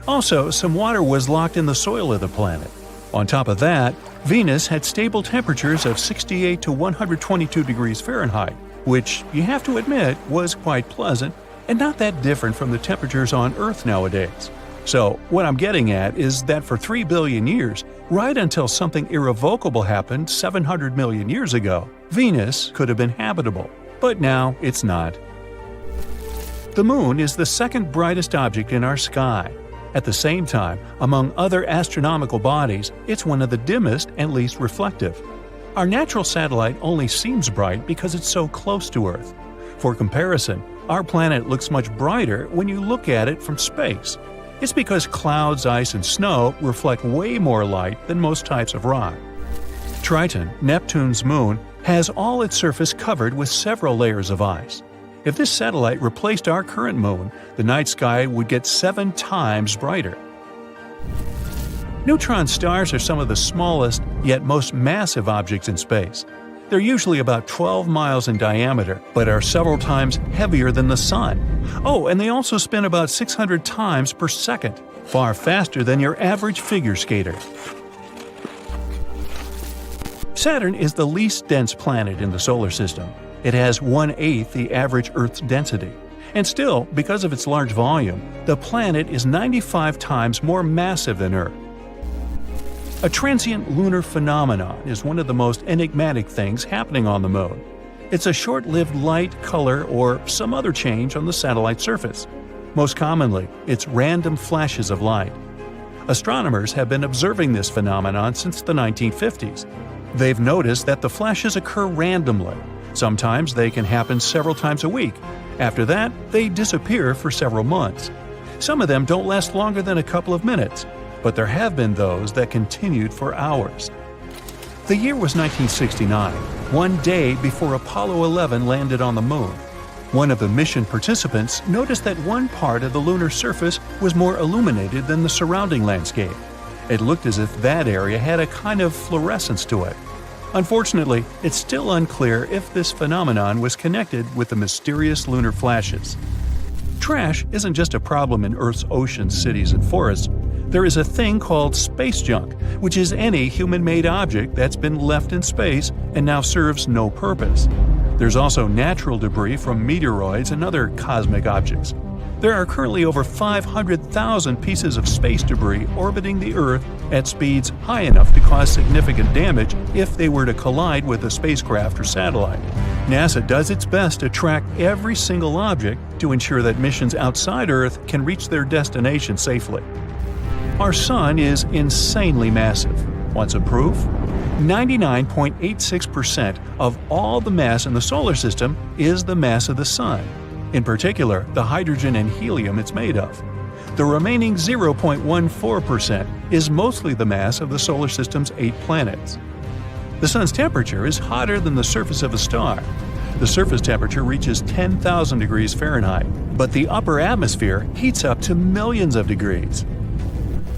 Also, some water was locked in the soil of the planet. On top of that, Venus had stable temperatures of 68 to 122 degrees Fahrenheit, which, you have to admit, was quite pleasant and not that different from the temperatures on Earth nowadays. So, what I'm getting at is that for 3 billion years, right until something irrevocable happened 700 million years ago, Venus could have been habitable. But now it's not. The Moon is the second brightest object in our sky. At the same time, among other astronomical bodies, it's one of the dimmest and least reflective. Our natural satellite only seems bright because it's so close to Earth. For comparison, our planet looks much brighter when you look at it from space. It's because clouds, ice, and snow reflect way more light than most types of rock. Triton, Neptune's moon, has all its surface covered with several layers of ice. If this satellite replaced our current moon, the night sky would get 7 times brighter. Neutron stars are some of the smallest, yet most massive objects in space. They're usually about 12 miles in diameter, but are several times heavier than the Sun. Oh, and they also spin about 600 times per second, far faster than your average figure skater. Saturn is the least dense planet in the solar system. It has 1/8 the average Earth's density. And still, because of its large volume, the planet is 95 times more massive than Earth. A transient lunar phenomenon is one of the most enigmatic things happening on the Moon. It's a short-lived light, color, or some other change on the satellite surface. Most commonly, it's random flashes of light. Astronomers have been observing this phenomenon since the 1950s. They've noticed that the flashes occur randomly. Sometimes they can happen several times a week. After that, they disappear for several months. Some of them don't last longer than a couple of minutes, but there have been those that continued for hours. The year was 1969, one day before Apollo 11 landed on the Moon. One of the mission participants noticed that one part of the lunar surface was more illuminated than the surrounding landscape. It looked as if that area had a kind of fluorescence to it. Unfortunately, it's still unclear if this phenomenon was connected with the mysterious lunar flashes. Trash isn't just a problem in Earth's oceans, cities, and forests. There is a thing called space junk, which is any human-made object that's been left in space and now serves no purpose. There's also natural debris from meteoroids and other cosmic objects. There are currently over 500,000 pieces of space debris orbiting the Earth at speeds high enough to cause significant damage if they were to collide with a spacecraft or satellite. NASA does its best to track every single object to ensure that missions outside Earth can reach their destination safely. Our Sun is insanely massive. Want some proof? 99.86% of all the mass in the solar system is the mass of the Sun. In particular, the hydrogen and helium it's made of. The remaining 0.14% is mostly the mass of the solar system's 8 planets. The Sun's temperature is hotter than the surface of a star. The surface temperature reaches 10,000 degrees Fahrenheit, but the upper atmosphere heats up to millions of degrees.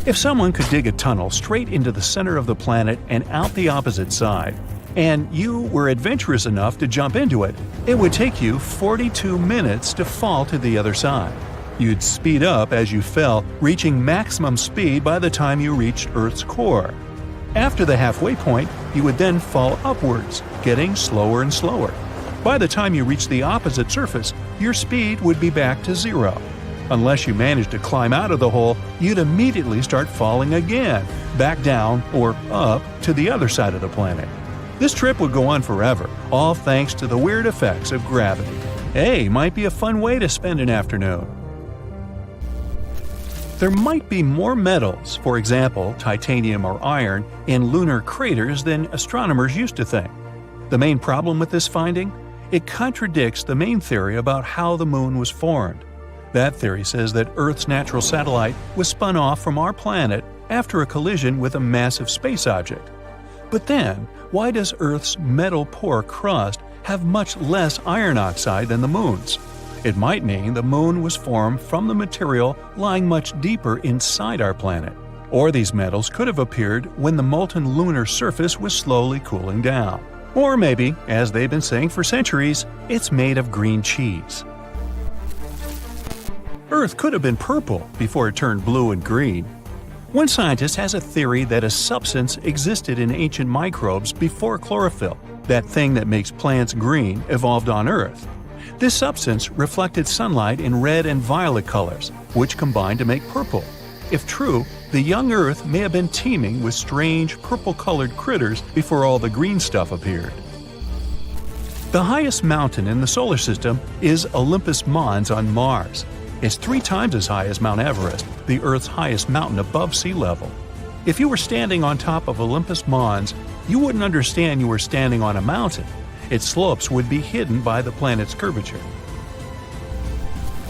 If someone could dig a tunnel straight into the center of the planet and out the opposite side, and you were adventurous enough to jump into it, it would take you 42 minutes to fall to the other side. You'd speed up as you fell, reaching maximum speed by the time you reached Earth's core. After the halfway point, you would then fall upwards, getting slower and slower. By the time you reached the opposite surface, your speed would be back to zero. Unless you managed to climb out of the hole, you'd immediately start falling again, back down or up to the other side of the planet. This trip would go on forever, all thanks to the weird effects of gravity. Hey, might be a fun way to spend an afternoon. There might be more metals, for example, titanium or iron, in lunar craters than astronomers used to think. The main problem with this finding? It contradicts the main theory about how the Moon was formed. That theory says that Earth's natural satellite was spun off from our planet after a collision with a massive space object. But then, why does Earth's metal-poor crust have much less iron oxide than the Moon's? It might mean the Moon was formed from the material lying much deeper inside our planet. Or these metals could have appeared when the molten lunar surface was slowly cooling down. Or maybe, as they've been saying for centuries, it's made of green cheese. Earth could have been purple before it turned blue and green. One scientist has a theory that a substance existed in ancient microbes before chlorophyll. That thing that makes plants green evolved on Earth. This substance reflected sunlight in red and violet colors, which combined to make purple. If true, the young Earth may have been teeming with strange purple-colored critters before all the green stuff appeared. The highest mountain in the solar system is Olympus Mons on Mars. It's 3 times as high as Mount Everest, the Earth's highest mountain above sea level. If you were standing on top of Olympus Mons, you wouldn't understand you were standing on a mountain. Its slopes would be hidden by the planet's curvature.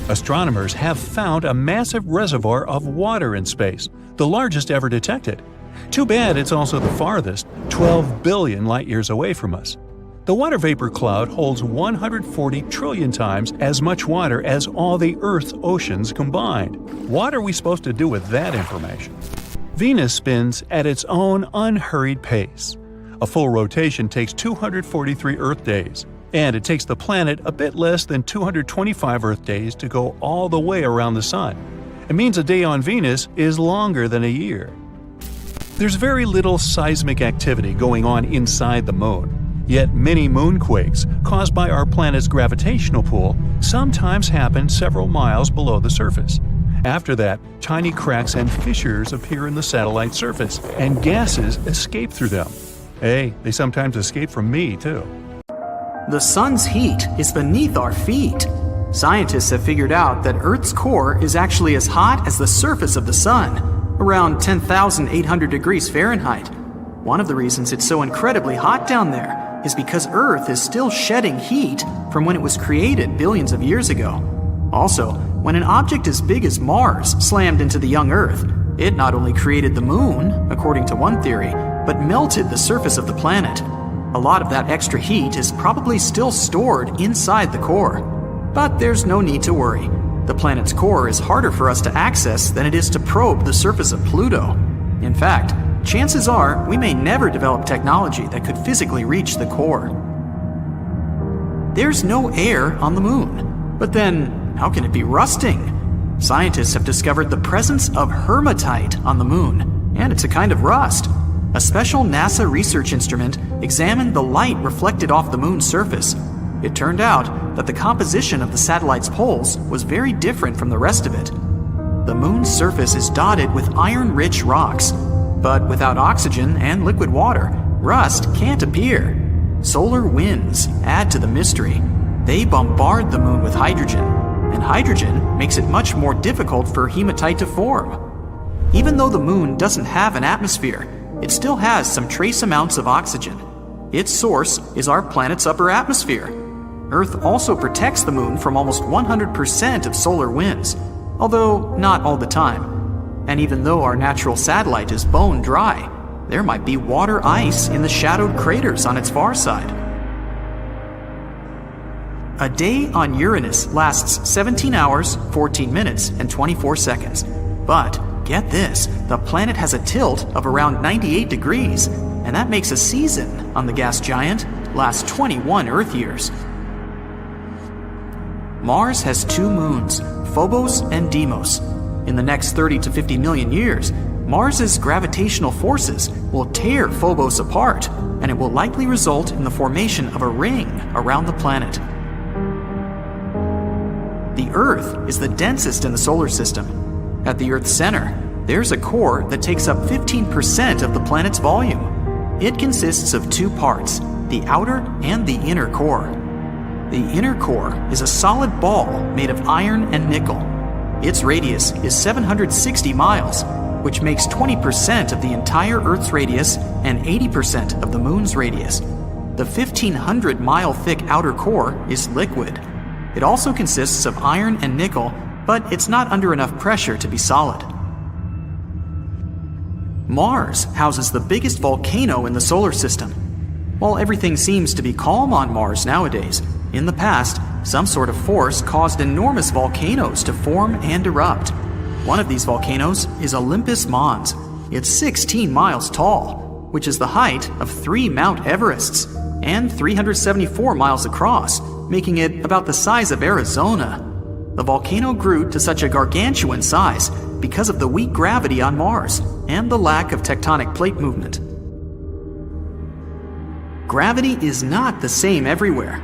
Astronomers have found a massive reservoir of water in space, the largest ever detected. Too bad it's also the farthest, 12 billion light-years away from us. The water vapor cloud holds 140 trillion times as much water as all the Earth's oceans combined. What are we supposed to do with that information? Venus spins at its own unhurried pace. A full rotation takes 243 Earth days, and it takes the planet a bit less than 225 Earth days to go all the way around the Sun. It means a day on Venus is longer than a year. There's very little seismic activity going on inside the Moon, yet many moonquakes caused by our planet's gravitational pull sometimes happen several miles below the surface. After that, tiny cracks and fissures appear in the satellite surface, and gases escape through them. Hey, they sometimes escape from me, too. The Sun's heat is beneath our feet. Scientists have figured out that Earth's core is actually as hot as the surface of the Sun, around 10,800 degrees Fahrenheit. One of the reasons it's so incredibly hot down there is because Earth is still shedding heat from when it was created billions of years ago. Also, when an object as big as Mars slammed into the young Earth, it not only created the Moon, according to one theory, but melted the surface of the planet. A lot of that extra heat is probably still stored inside the core. But there's no need to worry. The planet's core is harder for us to access than it is to probe the surface of Pluto. In fact, chances are we may never develop technology that could physically reach the core. There's no air on the Moon. But then, how can it be rusting? Scientists have discovered the presence of hematite on the Moon, and it's a kind of rust. A special NASA research instrument examined the light reflected off the Moon's surface. It turned out that the composition of the satellite's poles was very different from the rest of it. The Moon's surface is dotted with iron-rich rocks, but without oxygen and liquid water, rust can't appear. Solar winds add to the mystery. They bombard the Moon with hydrogen, and hydrogen makes it much more difficult for hematite to form. Even though the Moon doesn't have an atmosphere, it still has some trace amounts of oxygen. Its source is our planet's upper atmosphere. Earth also protects the Moon from almost 100% of solar winds, although not all the time. And even though our natural satellite is bone dry, there might be water ice in the shadowed craters on its far side. A day on Uranus lasts 17 hours, 14 minutes, and 24 seconds. But get this, the planet has a tilt of around 98 degrees, and that makes a season on the gas giant last 21 Earth years. Mars has 2 moons, Phobos and Deimos. In the next 30 to 50 million years, Mars's gravitational forces will tear Phobos apart, and it will likely result in the formation of a ring around the planet. The Earth is the densest in the solar system. At the Earth's center, there's a core that takes up 15% of the planet's volume. It consists of 2 parts, the outer and the inner core. The inner core is a solid ball made of iron and nickel. Its radius is 760 miles, which makes 20% of the entire Earth's radius and 80% of the Moon's radius. The 1,500-mile thick outer core is liquid. It also consists of iron and nickel, but it's not under enough pressure to be solid. Mars houses the biggest volcano in the solar system. While everything seems to be calm on Mars nowadays, in the past, some sort of force caused enormous volcanoes to form and erupt. One of these volcanoes is Olympus Mons. It's 16 miles tall, which is the height of 3 Mount Everests, and 374 miles across, making it about the size of Arizona. The volcano grew to such a gargantuan size because of the weak gravity on Mars and the lack of tectonic plate movement. Gravity is not the same everywhere.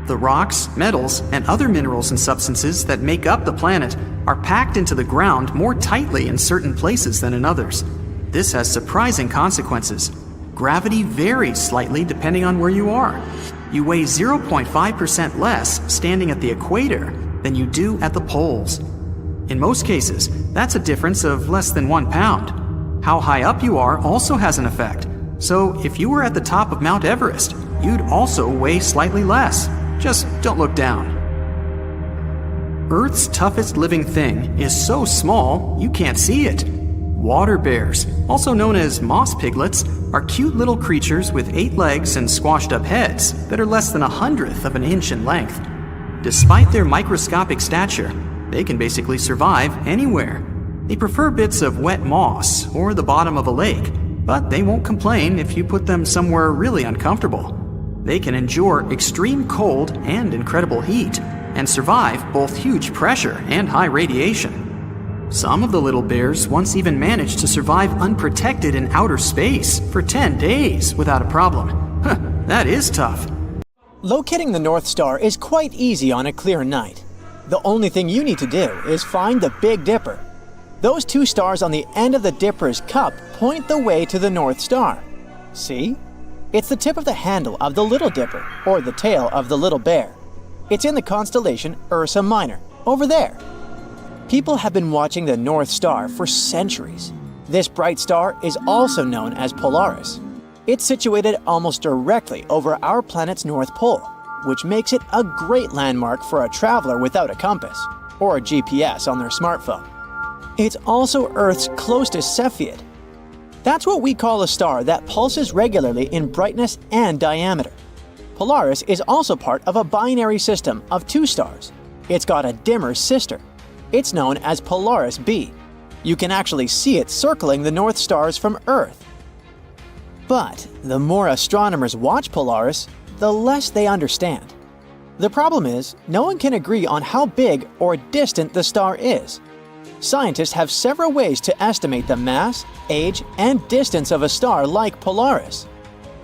The rocks, metals, and other minerals and substances that make up the planet are packed into the ground more tightly in certain places than in others. This has surprising consequences. Gravity varies slightly depending on where you are. You weigh 0.5% less standing at the equator than you do at the poles. In most cases, that's a difference of less than 1 pound. How high up you are also has an effect. So if you were at the top of Mount Everest, you'd also weigh slightly less. Just don't look down. Earth's toughest living thing is so small you can't see it. Water bears, also known as moss piglets, are cute little creatures with 8 legs and squashed up heads that are less than 1/100th of an inch in length. Despite their microscopic stature, they can basically survive anywhere. They prefer bits of wet moss or the bottom of a lake, but they won't complain if you put them somewhere really uncomfortable. They can endure extreme cold and incredible heat, and survive both huge pressure and high radiation. Some of the little bears once even managed to survive unprotected in outer space for 10 days without a problem. That is tough. Locating the North Star is quite easy on a clear night. The only thing you need to do is find the Big Dipper. Those 2 stars on the end of the Dipper's cup point the way to the North Star. See? It's the tip of the handle of the Little Dipper, or the tail of the Little Bear. It's in the constellation Ursa Minor, over there. People have been watching the North Star for centuries. This bright star is also known as Polaris. It's situated almost directly over our planet's North Pole, which makes it a great landmark for a traveler without a compass, or a GPS on their smartphone. It's also Earth's closest Cepheid. That's what we call a star that pulses regularly in brightness and diameter. Polaris is also part of a binary system of 2 stars. It's got a dimmer sister. It's known as Polaris B. You can actually see it circling the North Stars from Earth. But the more astronomers watch Polaris, the less they understand. The problem is, no one can agree on how big or distant the star is. Scientists have several ways to estimate the mass, age, and distance of a star like Polaris.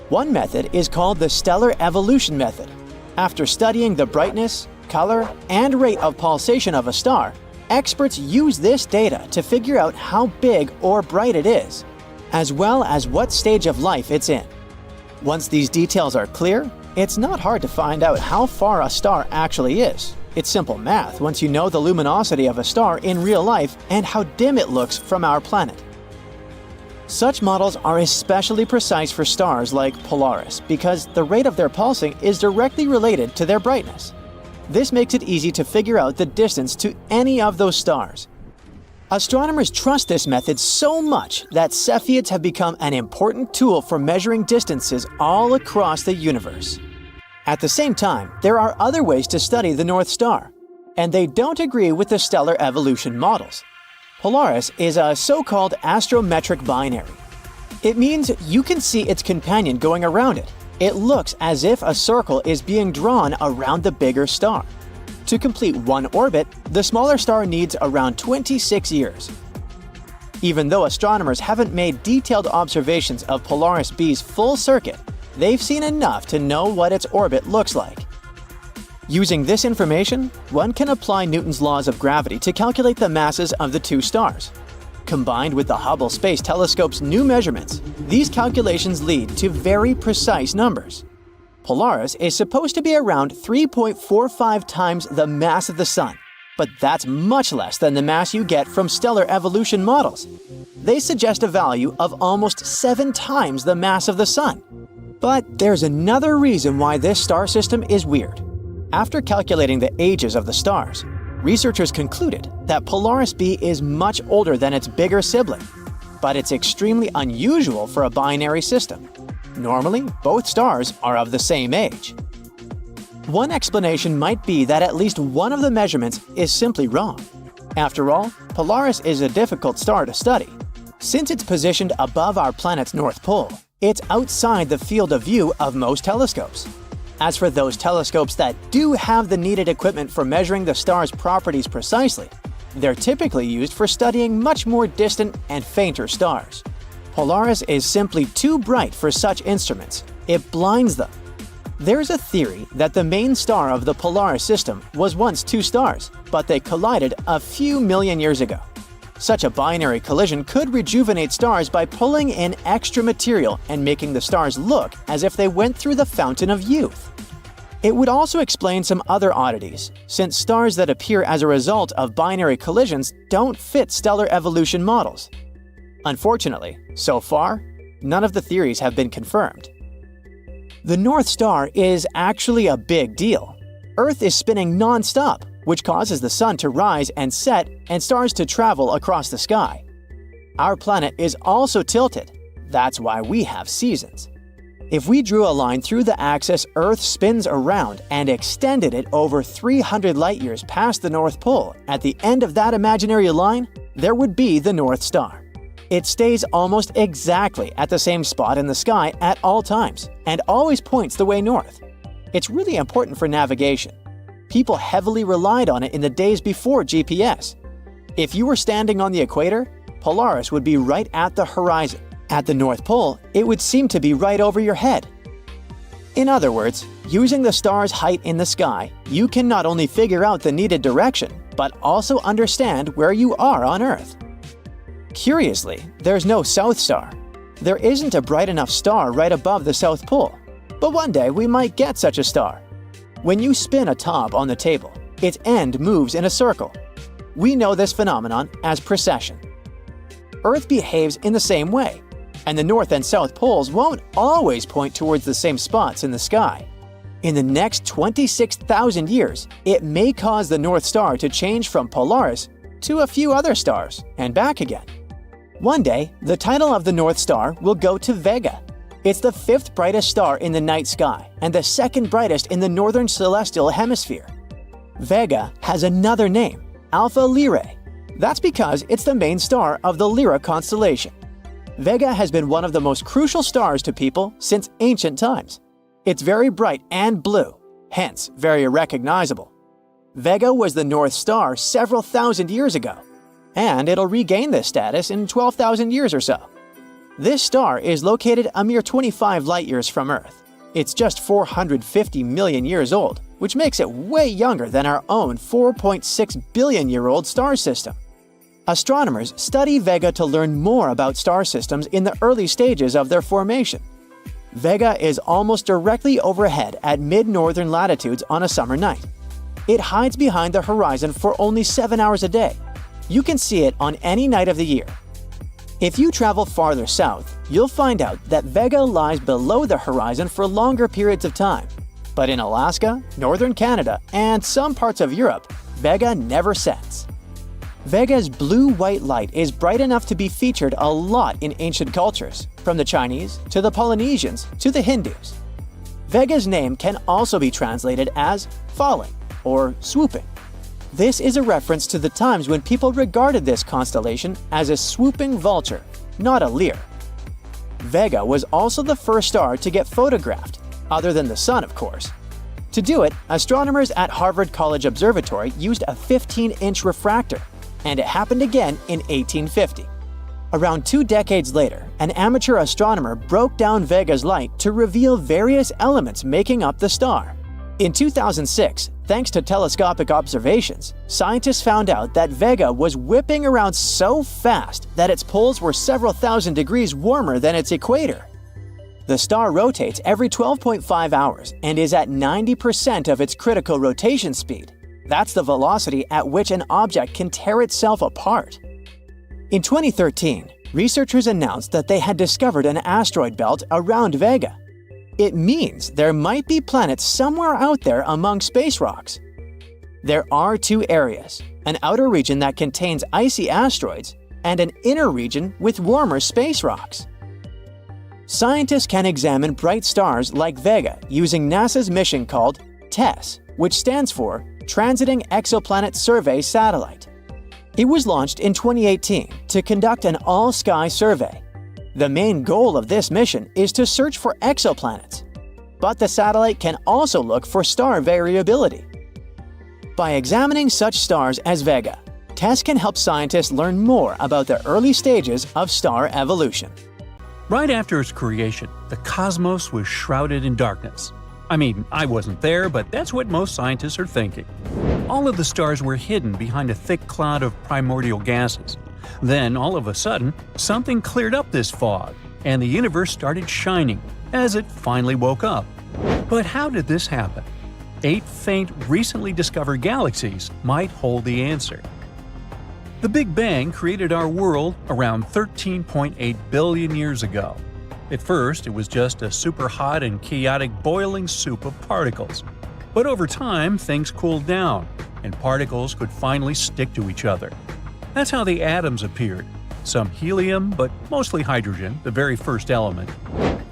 One method is called the stellar evolution method. After studying the brightness, color, and rate of pulsation of a star, experts use this data to figure out how big or bright it is, as well as what stage of life it's in. Once these details are clear, it's not hard to find out how far a star actually is. It's simple math once you know the luminosity of a star in real life and how dim it looks from our planet. Such models are especially precise for stars like Polaris because the rate of their pulsing is directly related to their brightness. This makes it easy to figure out the distance to any of those stars. Astronomers trust this method so much that Cepheids have become an important tool for measuring distances all across the universe. At the same time, there are other ways to study the North Star, and they don't agree with the stellar evolution models. Polaris is a so-called astrometric binary. It means you can see its companion going around it. It looks as if a circle is being drawn around the bigger star. To complete one orbit, the smaller star needs around 26 years. Even though astronomers haven't made detailed observations of Polaris B's full circuit, they've seen enough to know what its orbit looks like. Using this information, one can apply Newton's laws of gravity to calculate the masses of the 2 stars. Combined with the Hubble Space Telescope's new measurements, these calculations lead to very precise numbers. Polaris is supposed to be around 3.45 times the mass of the Sun, but that's much less than the mass you get from stellar evolution models. They suggest a value of almost 7 times the mass of the Sun. But there's another reason why this star system is weird. After calculating the ages of the stars, Researchers concluded that Polaris B is much older than its bigger sibling, but it's extremely unusual for a binary system. Normally, both stars are of the same age. One explanation might be that at least one of the measurements is simply wrong. After all, Polaris is a difficult star to study. Since it's positioned above our planet's North Pole, it's outside the field of view of most telescopes. As for those telescopes that do have the needed equipment for measuring the star's properties precisely, they're typically used for studying much more distant and fainter stars. Polaris is simply too bright for such instruments. It blinds them. There's a theory that the main star of the Polaris system was once two stars, but they collided a few million years ago. Such a binary collision could rejuvenate stars by pulling in extra material and making the stars look as if they went through the fountain of youth. It would also explain some other oddities, since stars that appear as a result of binary collisions don't fit stellar evolution models. Unfortunately, so far, none of the theories have been confirmed. The North Star is actually a big deal. Earth is spinning non-stop, which causes the sun to rise and set and stars to travel across the sky. Our planet is also tilted. That's why we have seasons. If we drew a line through the axis Earth spins around and extended it over 300 light-years past the North Pole, at the end of that imaginary line, there would be the North Star. It stays almost exactly at the same spot in the sky at all times and always points the way north. It's really important for navigation. People heavily relied on it in the days before GPS. If you were standing on the equator, Polaris would be right at the horizon. At the North Pole, it would seem to be right over your head. In other words, using the star's height in the sky, you can not only figure out the needed direction, but also understand where you are on Earth. Curiously, there's no South Star. There isn't a bright enough star right above the South Pole, but one day we might get such a star. When you spin a top on the table, its end moves in a circle. We know this phenomenon as precession. Earth behaves in the same way, and the North and South Poles won't always point towards the same spots in the sky. In the next 26,000 years, it may cause the North Star to change from Polaris to a few other stars and back again. One day, the title of the North Star will go to Vega. It's the fifth brightest star in the night sky and the second brightest in the northern celestial hemisphere. Vega has another name, Alpha Lyrae. That's because it's the main star of the Lyra constellation. Vega has been one of the most crucial stars to people since ancient times. It's very bright and blue, hence very recognizable. Vega was the North Star several thousand years ago, and it'll regain this status in 12,000 years or so. This star is located a mere 25 light-years from Earth. It's just 450 million years old, which makes it way younger than our own 4.6 billion-year-old star system. Astronomers study Vega to learn more about star systems in the early stages of their formation. Vega is almost directly overhead at mid-northern latitudes on a summer night. It hides behind the horizon for only 7 hours a day. You can see it on any night of the year. If you travel farther south, you'll find out that Vega lies below the horizon for longer periods of time. But in Alaska, northern Canada, and some parts of Europe, Vega never sets. Vega's blue-white light is bright enough to be featured a lot in ancient cultures, from the Chinese to the Polynesians to the Hindus. Vega's name can also be translated as falling or swooping. This is a reference to the times when people regarded this constellation as a swooping vulture, not a Lyre. Vega was also the first star to get photographed, other than the Sun, of course. To do it, astronomers at Harvard College Observatory used a 15-inch refractor, and it happened again in 1850. Around 2 decades later, an amateur astronomer broke down Vega's light to reveal various elements making up the star. In 2006, thanks to telescopic observations, scientists found out that Vega was whipping around so fast that its poles were several thousand degrees warmer than its equator. The star rotates every 12.5 hours and is at 90% of its critical rotation speed. That's the velocity at which an object can tear itself apart. In 2013, researchers announced that they had discovered an asteroid belt around Vega. It means there might be planets somewhere out there among space rocks. There are two areas, an outer region that contains icy asteroids and an inner region with warmer space rocks. Scientists can examine bright stars like Vega using NASA's mission called TESS, which stands for Transiting Exoplanet Survey Satellite. It was launched in 2018 to conduct an all-sky survey. The main goal of this mission is to search for exoplanets, but the satellite can also look for star variability. By examining such stars as Vega, TESS can help scientists learn more about the early stages of star evolution. Right after its creation, the cosmos was shrouded in darkness. I mean, I wasn't there, but that's what most scientists are thinking. All of the stars were hidden behind a thick cloud of primordial gases. Then, all of a sudden, something cleared up this fog, and the universe started shining as it finally woke up. But how did this happen? 8 faint, recently discovered galaxies might hold the answer. The Big Bang created our world around 13.8 billion years ago. At first, it was just a super hot and chaotic boiling soup of particles. But over time, things cooled down, and particles could finally stick to each other. That's how the atoms appeared. Some helium, but mostly hydrogen, the very first element.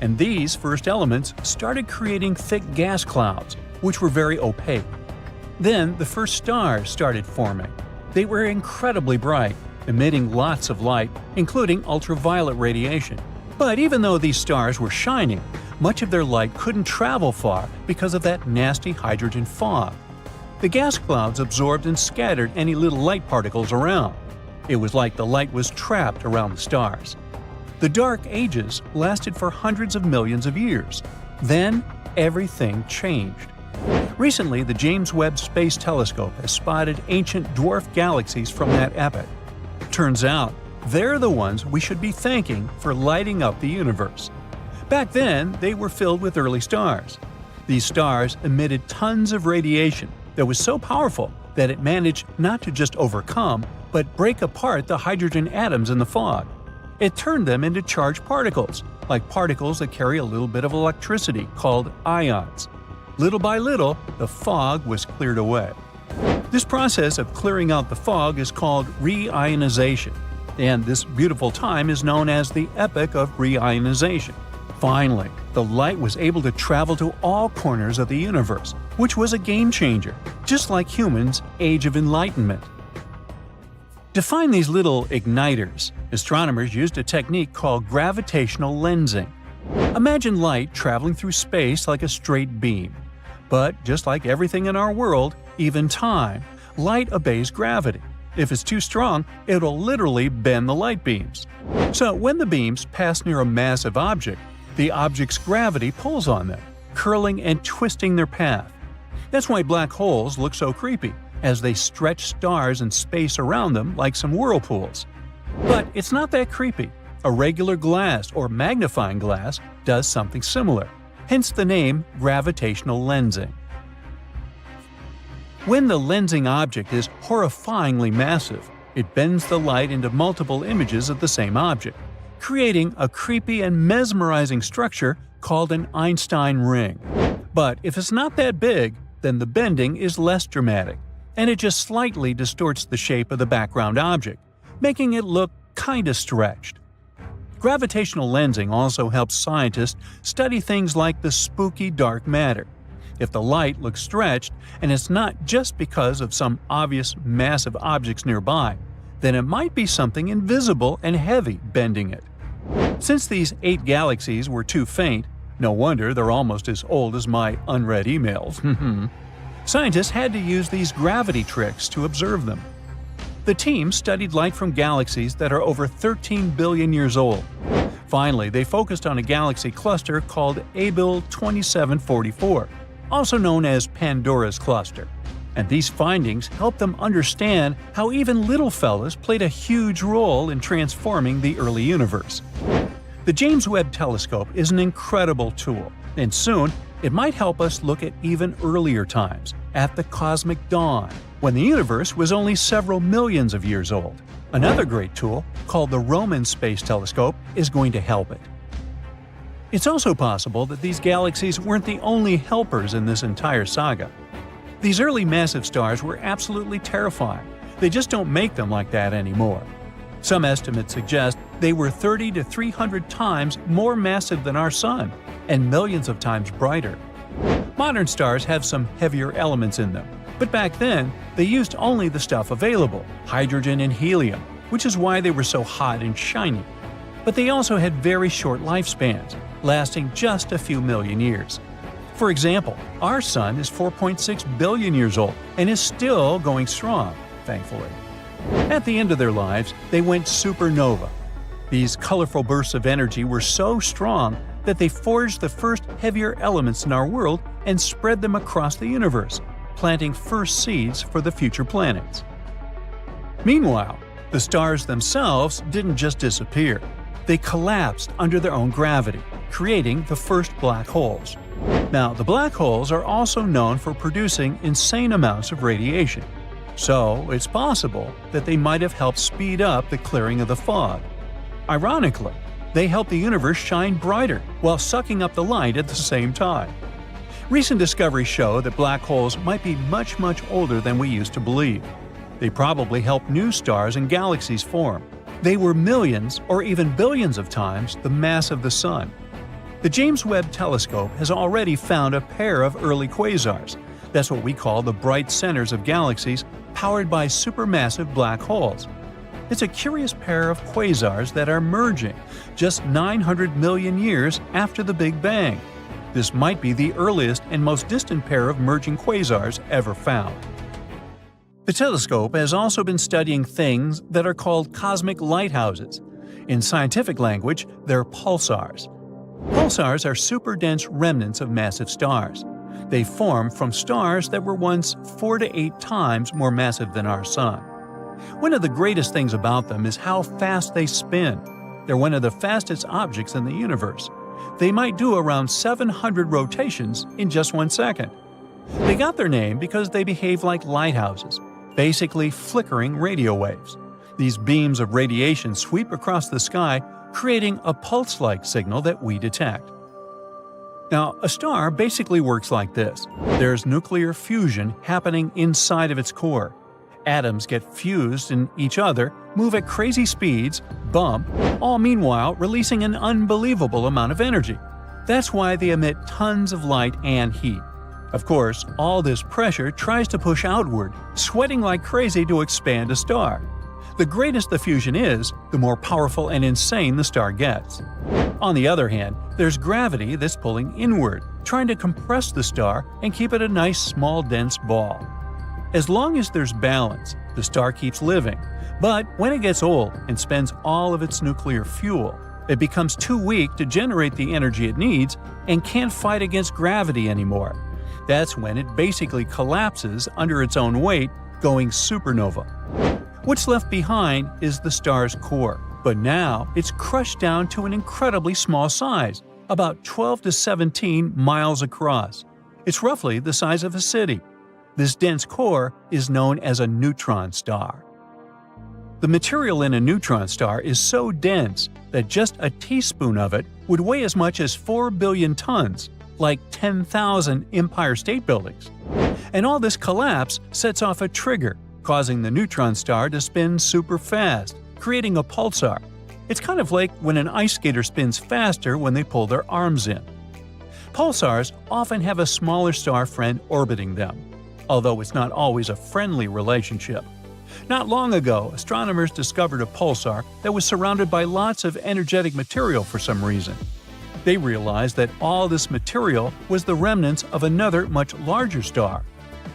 And these first elements started creating thick gas clouds, which were very opaque. Then the first stars started forming. They were incredibly bright, emitting lots of light, including ultraviolet radiation. But even though these stars were shining, much of their light couldn't travel far because of that nasty hydrogen fog. The gas clouds absorbed and scattered any little light particles around. It was like the light was trapped around the stars. The Dark Ages lasted for hundreds of millions of years. Then, everything changed. Recently, the James Webb Space Telescope has spotted ancient dwarf galaxies from that epoch. Turns out, they're the ones we should be thanking for lighting up the universe. Back then, they were filled with early stars. These stars emitted tons of radiation that was so powerful that it managed not to just overcome, but break apart the hydrogen atoms in the fog. It turned them into charged particles, like particles that carry a little bit of electricity called ions. Little by little, the fog was cleared away. This process of clearing out the fog is called reionization, and this beautiful time is known as the epoch of reionization. Finally, the light was able to travel to all corners of the universe, which was a game changer, just like humans' Age of Enlightenment. To find these little igniters, astronomers used a technique called gravitational lensing. Imagine light traveling through space like a straight beam. But just like everything in our world, even time, light obeys gravity. If it's too strong, it'll literally bend the light beams. So when the beams pass near a massive object, the object's gravity pulls on them, curling and twisting their path. That's why black holes look so creepy, as they stretch stars and space around them like some whirlpools. But it's not that creepy. A regular glass or magnifying glass does something similar, hence the name gravitational lensing. When the lensing object is horrifyingly massive, it bends the light into multiple images of the same object, creating a creepy and mesmerizing structure called an Einstein ring. But if it's not that big, then the bending is less dramatic, and it just slightly distorts the shape of the background object, making it look kinda stretched. Gravitational lensing also helps scientists study things like the spooky dark matter. If the light looks stretched, and it's not just because of some obvious massive objects nearby, then it might be something invisible and heavy bending it. Since these 8 galaxies were too faint, no wonder they're almost as old as my unread emails. Scientists had to use these gravity tricks to observe them. The team studied light from galaxies that are over 13 billion years old. Finally, they focused on a galaxy cluster called Abell 2744, also known as Pandora's Cluster. And these findings helped them understand how even little fellas played a huge role in transforming the early universe. The James Webb Telescope is an incredible tool, and soon it might help us look at even earlier times, at the cosmic dawn, when the universe was only several millions of years old. Another great tool, called the Roman Space Telescope, is going to help it. It's also possible that these galaxies weren't the only helpers in this entire saga. These early massive stars were absolutely terrifying. They just don't make them like that anymore. Some estimates suggest they were 30 to 300 times more massive than our Sun, and millions of times brighter. Modern stars have some heavier elements in them, but back then, they used only the stuff available, hydrogen and helium, which is why they were so hot and shiny. But they also had very short lifespans, lasting just a few million years. For example, our Sun is 4.6 billion years old and is still going strong, thankfully. At the end of their lives, they went supernova. These colorful bursts of energy were so strong that they forged the first heavier elements in our world and spread them across the universe, planting first seeds for the future planets. Meanwhile, the stars themselves didn't just disappear. They collapsed under their own gravity, creating the first black holes. Now, the black holes are also known for producing insane amounts of radiation, so it's possible that they might have helped speed up the clearing of the fog. Ironically, they help the universe shine brighter while sucking up the light at the same time. Recent discoveries show that black holes might be much older than we used to believe. They probably helped new stars and galaxies form. They were millions or even billions of times the mass of the Sun. The James Webb Telescope has already found a pair of early quasars. That's what we call the bright centers of galaxies powered by supermassive black holes. It's a curious pair of quasars that are merging just 900 million years after the Big Bang. This might be the earliest and most distant pair of merging quasars ever found. The telescope has also been studying things that are called cosmic lighthouses. In scientific language, they're pulsars. Pulsars are super-dense remnants of massive stars. They form from stars that were once 4 to 8 times more massive than our Sun. One of the greatest things about them is how fast they spin. They're one of the fastest objects in the universe. They might do around 700 rotations in just 1 second. They got their name because they behave like lighthouses, basically flickering radio waves. These beams of radiation sweep across the sky, creating a pulse-like signal that we detect. Now, a star basically works like this. There's nuclear fusion happening inside of its core. Atoms get fused in each other, move at crazy speeds, bump, all meanwhile releasing an unbelievable amount of energy. That's why they emit tons of light and heat. Of course, all this pressure tries to push outward, sweating like crazy to expand a star. The greatest the fusion is, the more powerful and insane the star gets. On the other hand, there's gravity that's pulling inward, trying to compress the star and keep it a nice small dense ball. As long as there's balance, the star keeps living, but when it gets old and spends all of its nuclear fuel, it becomes too weak to generate the energy it needs and can't fight against gravity anymore. That's when it basically collapses under its own weight, going supernova. What's left behind is the star's core, but now it's crushed down to an incredibly small size, about 12 to 17 miles across. It's roughly the size of a city. This dense core is known as a neutron star. The material in a neutron star is so dense that just a teaspoon of it would weigh as much as 4 billion tons, like 10,000 Empire State Buildings. And all this collapse sets off a trigger, causing the neutron star to spin super fast, creating a pulsar. It's kind of like when an ice skater spins faster when they pull their arms in. Pulsars often have a smaller star friend orbiting them, although it's not always a friendly relationship. Not long ago, astronomers discovered a pulsar that was surrounded by lots of energetic material for some reason. They realized that all this material was the remnants of another much larger star.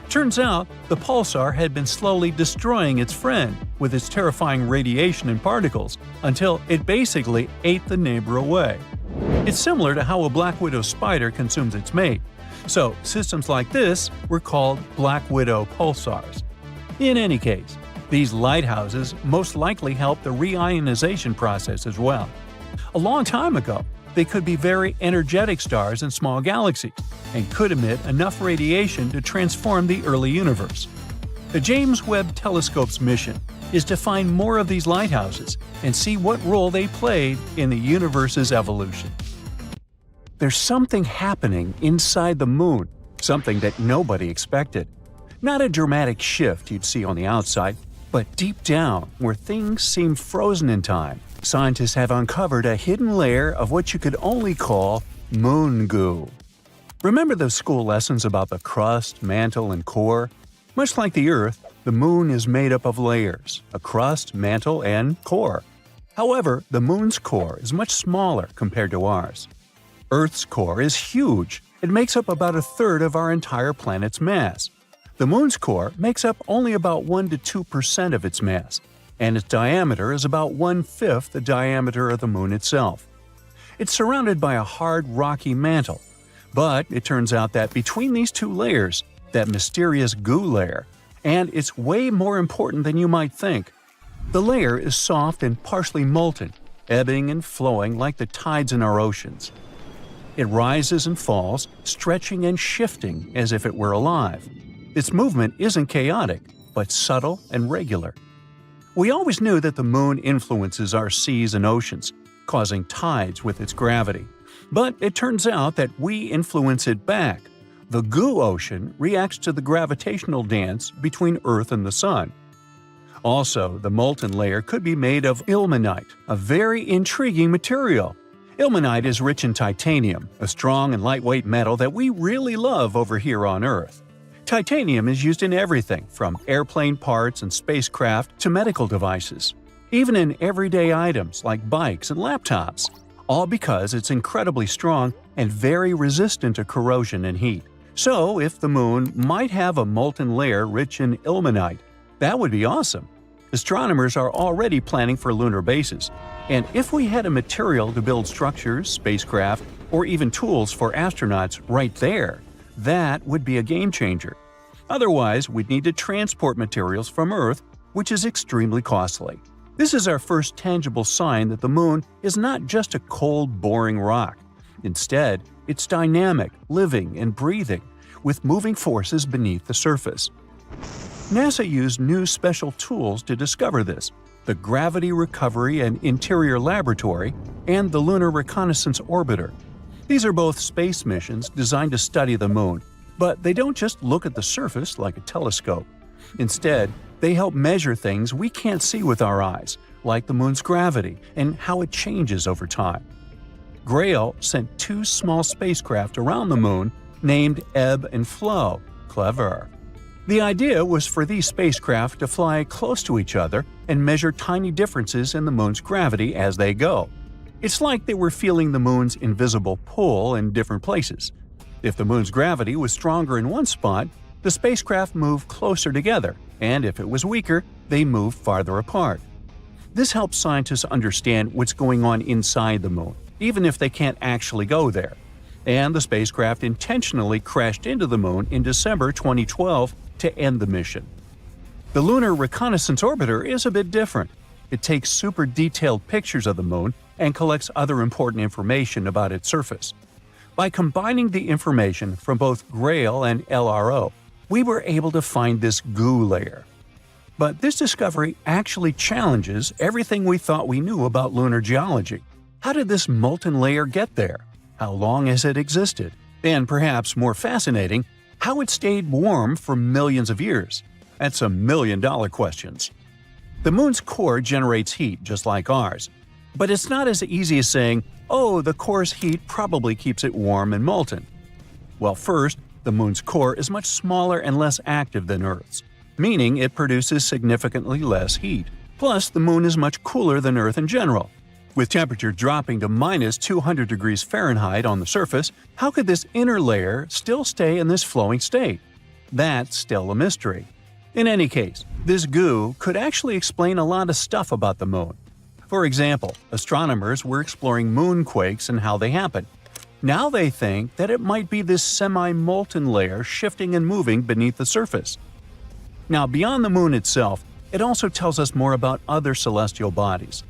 Turns out, the pulsar had been slowly destroying its friend with its terrifying radiation and particles until it basically ate the neighbor away. It's similar to how a black widow spider consumes its mate. So, systems like this were called black widow pulsars. In any case, these lighthouses most likely help the reionization process as well. A long time ago, they could be very energetic stars in small galaxies and could emit enough radiation to transform the early universe. The James Webb Telescope's mission is to find more of these lighthouses and see what role they played in the universe's evolution. There's something happening inside the moon, something that nobody expected. Not a dramatic shift you'd see on the outside, but deep down, where things seem frozen in time, scientists have uncovered a hidden layer of what you could only call moon goo. Remember those school lessons about the crust, mantle, and core? Much like the Earth, the moon is made up of layers, a crust, mantle, and core. However, the moon's core is much smaller compared to ours. Earth's core is huge. It makes up about a third of our entire planet's mass. The moon's core makes up only about 1 to 2% of its mass, and its diameter is about 1/5 the diameter of the moon itself. It's surrounded by a hard, rocky mantle. But it turns out that between these two layers, that mysterious goo layer, and it's way more important than you might think. The layer is soft and partially molten, ebbing and flowing like the tides in our oceans. It rises and falls, stretching and shifting as if it were alive. Its movement isn't chaotic, but subtle and regular. We always knew that the moon influences our seas and oceans, causing tides with its gravity. But it turns out that we influence it back. The goo ocean reacts to the gravitational dance between Earth and the Sun. Also, the molten layer could be made of ilmenite, a very intriguing material. Ilmenite is rich in titanium, a strong and lightweight metal that we really love over here on Earth. Titanium is used in everything from airplane parts and spacecraft to medical devices, even in everyday items like bikes and laptops, all because it's incredibly strong and very resistant to corrosion and heat. So, if the moon might have a molten layer rich in ilmenite, that would be awesome. Astronomers are already planning for lunar bases, and if we had a material to build structures, spacecraft, or even tools for astronauts right there, that would be a game changer. Otherwise, we'd need to transport materials from Earth, which is extremely costly. This is our first tangible sign that the moon is not just a cold, boring rock. Instead, it's dynamic, living, and breathing, with moving forces beneath the surface. NASA used new special tools to discover this: the Gravity Recovery and Interior Laboratory and the Lunar Reconnaissance Orbiter. These are both space missions designed to study the moon, but they don't just look at the surface like a telescope. Instead, they help measure things we can't see with our eyes, like the moon's gravity and how it changes over time. Grail sent 2 small spacecraft around the moon named Ebb and Flow. Clever. The idea was for these spacecraft to fly close to each other and measure tiny differences in the moon's gravity as they go. It's like they were feeling the moon's invisible pull in different places. If the moon's gravity was stronger in one spot, the spacecraft moved closer together, and if it was weaker, they moved farther apart. This helps scientists understand what's going on inside the moon, even if they can't actually go there. And the spacecraft intentionally crashed into the moon in December 2012 to end the mission. The Lunar Reconnaissance Orbiter is a bit different. It takes super detailed pictures of the moon and collects other important information about its surface. By combining the information from both Grail and LRO, we were able to find this goo layer. But this discovery actually challenges everything we thought we knew about lunar geology. How did this molten layer get there? How long has it existed? And perhaps more fascinating, how it stayed warm for millions of years? That's $1 million questions. The moon's core generates heat just like ours. But it's not as easy as saying, oh, the core's heat probably keeps it warm and molten. Well, first, the moon's core is much smaller and less active than Earth's, meaning it produces significantly less heat. Plus, the moon is much cooler than Earth in general. With temperature dropping to minus 200 degrees Fahrenheit on the surface, how could this inner layer still stay in this flowing state? That's still a mystery. In any case, this goo could actually explain a lot of stuff about the moon. For example, astronomers were exploring moonquakes and how they happen. Now they think that it might be this semi-molten layer shifting and moving beneath the surface. Now, beyond the moon itself, it also tells us more about other celestial bodies.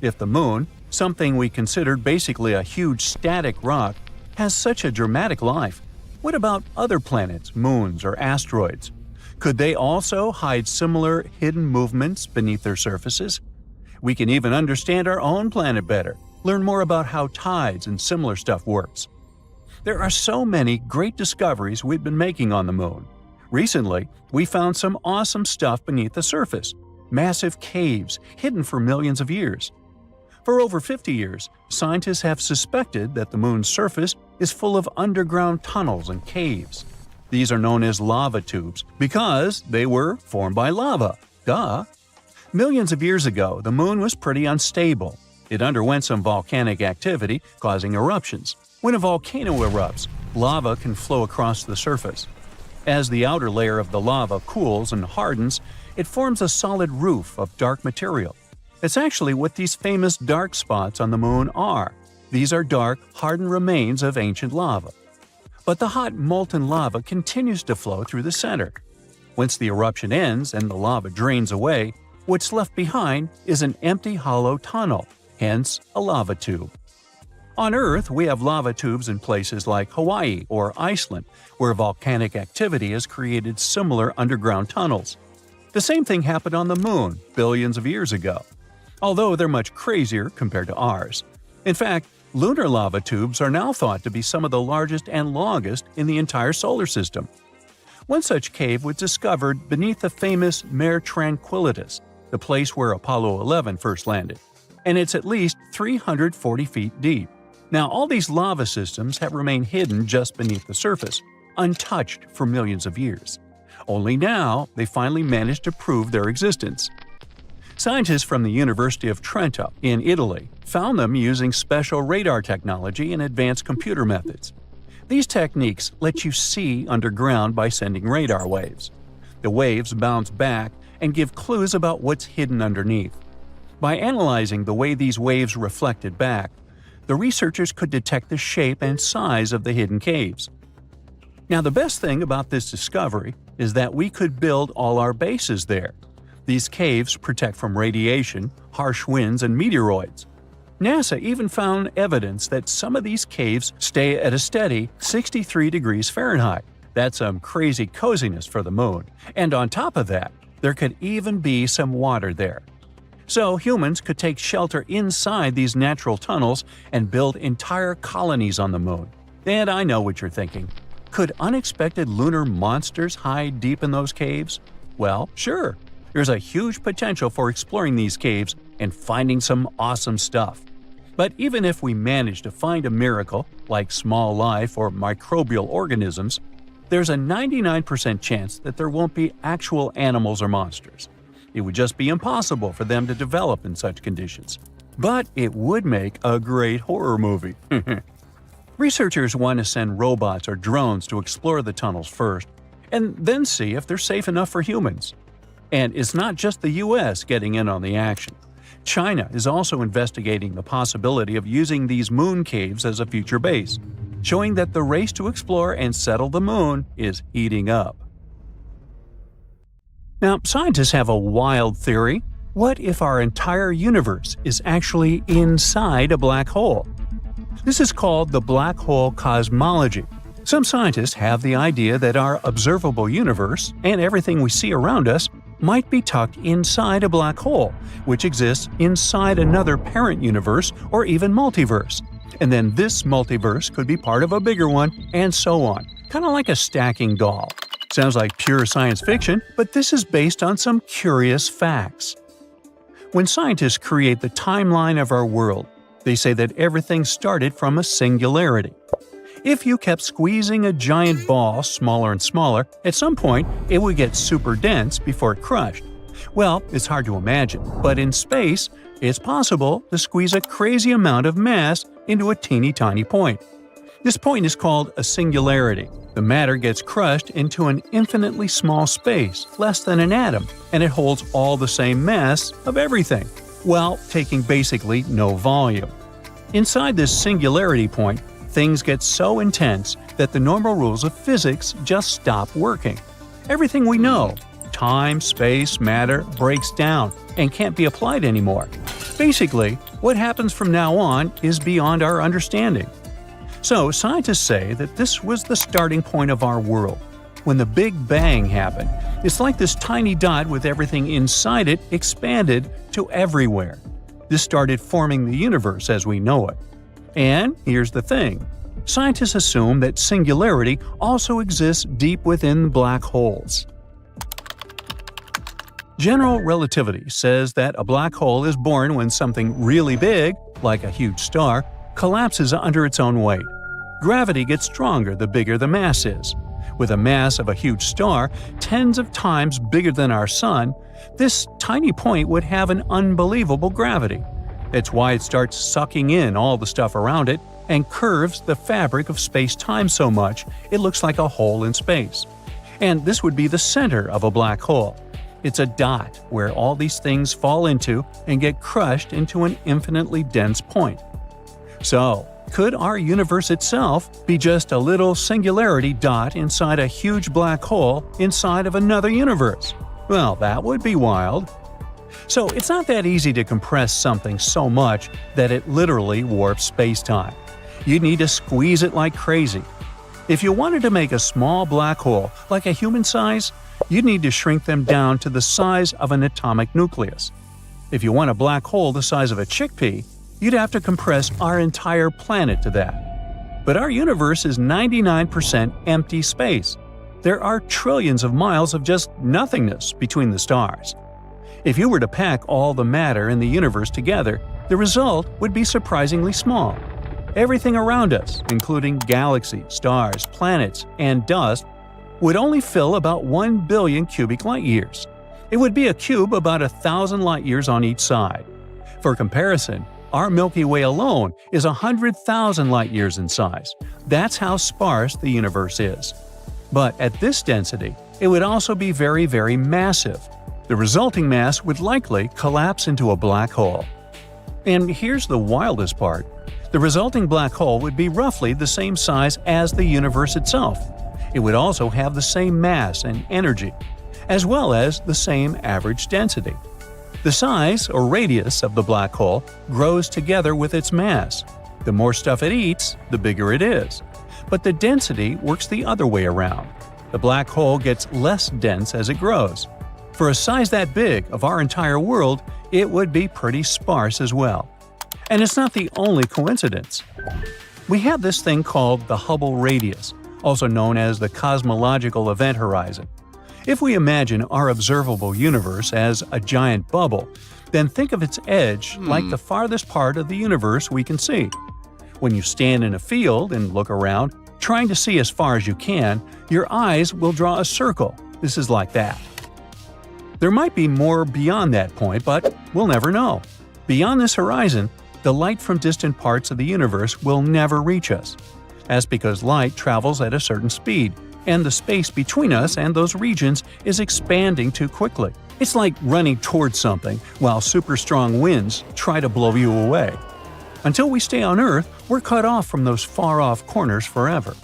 If the moon, something we considered basically a huge static rock, has such a dramatic life, what about other planets, moons, or asteroids? Could they also hide similar hidden movements beneath their surfaces? We can even understand our own planet better, learn more about how tides and similar stuff works. There are so many great discoveries we've been making on the moon. Recently, we found some awesome stuff beneath the surface – massive caves hidden for millions of years. For over 50 years, scientists have suspected that the Moon's surface is full of underground tunnels and caves. These are known as lava tubes because they were formed by lava. Duh! Millions of years ago, the Moon was pretty unstable. It underwent some volcanic activity, causing eruptions. When a volcano erupts, lava can flow across the surface. As the outer layer of the lava cools and hardens, it forms a solid roof of dark material. It's actually what these famous dark spots on the Moon are. These are dark, hardened remains of ancient lava. But the hot, molten lava continues to flow through the center. Once the eruption ends and the lava drains away, what's left behind is an empty hollow tunnel, hence a lava tube. On Earth, we have lava tubes in places like Hawaii or Iceland, where volcanic activity has created similar underground tunnels. The same thing happened on the Moon billions of years ago, although they're much crazier compared to ours. In fact, lunar lava tubes are now thought to be some of the largest and longest in the entire solar system. One such cave was discovered beneath the famous Mare Tranquillitatis, the place where Apollo 11 first landed, and it's at least 340 feet deep. Now, all these lava systems have remained hidden just beneath the surface, untouched for millions of years. Only now, they finally managed to prove their existence. Scientists from the University of Trento in Italy found them using special radar technology and advanced computer methods. These techniques let you see underground by sending radar waves. The waves bounce back and give clues about what's hidden underneath. By analyzing the way these waves reflected back, the researchers could detect the shape and size of the hidden caves. Now, the best thing about this discovery is that we could build all our bases there. These caves protect from radiation, harsh winds, and meteoroids. NASA even found evidence that some of these caves stay at a steady 63 degrees Fahrenheit. That's some crazy coziness for the Moon. And on top of that, there could even be some water there. So humans could take shelter inside these natural tunnels and build entire colonies on the Moon. And I know what you're thinking. Could unexpected lunar monsters hide deep in those caves? Well, sure. There's a huge potential for exploring these caves and finding some awesome stuff. But even if we manage to find a miracle, like small life or microbial organisms, there's a 99% chance that there won't be actual animals or monsters. It would just be impossible for them to develop in such conditions. But it would make a great horror movie. Researchers want to send robots or drones to explore the tunnels first, and then see if they're safe enough for humans. And it's not just the US getting in on the action. China is also investigating the possibility of using these moon caves as a future base, showing that the race to explore and settle the Moon is heating up. Now, scientists have a wild theory. What if our entire universe is actually inside a black hole? This is called the black hole cosmology. Some scientists have the idea that our observable universe and everything we see around us might be tucked inside a black hole, which exists inside another parent universe or even multiverse. And then this multiverse could be part of a bigger one, and so on, kind of like a stacking doll. Sounds like pure science fiction, but this is based on some curious facts. When scientists create the timeline of our world, they say that everything started from a singularity. If you kept squeezing a giant ball smaller and smaller, at some point it would get super dense before it crushed. Well, it's hard to imagine, but in space, it's possible to squeeze a crazy amount of mass into a teeny tiny point. This point is called a singularity. The matter gets crushed into an infinitely small space, less than an atom, and it holds all the same mass of everything, while taking basically no volume. Inside this singularity point, things get so intense that the normal rules of physics just stop working. Everything we know, time, space, matter, breaks down and can't be applied anymore. Basically, what happens from now on is beyond our understanding. So, scientists say that this was the starting point of our world. When the Big Bang happened, it's like this tiny dot with everything inside it expanded to everywhere. This started forming the universe as we know it. And here's the thing. scientists assume that singularity also exists deep within black holes. General relativity says that a black hole is born when something really big, like a huge star, collapses under its own weight. Gravity gets stronger the bigger the mass is. With a mass of a huge star, tens of times bigger than our Sun, this tiny point would have an unbelievable gravity. It's why it starts sucking in all the stuff around it and curves the fabric of space-time so much it looks like a hole in space. And this would be the center of a black hole. It's a dot where all these things fall into and get crushed into an infinitely dense point. So, could our universe itself be just a little singularity dot inside a huge black hole inside of another universe? Well, that would be wild. So, it's not that easy to compress something so much that it literally warps space-time. You'd need to squeeze it like crazy. If you wanted to make a small black hole, like a human size, you'd need to shrink them down to the size of an atomic nucleus. If you want a black hole the size of a chickpea, you'd have to compress our entire planet to that. But our universe is 99% empty space. There are trillions of miles of just nothingness between the stars. If you were to pack all the matter in the universe together, the result would be surprisingly small. Everything around us, including galaxies, stars, planets, and dust, would only fill about 1 billion cubic light-years. It would be a cube about 1,000 light-years on each side. For comparison, our Milky Way alone is 100,000 light-years in size. That's how sparse the universe is. But at this density, it would also be very, very massive. The resulting mass would likely collapse into a black hole. And here's the wildest part. The resulting black hole would be roughly the same size as the universe itself. It would also have the same mass and energy, as well as the same average density. The size or radius of the black hole grows together with its mass. The more stuff it eats, the bigger it is. But the density works the other way around. The black hole gets less dense as it grows. For a size that big of our entire world, it would be pretty sparse as well. And it's not the only coincidence. We have this thing called the Hubble radius, also known as the cosmological event horizon. If we imagine our observable universe as a giant bubble, then think of its edge like the farthest part of the universe we can see. When you stand in a field and look around, trying to see as far as you can, your eyes will draw a circle. This is like that. There might be more beyond that point, but we'll never know. Beyond this horizon, the light from distant parts of the universe will never reach us. That's because light travels at a certain speed, and the space between us and those regions is expanding too quickly. It's like running towards something while super strong winds try to blow you away. Until we stay on Earth, we're cut off from those far-off corners forever.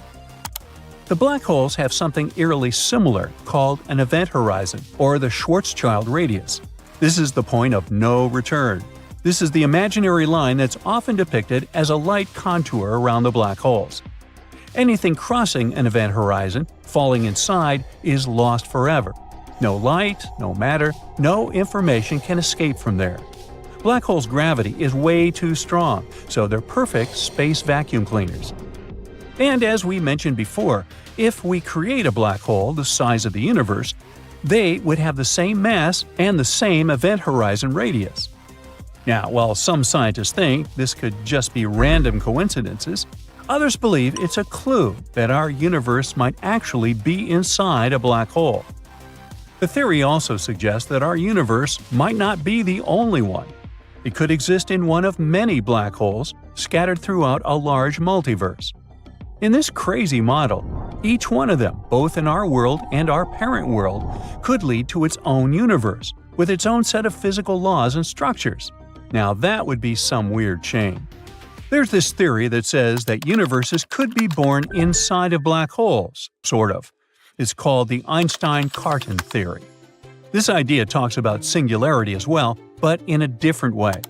The black holes have something eerily similar called an event horizon, or the Schwarzschild radius. This is the point of no return. This is the imaginary line that's often depicted as a light contour around the black holes. Anything crossing an event horizon, falling inside, is lost forever. No light, no matter, no information can escape from there. Black holes' gravity is way too strong, so they're perfect space vacuum cleaners. And as we mentioned before, if we create a black hole the size of the universe, they would have the same mass and the same event horizon radius. Now, while some scientists think this could just be random coincidences, others believe it's a clue that our universe might actually be inside a black hole. The theory also suggests that our universe might not be the only one. It could exist in one of many black holes scattered throughout a large multiverse. In this crazy model, each one of them, both in our world and our parent world, could lead to its own universe, with its own set of physical laws and structures. Now that would be some weird chain. There's this theory that says that universes could be born inside of black holes, sort of. It's called the Einstein-Cartan theory. This idea talks about singularity as well, but in a different way.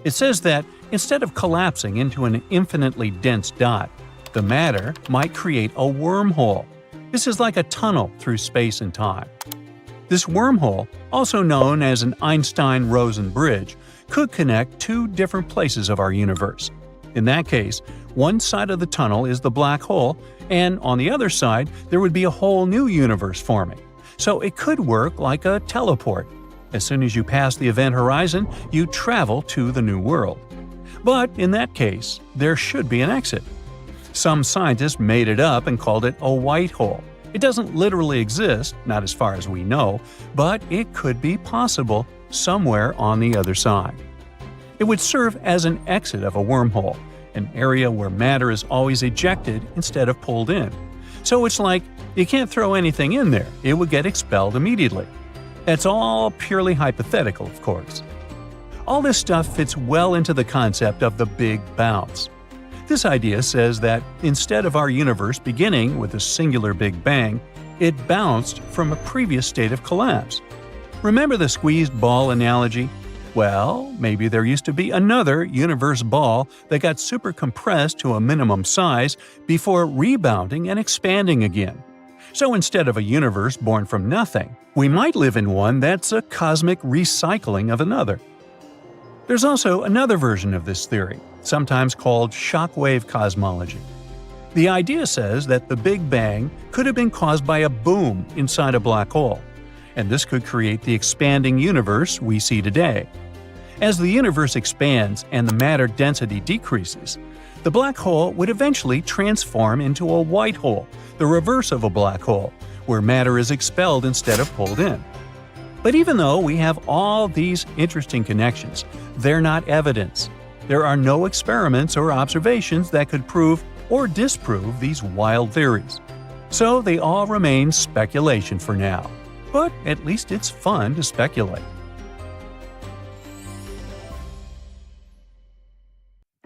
It says that instead of collapsing into an infinitely dense dot, the matter might create a wormhole. This is like a tunnel through space and time. This wormhole, also known as an Einstein-Rosen bridge, could connect two different places of our universe. In that case, One side of the tunnel is the black hole, and on the other side, there would be a whole new universe forming. So it could work like a teleport. As soon as you pass the event horizon, you travel to the new world. But in that case, there should be an exit. Some scientists made it up and called it a white hole. It doesn't literally exist, not as far as we know, but it could be possible somewhere on the other side. It would serve as an exit of a wormhole, an area where matter is always ejected instead of pulled in. So it's like you can't throw anything in there, it would get expelled immediately. That's all purely hypothetical, of course. All this stuff fits well into the concept of the Big Bounce. This idea says that instead of our universe beginning with a singular Big Bang, it bounced from a previous state of collapse. Remember the squeezed ball analogy? Well, maybe there used to be another universe ball that got super compressed to a minimum size before rebounding and expanding again. So instead of a universe born from nothing, we might live in one that's a cosmic recycling of another. There's also another version of this theory, sometimes called shockwave cosmology. The idea says that the Big Bang could have been caused by a boom inside a black hole, and this could create the expanding universe we see today. As the universe expands and the matter density decreases, the black hole would eventually transform into a white hole, the reverse of a black hole, where matter is expelled instead of pulled in. But even though we have all these interesting connections, they're not evidence. There are no experiments or observations that could prove or disprove these wild theories. So they all remain speculation for now. But at least it's fun to speculate.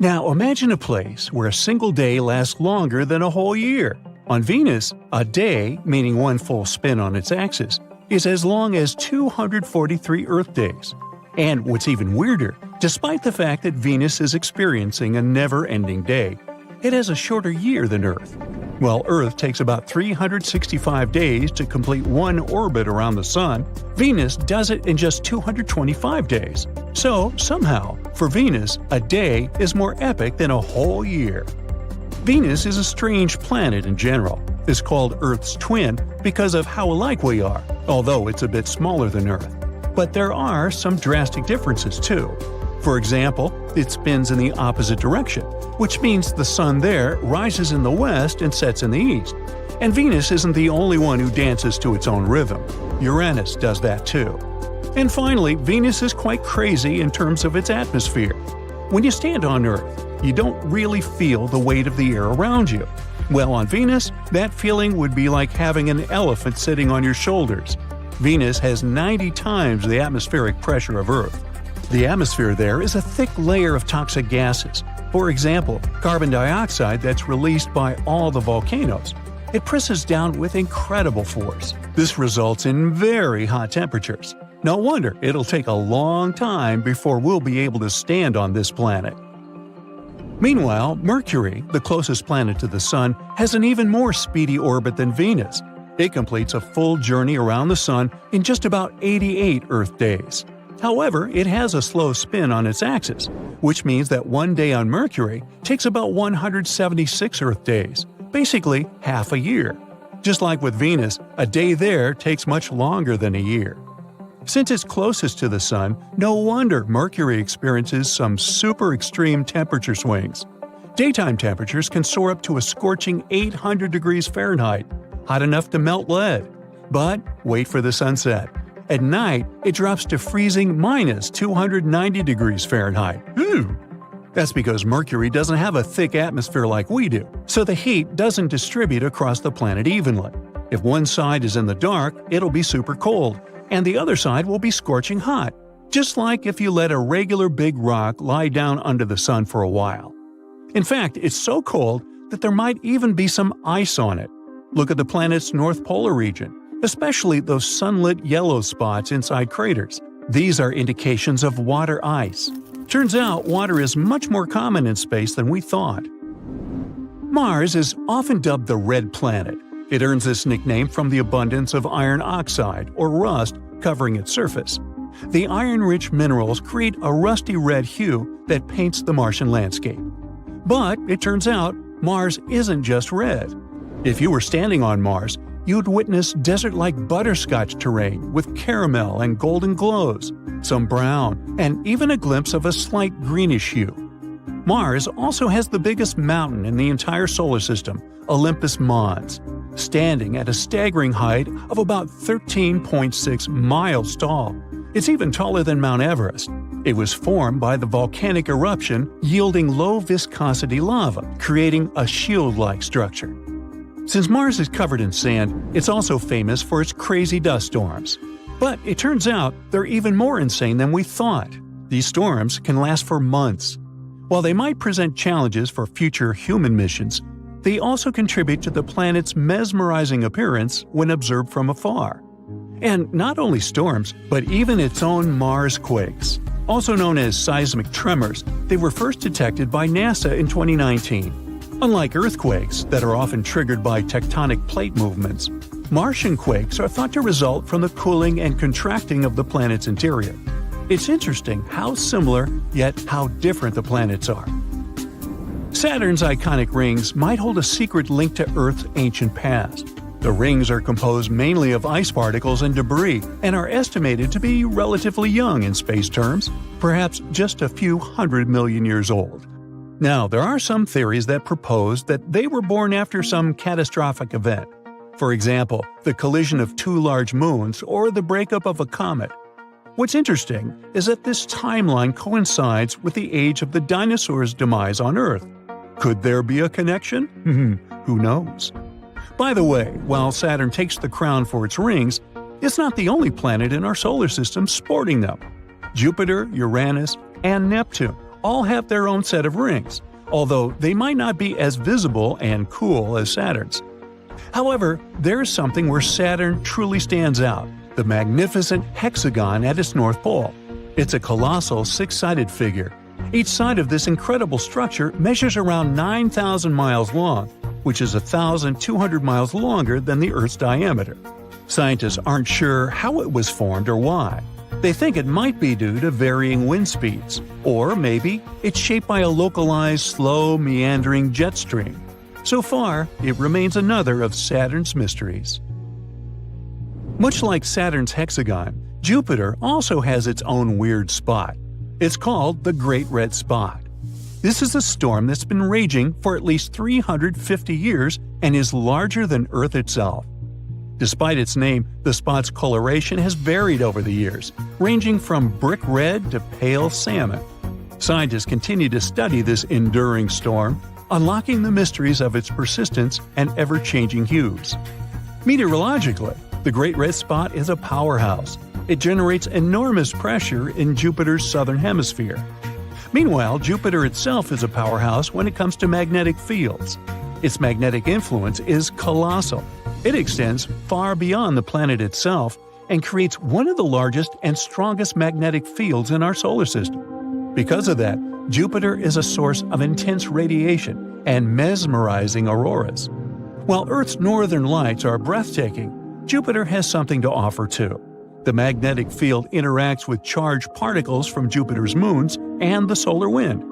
Now imagine a place where a single day lasts longer than a whole year. On Venus, a day, meaning one full spin on its axis, is as long as 243 Earth days. And what's even weirder, despite the fact that Venus is experiencing a never-ending day, it has a shorter year than Earth. While Earth takes about 365 days to complete one orbit around the Sun, Venus does it in just 225 days. So, somehow, for Venus, a day is more epic than a whole year. Venus is a strange planet in general. It's called Earth's twin because of how alike we are, although it's a bit smaller than Earth. But there are some drastic differences too. For example, it spins in the opposite direction, which means the Sun there rises in the west and sets in the east. And Venus isn't the only one who dances to its own rhythm. Uranus does that too. And finally, Venus is quite crazy in terms of its atmosphere. When you stand on Earth, you don't really feel the weight of the air around you. Well, on Venus, that feeling would be like having an elephant sitting on your shoulders. Venus has 90 times the atmospheric pressure of Earth. The atmosphere there is a thick layer of toxic gases. For example, carbon dioxide that's released by all the volcanoes. It presses down with incredible force. This results in very hot temperatures. No wonder it'll take a long time before we'll be able to stand on this planet. Meanwhile, Mercury, the closest planet to the Sun, has an even more speedy orbit than Venus. It completes a full journey around the Sun in just about 88 Earth days. However, it has a slow spin on its axis, which means that one day on Mercury takes about 176 Earth days, basically half a year. Just like with Venus, a day there takes much longer than a year. Since it's closest to the Sun, no wonder Mercury experiences some super extreme temperature swings. Daytime temperatures can soar up to a scorching 800 degrees Fahrenheit, hot enough to melt lead. But wait for the sunset. At night, it drops to freezing minus 290 degrees Fahrenheit. Ooh! That's because Mercury doesn't have a thick atmosphere like we do, so the heat doesn't distribute across the planet evenly. If one side is in the dark, it'll be super cold, and the other side will be scorching hot, just like if you let a regular big rock lie down under the sun for a while. In fact, it's so cold that there might even be some ice on it. Look at the planet's North Polar region, especially those sunlit yellow spots inside craters. These are indications of water ice. Turns out water is much more common in space than we thought. Mars is often dubbed the Red Planet. It earns this nickname from the abundance of iron oxide, or rust, covering its surface. The iron-rich minerals create a rusty red hue that paints the Martian landscape. But it turns out Mars isn't just red. If you were standing on Mars, you'd witness desert-like butterscotch terrain with caramel and golden glows, some brown, and even a glimpse of a slight greenish hue. Mars also has the biggest mountain in the entire solar system, Olympus Mons, standing at a staggering height of about 13.6 miles tall. It's even taller than Mount Everest. It was formed by the volcanic eruption yielding low-viscosity lava, creating a shield-like structure. Since Mars is covered in sand, it's also famous for its crazy dust storms. But it turns out they're even more insane than we thought. These storms can last for months. While they might present challenges for future human missions, they also contribute to the planet's mesmerizing appearance when observed from afar. And not only storms, but even its own Mars quakes. Also known as seismic tremors, they were first detected by NASA in 2019. Unlike earthquakes that are often triggered by tectonic plate movements, Martian quakes are thought to result from the cooling and contracting of the planet's interior. It's interesting how similar, yet how different the planets are. Saturn's iconic rings might hold a secret link to Earth's ancient past. The rings are composed mainly of ice particles and debris and are estimated to be relatively young in space terms, perhaps just a few 100 million years old. Now, there are some theories that propose that they were born after some catastrophic event. For example, the collision of two large moons or the breakup of a comet. What's interesting is that this timeline coincides with the age of the dinosaurs' demise on Earth. Could there be a connection? Who knows? By the way, while Saturn takes the crown for its rings, it's not the only planet in our solar system sporting them. Jupiter, Uranus, and Neptune all have their own set of rings, although they might not be as visible and cool as Saturn's. However, there's something where Saturn truly stands out: the magnificent hexagon at its North Pole. It's a colossal six-sided figure. Each side of this incredible structure measures around 9,000 miles long, which is 1,200 miles longer than the Earth's diameter. Scientists aren't sure how it was formed or why. They think it might be due to varying wind speeds, or maybe it's shaped by a localized, slow, meandering jet stream. So far, it remains another of Saturn's mysteries. Much like Saturn's hexagon, Jupiter also has its own weird spot. It's called the Great Red Spot. This is a storm that's been raging for at least 350 years and is larger than Earth itself. Despite its name, the spot's coloration has varied over the years, ranging from brick red to pale salmon. Scientists continue to study this enduring storm, unlocking the mysteries of its persistence and ever-changing hues. Meteorologically, the Great Red Spot is a powerhouse. It generates enormous pressure in Jupiter's southern hemisphere. Meanwhile, Jupiter itself is a powerhouse when it comes to magnetic fields. Its magnetic influence is colossal. It extends far beyond the planet itself and creates one of the largest and strongest magnetic fields in our solar system. Because of that, Jupiter is a source of intense radiation and mesmerizing auroras. While Earth's northern lights are breathtaking, Jupiter has something to offer too. The magnetic field interacts with charged particles from Jupiter's moons and the solar wind.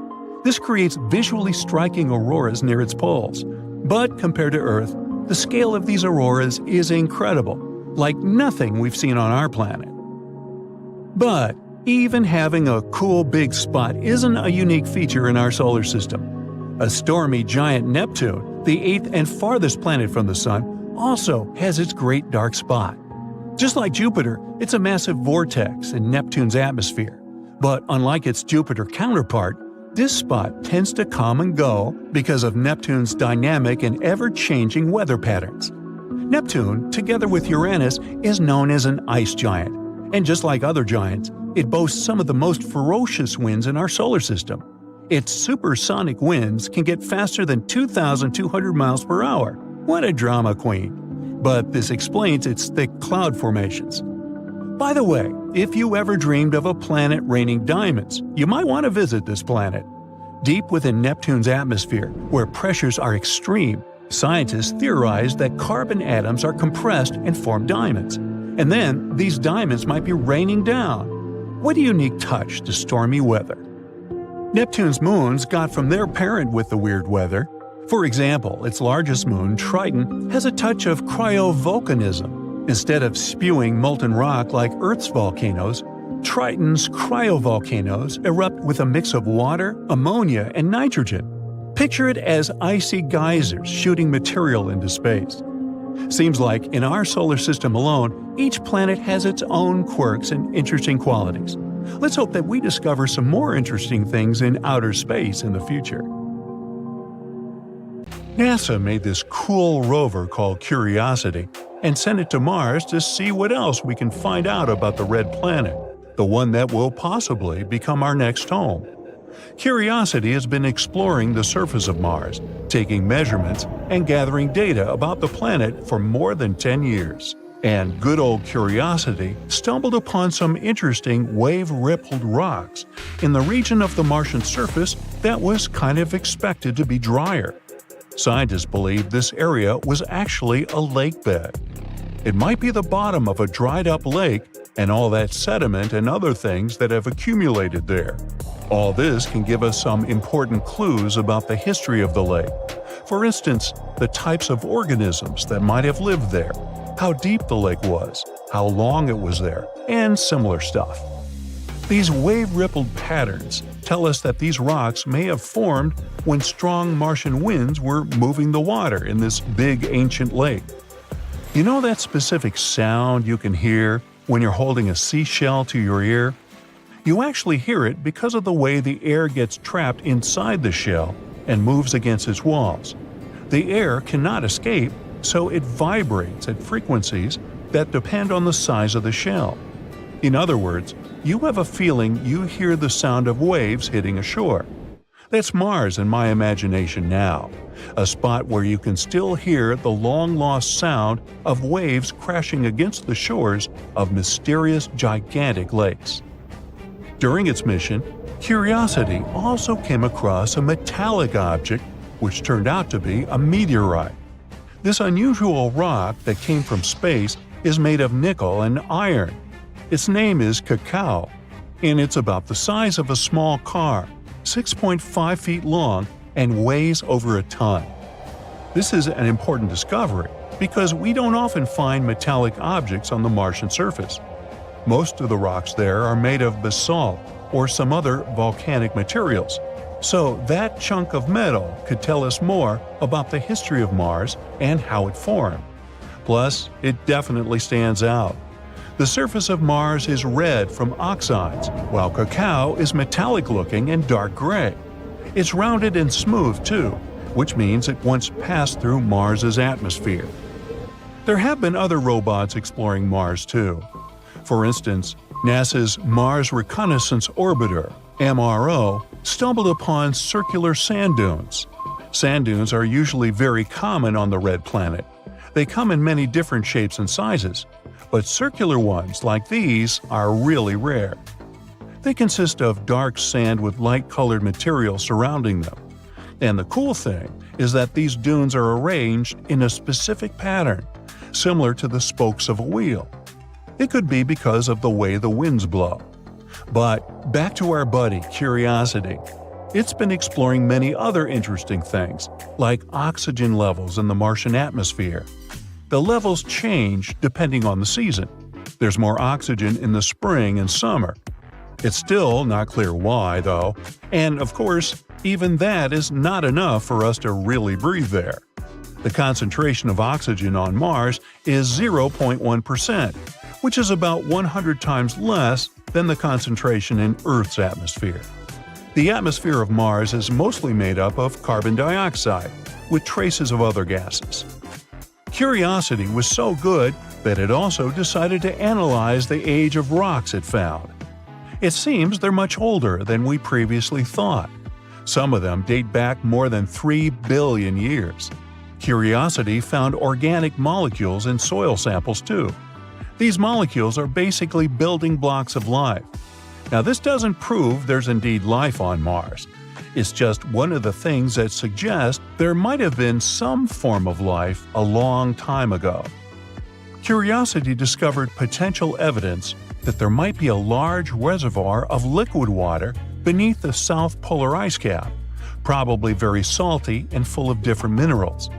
This creates visually striking auroras near its poles. But compared to Earth, the scale of these auroras is incredible, like nothing we've seen on our planet. But even having a cool big spot isn't a unique feature in our solar system. A stormy giant Neptune, the eighth and farthest planet from the Sun, also has its great dark spot. Just like Jupiter, it's a massive vortex in Neptune's atmosphere. But unlike its Jupiter counterpart, this spot tends to come and go because of Neptune's dynamic and ever-changing weather patterns. Neptune, together with Uranus, is known as an ice giant. And just like other giants, it boasts some of the most ferocious winds in our solar system. Its supersonic winds can get faster than 2,200 miles per hour. What a drama queen! But this explains its thick cloud formations. By the way, if you ever dreamed of a planet raining diamonds, you might want to visit this planet. Deep within Neptune's atmosphere, where pressures are extreme, scientists theorize that carbon atoms are compressed and form diamonds. And then, these diamonds might be raining down. What a unique touch to stormy weather. Neptune's moons got from their parent with the weird weather. For example, its largest moon, Triton, has a touch of cryovolcanism. Instead of spewing molten rock like Earth's volcanoes, Triton's cryovolcanoes erupt with a mix of water, ammonia, and nitrogen. Picture it as icy geysers shooting material into space. Seems like in our solar system alone, each planet has its own quirks and interesting qualities. Let's hope that we discover some more interesting things in outer space in the future. NASA made this cool rover called Curiosity and sent it to Mars to see what else we can find out about the red planet, the one that will possibly become our next home. Curiosity has been exploring the surface of Mars, taking measurements and gathering data about the planet for more than 10 years. And good old Curiosity stumbled upon some interesting wave-rippled rocks in the region of the Martian surface that was kind of expected to be drier. Scientists believe this area was actually a lake bed. It might be the bottom of a dried-up lake and all that sediment and other things that have accumulated there. All this can give us some important clues about the history of the lake. For instance, the types of organisms that might have lived there, how deep the lake was, how long it was there, and similar stuff. These wave-rippled patterns tell us that these rocks may have formed when strong Martian winds were moving the water in this big ancient lake. You know that specific sound you can hear when you're holding a seashell to your ear? You actually hear it because of the way the air gets trapped inside the shell and moves against its walls. The air cannot escape, so it vibrates at frequencies that depend on the size of the shell. In other words, you have a feeling you hear the sound of waves hitting a shore. That's Mars in my imagination now, a spot where you can still hear the long-lost sound of waves crashing against the shores of mysterious gigantic lakes. During its mission, Curiosity also came across a metallic object which turned out to be a meteorite. This unusual rock that came from space is made of nickel and iron. Its name is Cacao, and it's about the size of a small car, 6.5 feet long, and weighs over a ton. This is an important discovery because we don't often find metallic objects on the Martian surface. Most of the rocks there are made of basalt or some other volcanic materials, so that chunk of metal could tell us more about the history of Mars and how it formed. Plus, it definitely stands out. The surface of Mars is red from oxides, while Cacao is metallic-looking and dark gray. It's rounded and smooth, too, which means it once passed through Mars's atmosphere. There have been other robots exploring Mars, too. For instance, NASA's Mars Reconnaissance Orbiter, MRO, stumbled upon circular sand dunes. Sand dunes are usually very common on the red planet. They come in many different shapes and sizes, but circular ones like these are really rare. They consist of dark sand with light-colored material surrounding them. And the cool thing is that these dunes are arranged in a specific pattern, similar to the spokes of a wheel. It could be because of the way the winds blow. But back to our buddy, Curiosity. It's been exploring many other interesting things, like oxygen levels in the Martian atmosphere. The levels change depending on the season. There's more oxygen in the spring and summer. It's still not clear why, though, and of course, even that is not enough for us to really breathe there. The concentration of oxygen on Mars is 0.1%, which is about 100 times less than the concentration in Earth's atmosphere. The atmosphere of Mars is mostly made up of carbon dioxide, with traces of other gases. Curiosity was so good that it also decided to analyze the age of rocks it found. It seems they're much older than we previously thought. Some of them date back more than 3 billion years. Curiosity found organic molecules in soil samples too. These molecules are basically building blocks of life. Now, this doesn't prove there's indeed life on Mars. It's just one of the things that suggests there might have been some form of life a long time ago. Curiosity discovered potential evidence that there might be a large reservoir of liquid water beneath the south polar ice cap, probably very salty and full of different minerals.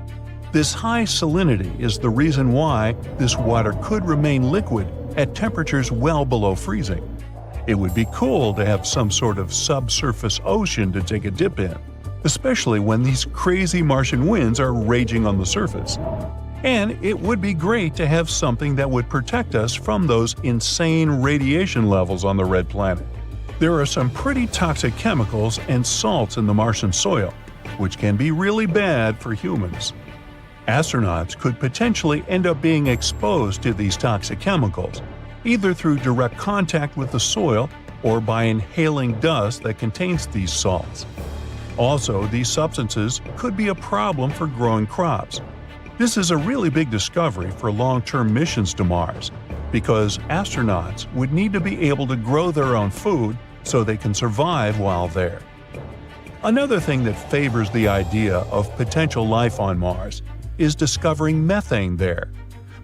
This high salinity is the reason why this water could remain liquid at temperatures well below freezing. It would be cool to have some sort of subsurface ocean to take a dip in, especially when these crazy Martian winds are raging on the surface. And it would be great to have something that would protect us from those insane radiation levels on the red planet. There are some pretty toxic chemicals and salts in the Martian soil, which can be really bad for humans. Astronauts could potentially end up being exposed to these toxic chemicals, either through direct contact with the soil or by inhaling dust that contains these salts. Also, these substances could be a problem for growing crops. This is a really big discovery for long-term missions to Mars, because astronauts would need to be able to grow their own food so they can survive while there. Another thing that favors the idea of potential life on Mars is discovering methane there.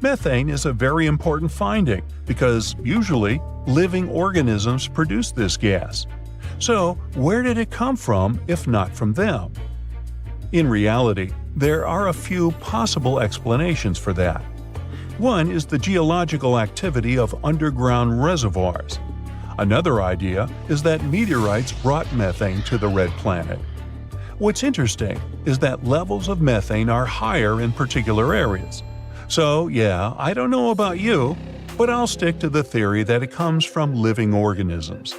Methane is a very important finding because usually living organisms produce this gas. So, where did it come from if not from them? In reality, there are a few possible explanations for that. One is the geological activity of underground reservoirs. Another idea is that meteorites brought methane to the red planet. What's interesting is that levels of methane are higher in particular areas. So, yeah, I don't know about you, but I'll stick to the theory that it comes from living organisms.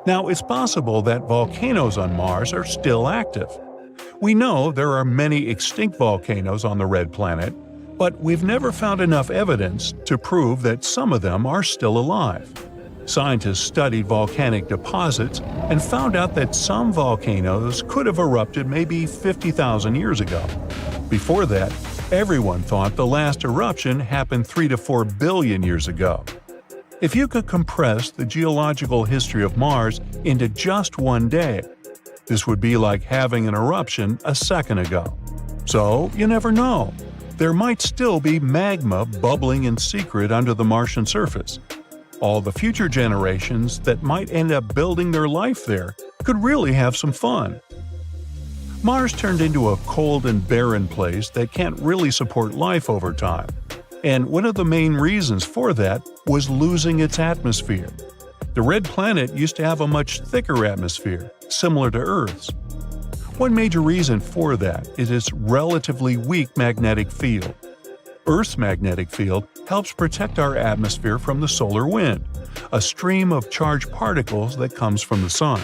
Now, it's possible that volcanoes on Mars are still active. We know there are many extinct volcanoes on the red planet, but we've never found enough evidence to prove that some of them are still alive. Scientists studied volcanic deposits and found out that some volcanoes could have erupted maybe 50,000 years ago. Before that, everyone thought the last eruption happened 3 to 4 billion years ago. If you could compress the geological history of Mars into just one day, this would be like having an eruption a second ago. So, you never know. There might still be magma bubbling in secret under the Martian surface. All the future generations that might end up building their life there could really have some fun. Mars turned into a cold and barren place that can't really support life over time. And one of the main reasons for that was losing its atmosphere. The red planet used to have a much thicker atmosphere, similar to Earth's. One major reason for that is its relatively weak magnetic field. Earth's magnetic field helps protect our atmosphere from the solar wind, a stream of charged particles that comes from the sun.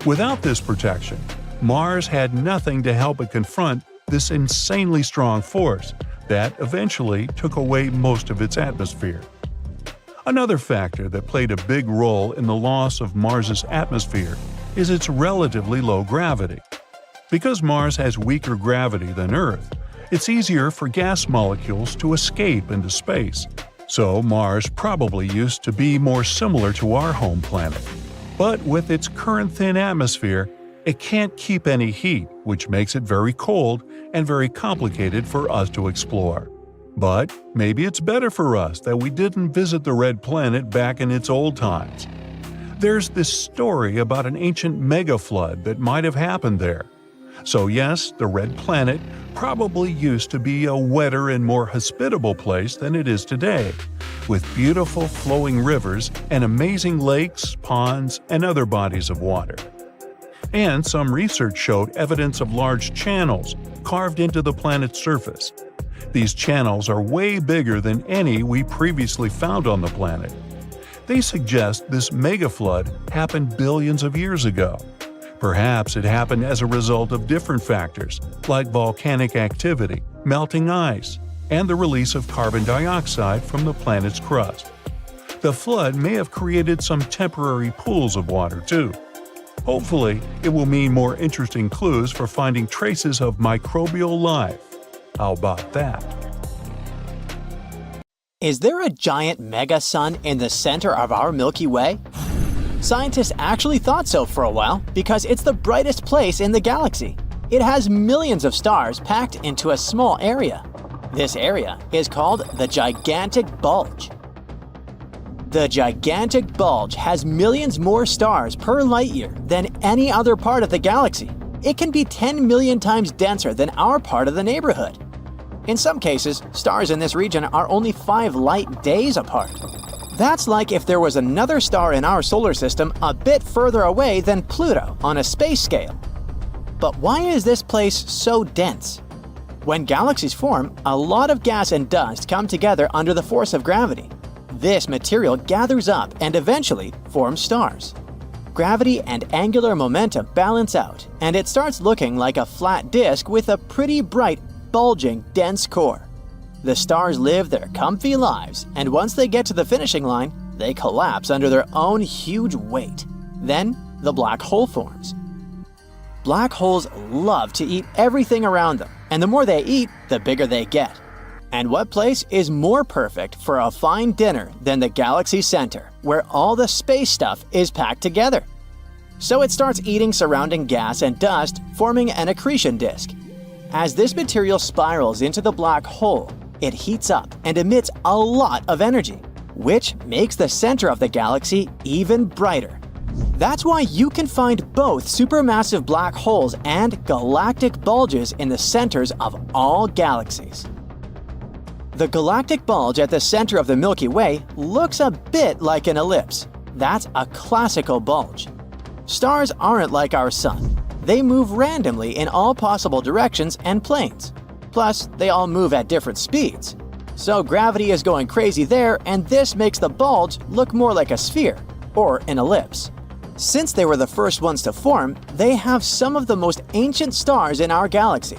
Without this protection, Mars had nothing to help it confront this insanely strong force that eventually took away most of its atmosphere. Another factor that played a big role in the loss of Mars's atmosphere is its relatively low gravity. Because Mars has weaker gravity than Earth, it's easier for gas molecules to escape into space. So Mars probably used to be more similar to our home planet. But with its current thin atmosphere, it can't keep any heat, which makes it very cold and very complicated for us to explore. But maybe it's better for us that we didn't visit the red planet back in its old times. There's this story about an ancient megaflood that might have happened there. So yes, the red planet probably used to be a wetter and more hospitable place than it is today, with beautiful flowing rivers and amazing lakes, ponds, and other bodies of water. And some research showed evidence of large channels carved into the planet's surface. These channels are way bigger than any we previously found on the planet. They suggest this megaflood happened billions of years ago. Perhaps it happened as a result of different factors, like volcanic activity, melting ice, and the release of carbon dioxide from the planet's crust. The flood may have created some temporary pools of water, too. Hopefully, it will mean more interesting clues for finding traces of microbial life. How about that? Is there a giant mega-sun in the center of our Milky Way? Scientists actually thought so for a while because it's the brightest place in the galaxy. It has millions of stars packed into a small area. This area is called the gigantic bulge. The gigantic bulge has millions more stars per light year than any other part of the galaxy. It can be 10 million times denser than our part of the neighborhood. In some cases, stars in this region are only 5 light days apart. That's like if there was another star in our solar system a bit further away than Pluto on a space scale. But why is this place so dense? When galaxies form, a lot of gas and dust come together under the force of gravity. This material gathers up and eventually forms stars. Gravity and angular momentum balance out, and it starts looking like a flat disk with a pretty bright, bulging, dense core. The stars live their comfy lives, and once they get to the finishing line, they collapse under their own huge weight. Then, the black hole forms. Black holes love to eat everything around them, and the more they eat, the bigger they get. And what place is more perfect for a fine dinner than the galaxy's center, where all the space stuff is packed together? So it starts eating surrounding gas and dust, forming an accretion disk. As this material spirals into the black hole, it heats up and emits a lot of energy, which makes the center of the galaxy even brighter. That's why you can find both supermassive black holes and galactic bulges in the centers of all galaxies. The galactic bulge at the center of the Milky Way looks a bit like an ellipse. That's a classical bulge. Stars aren't like our sun. They move randomly in all possible directions and planes. Plus, they all move at different speeds. So gravity is going crazy there, and this makes the bulge look more like a sphere, or an ellipse. Since they were the first ones to form, they have some of the most ancient stars in our galaxy.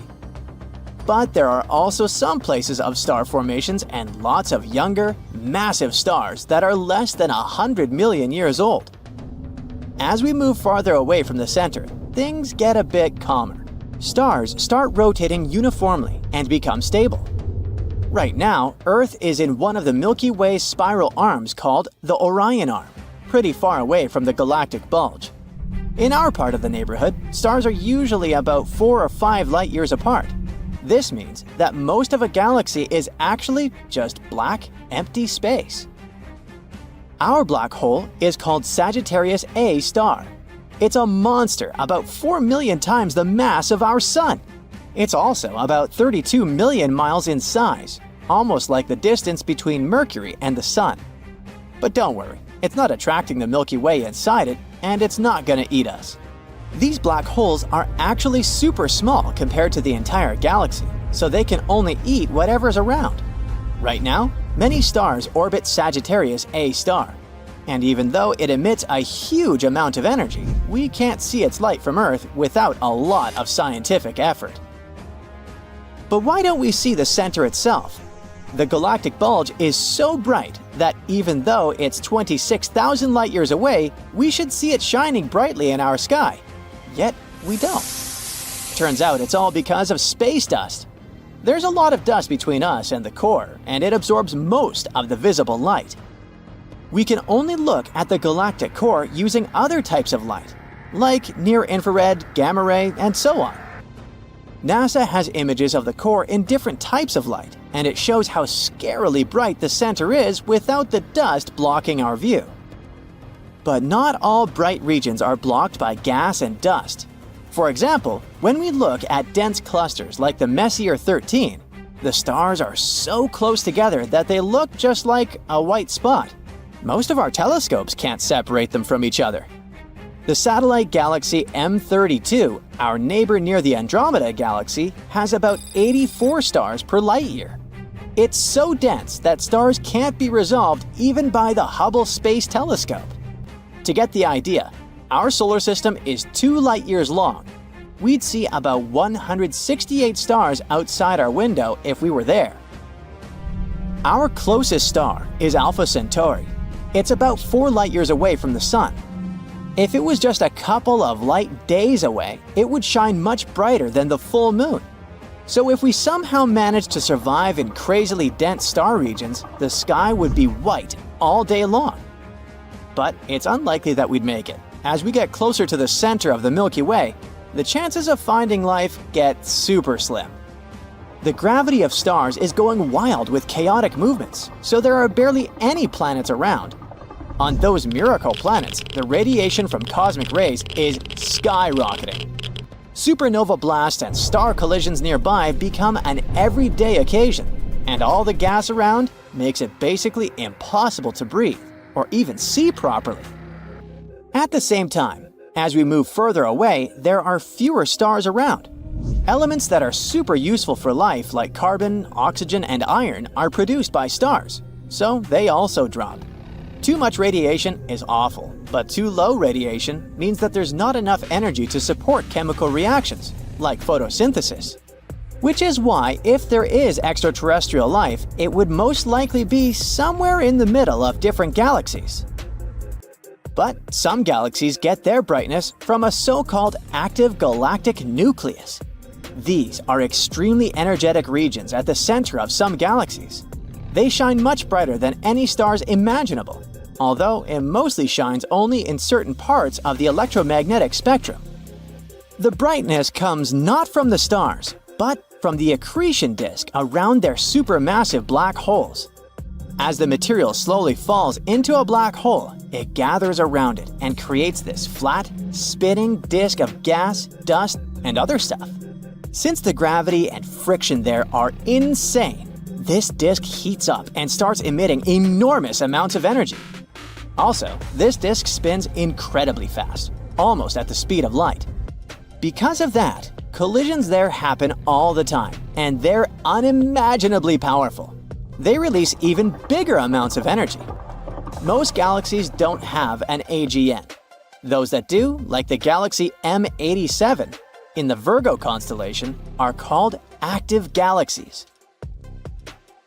But there are also some places of star formations and lots of younger, massive stars that are less than 100 million years old. As we move farther away from the center, things get a bit calmer. Stars start rotating uniformly and become stable. Right now, Earth is in one of the Milky Way's spiral arms called the Orion Arm, pretty far away from the galactic bulge. In our part of the neighborhood, stars are usually about 4 or 5 light years apart. This means that most of a galaxy is actually just black, empty space. Our black hole is called Sagittarius A star. It's a monster about 4 million times the mass of our Sun. It's also about 32 million miles in size, almost like the distance between Mercury and the Sun. But don't worry, it's not attracting the Milky Way inside it, and it's not gonna eat us. These black holes are actually super small compared to the entire galaxy, so they can only eat whatever's around. Right now, many stars orbit Sagittarius A star, and even though it emits a huge amount of energy, we can't see its light from Earth without a lot of scientific effort. But why don't we see the center itself? The galactic bulge is so bright that even though it's 26,000 light years away, we should see it shining brightly in our sky. Yet we don't. Turns out it's all because of space dust. There's a lot of dust between us and the core, and it absorbs most of the visible light. We can only look at the galactic core using other types of light, like near-infrared, gamma ray, and so on. NASA has images of the core in different types of light, and it shows how scarily bright the center is without the dust blocking our view. But not all bright regions are blocked by gas and dust. For example, when we look at dense clusters like the Messier 13, the stars are so close together that they look just like a white spot. Most of our telescopes can't separate them from each other. The satellite galaxy M32, our neighbor near the Andromeda galaxy, has about 84 stars per light year. It's so dense that stars can't be resolved even by the Hubble Space Telescope. To get the idea, our solar system is 2 light years long. We'd see about 168 stars outside our window if we were there. Our closest star is Alpha Centauri. It's about 4 light years away from the Sun. If it was just a couple of light days away, it would shine much brighter than the full moon. So if we somehow managed to survive in crazily dense star regions, the sky would be white all day long. But it's unlikely that we'd make it. As we get closer to the center of the Milky Way, the chances of finding life get super slim. The gravity of stars is going wild with chaotic movements, so there are barely any planets around. On those miracle planets, the radiation from cosmic rays is skyrocketing. Supernova blasts and star collisions nearby become an everyday occasion, and all the gas around makes it basically impossible to breathe or even see properly. At the same time, as we move further away, there are fewer stars around. Elements that are super useful for life, like carbon, oxygen, and iron, are produced by stars, so they also drop. Too much radiation is awful, but too low radiation means that there's not enough energy to support chemical reactions, like photosynthesis. Which is why, if there is extraterrestrial life, it would most likely be somewhere in the middle of different galaxies. But some galaxies get their brightness from a so-called active galactic nucleus. These are extremely energetic regions at the center of some galaxies. They shine much brighter than any stars imaginable, although it mostly shines only in certain parts of the electromagnetic spectrum. The brightness comes not from the stars, but from the accretion disk around their supermassive black holes. As the material slowly falls into a black hole, it gathers around it and creates this flat, spinning disk of gas, dust, and other stuff. Since the gravity and friction there are insane, this disk heats up and starts emitting enormous amounts of energy. Also, this disk spins incredibly fast, almost at the speed of light. Because of that, collisions there happen all the time, and they're unimaginably powerful. They release even bigger amounts of energy. Most galaxies don't have an AGN. Those that do, like the galaxy M87 in the Virgo constellation, are called active galaxies.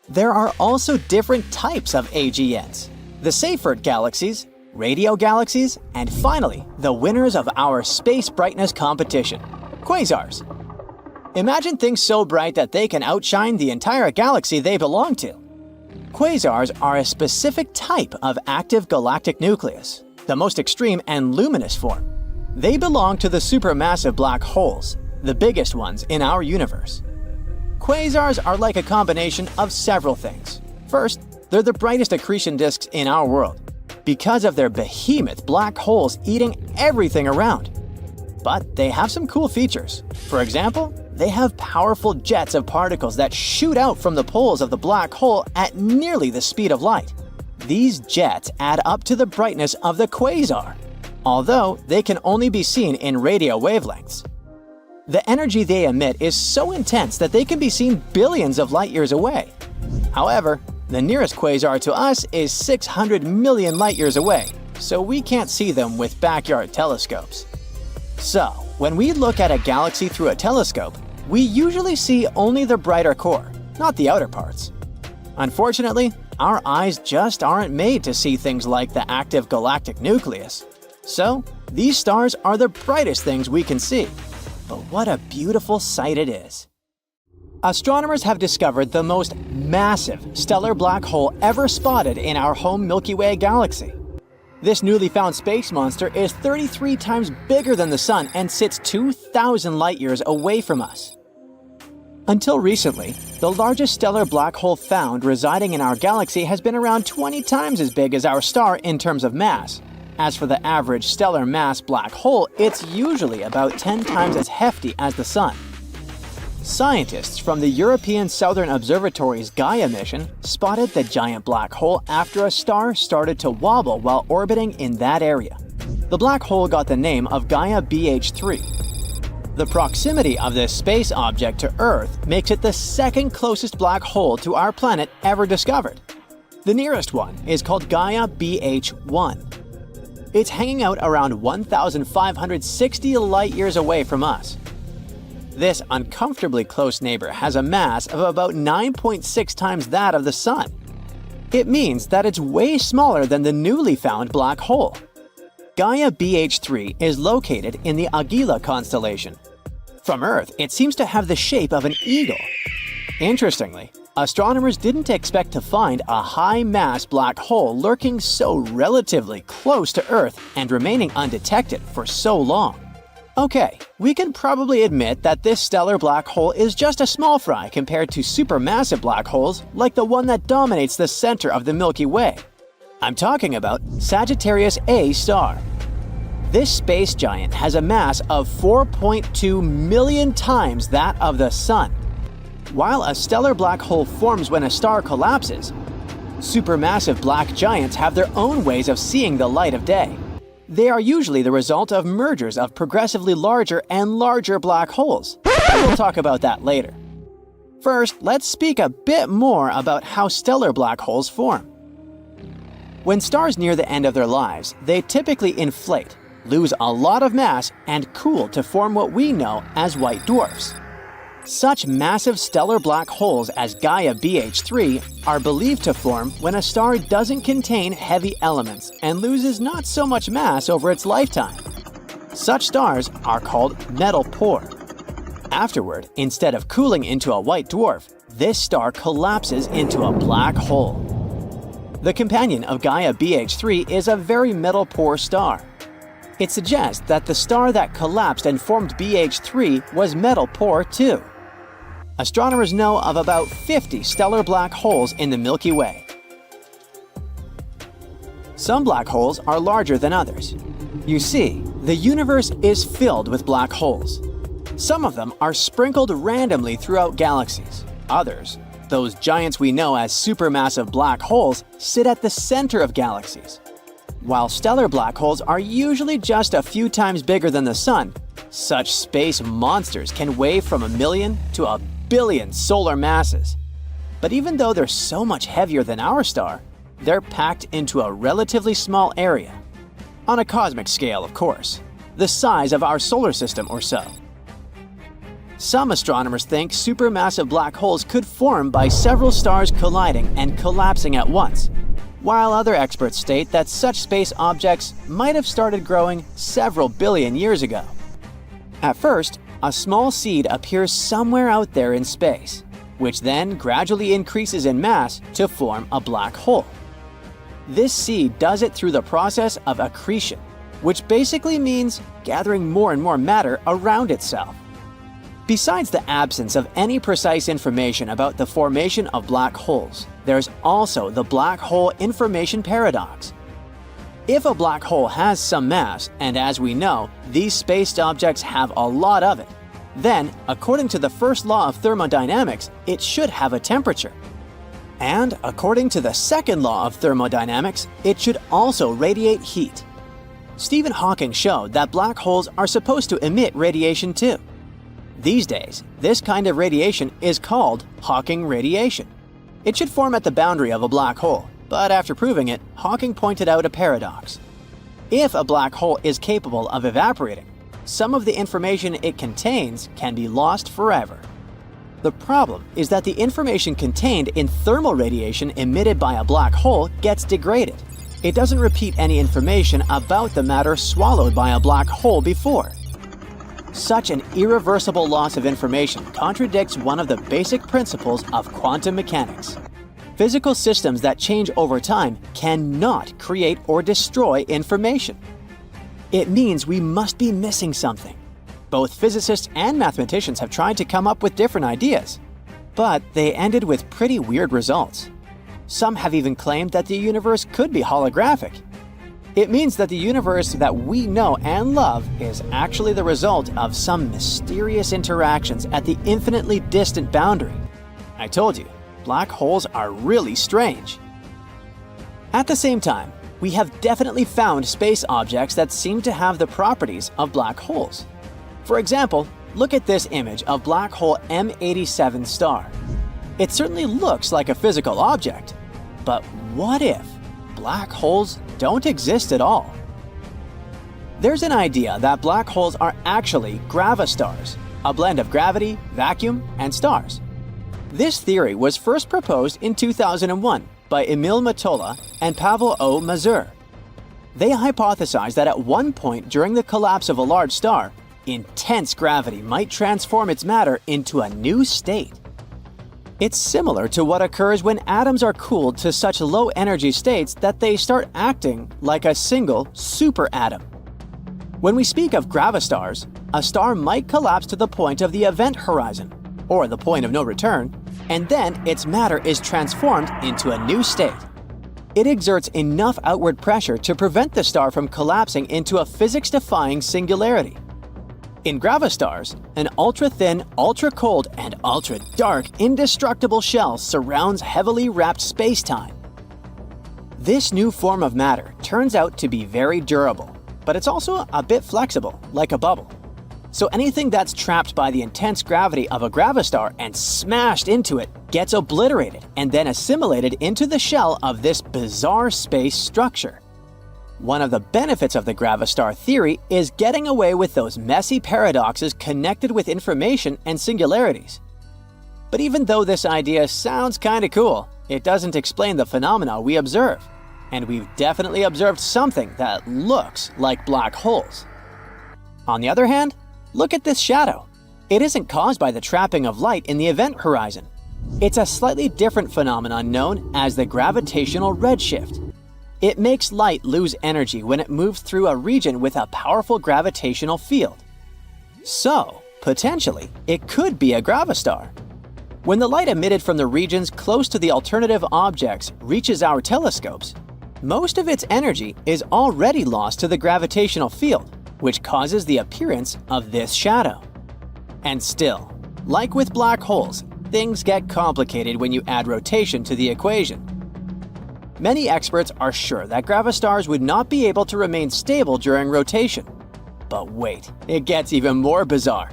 There are also different types of AGNs: the Seyfert galaxies, radio galaxies, and finally, the winners of our space brightness competition, quasars. Imagine things so bright that they can outshine the entire galaxy they belong to. Quasars are a specific type of active galactic nucleus, the most extreme and luminous form. They belong to the supermassive black holes, the biggest ones in our universe. Quasars are like a combination of several things. First, they're the brightest accretion disks in our world, because of their behemoth black holes eating everything around. But they have some cool features. For example, they have powerful jets of particles that shoot out from the poles of the black hole at nearly the speed of light. These jets add up to the brightness of the quasar, although they can only be seen in radio wavelengths. The energy they emit is so intense that they can be seen billions of light years away. However, the nearest quasar to us is 600 million light years away, so we can't see them with backyard telescopes. So, when we look at a galaxy through a telescope, we usually see only the brighter core, not the outer parts. Unfortunately, our eyes just aren't made to see things like the active galactic nucleus. So, these stars are the brightest things we can see. But what a beautiful sight it is. Astronomers have discovered the most massive stellar black hole ever spotted in our home Milky Way galaxy. This newly found space monster is 33 times bigger than the Sun and sits 2,000 light-years away from us. Until recently, the largest stellar black hole found residing in our galaxy has been around 20 times as big as our star in terms of mass. As for the average stellar mass black hole, it's usually about 10 times as hefty as the Sun. Scientists from the European Southern Observatory's Gaia mission spotted the giant black hole after a star started to wobble while orbiting in that area. The black hole got the name of Gaia BH3. The proximity of this space object to Earth makes it the second closest black hole to our planet ever discovered. The nearest one is called Gaia BH1. It's hanging out around 1,560 light-years away from us. This uncomfortably close neighbor has a mass of about 9.6 times that of the Sun. It means that it's way smaller than the newly found black hole. Gaia BH3 is located in the Agila constellation. From Earth, it seems to have the shape of an eagle. Interestingly, astronomers didn't expect to find a high-mass black hole lurking so relatively close to Earth and remaining undetected for so long. Okay, we can probably admit that this stellar black hole is just a small fry compared to supermassive black holes like the one that dominates the center of the Milky Way. I'm talking about Sagittarius A star. This space giant has a mass of 4.2 million times that of the Sun. While a stellar black hole forms when a star collapses, supermassive black giants have their own ways of seeing the light of day. They are usually the result of mergers of progressively larger and larger black holes. We'll talk about that later. First, let's speak a bit more about how stellar black holes form. When stars near the end of their lives, they typically inflate, lose a lot of mass, and cool to form what we know as white dwarfs. Such massive stellar black holes as Gaia BH3 are believed to form when a star doesn't contain heavy elements and loses not so much mass over its lifetime. Such stars are called metal poor. Afterward, instead of cooling into a white dwarf, this star collapses into a black hole. The companion of Gaia BH3 is a very metal poor star. It suggests that the star that collapsed and formed BH3 was metal poor too. Astronomers know of about 50 stellar black holes in the Milky Way. Some black holes are larger than others. You see, the universe is filled with black holes. Some of them are sprinkled randomly throughout galaxies. Others, those giants we know as supermassive black holes, sit at the center of galaxies. While stellar black holes are usually just a few times bigger than the Sun, such space monsters can weigh from 1 million to 1 billion solar masses. But even though they're so much heavier than our star, they're packed into a relatively small area. On a cosmic scale, of course, the size of our solar system or so. Some astronomers think supermassive black holes could form by several stars colliding and collapsing at once, while other experts state that such space objects might have started growing several billion years ago. At first, a small seed appears somewhere out there in space, which then gradually increases in mass to form a black hole. This seed does it through the process of accretion, which basically means gathering more and more matter around itself. Besides the absence of any precise information about the formation of black holes, there's also the black hole information paradox. If a black hole has some mass, and as we know, these spaced objects have a lot of it, then, according to the first law of thermodynamics, it should have a temperature. And according to the second law of thermodynamics, it should also radiate heat. Stephen Hawking showed that black holes are supposed to emit radiation too. These days, this kind of radiation is called Hawking radiation. It should form at the boundary of a black hole, but after proving it, Hawking pointed out a paradox. If a black hole is capable of evaporating, some of the information it contains can be lost forever. The problem is that the information contained in thermal radiation emitted by a black hole gets degraded. It doesn't repeat any information about the matter swallowed by a black hole before. Such an irreversible loss of information contradicts one of the basic principles of quantum mechanics. Physical systems that change over time cannot create or destroy information. It means we must be missing something. Both physicists and mathematicians have tried to come up with different ideas, but they ended with pretty weird results. Some have even claimed that the universe could be holographic. It means that the universe that we know and love is actually the result of some mysterious interactions at the infinitely distant boundary. I told you, black holes are really strange. At the same time, we have definitely found space objects that seem to have the properties of black holes. For example, look at this image of black hole M87 star. It certainly looks like a physical object, but what if black holes don't exist at all? There's an idea that black holes are actually gravastars, a blend of gravity, vacuum, and stars. This theory was first proposed in 2001 by Emil Matola and Pavel O. Mazur. They hypothesized that at one point during the collapse of a large star, intense gravity might transform its matter into a new state. It's similar to what occurs when atoms are cooled to such low energy states that they start acting like a single superatom. When we speak of gravastars, a star might collapse to the point of the event horizon, or the point of no return, and then its matter is transformed into a new state. it exerts enough outward pressure to prevent the star from collapsing into a physics-defying singularity. In gravastars, an ultra-thin, ultra-cold, and ultra-dark indestructible shell surrounds heavily wrapped space-time. This new form of matter turns out to be very durable, but it's also a bit flexible, like a bubble. So anything that's trapped by the intense gravity of a gravastar and smashed into it gets obliterated and then assimilated into the shell of this bizarre space structure. One of the benefits of the gravastar theory is getting away with those messy paradoxes connected with information and singularities. But even though this idea sounds kinda cool, it doesn't explain the phenomena we observe. And we've definitely observed something that looks like black holes. On the other hand, look at this shadow. It isn't caused by the trapping of light in the event horizon. It's a slightly different phenomenon known as the gravitational redshift. It makes light lose energy when it moves through a region with a powerful gravitational field. So, potentially, it could be a gravastar. When the light emitted from the regions close to the alternative objects reaches our telescopes, most of its energy is already lost to the gravitational field, which causes the appearance of this shadow. And still, like with black holes, things get complicated when you add rotation to the equation. Many experts are sure that gravastars would not be able to remain stable during rotation. But wait, it gets even more bizarre.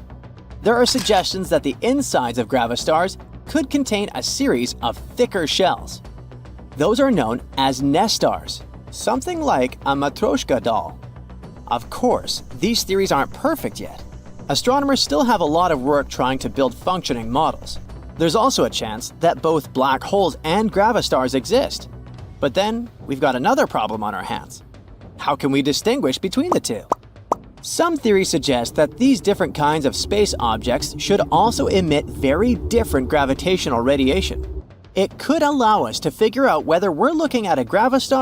There are suggestions that the insides of gravastars could contain a series of thicker shells. Those are known as nestars, something like a Matryoshka doll. Of course, these theories aren't perfect yet. Astronomers still have a lot of work trying to build functioning models. There's also a chance that both black holes and gravastars exist. But then, we've got another problem on our hands. How can we distinguish between the two? Some theories suggest that these different kinds of space objects should also emit very different gravitational radiation. It could allow us to figure out whether we're looking at a gravastar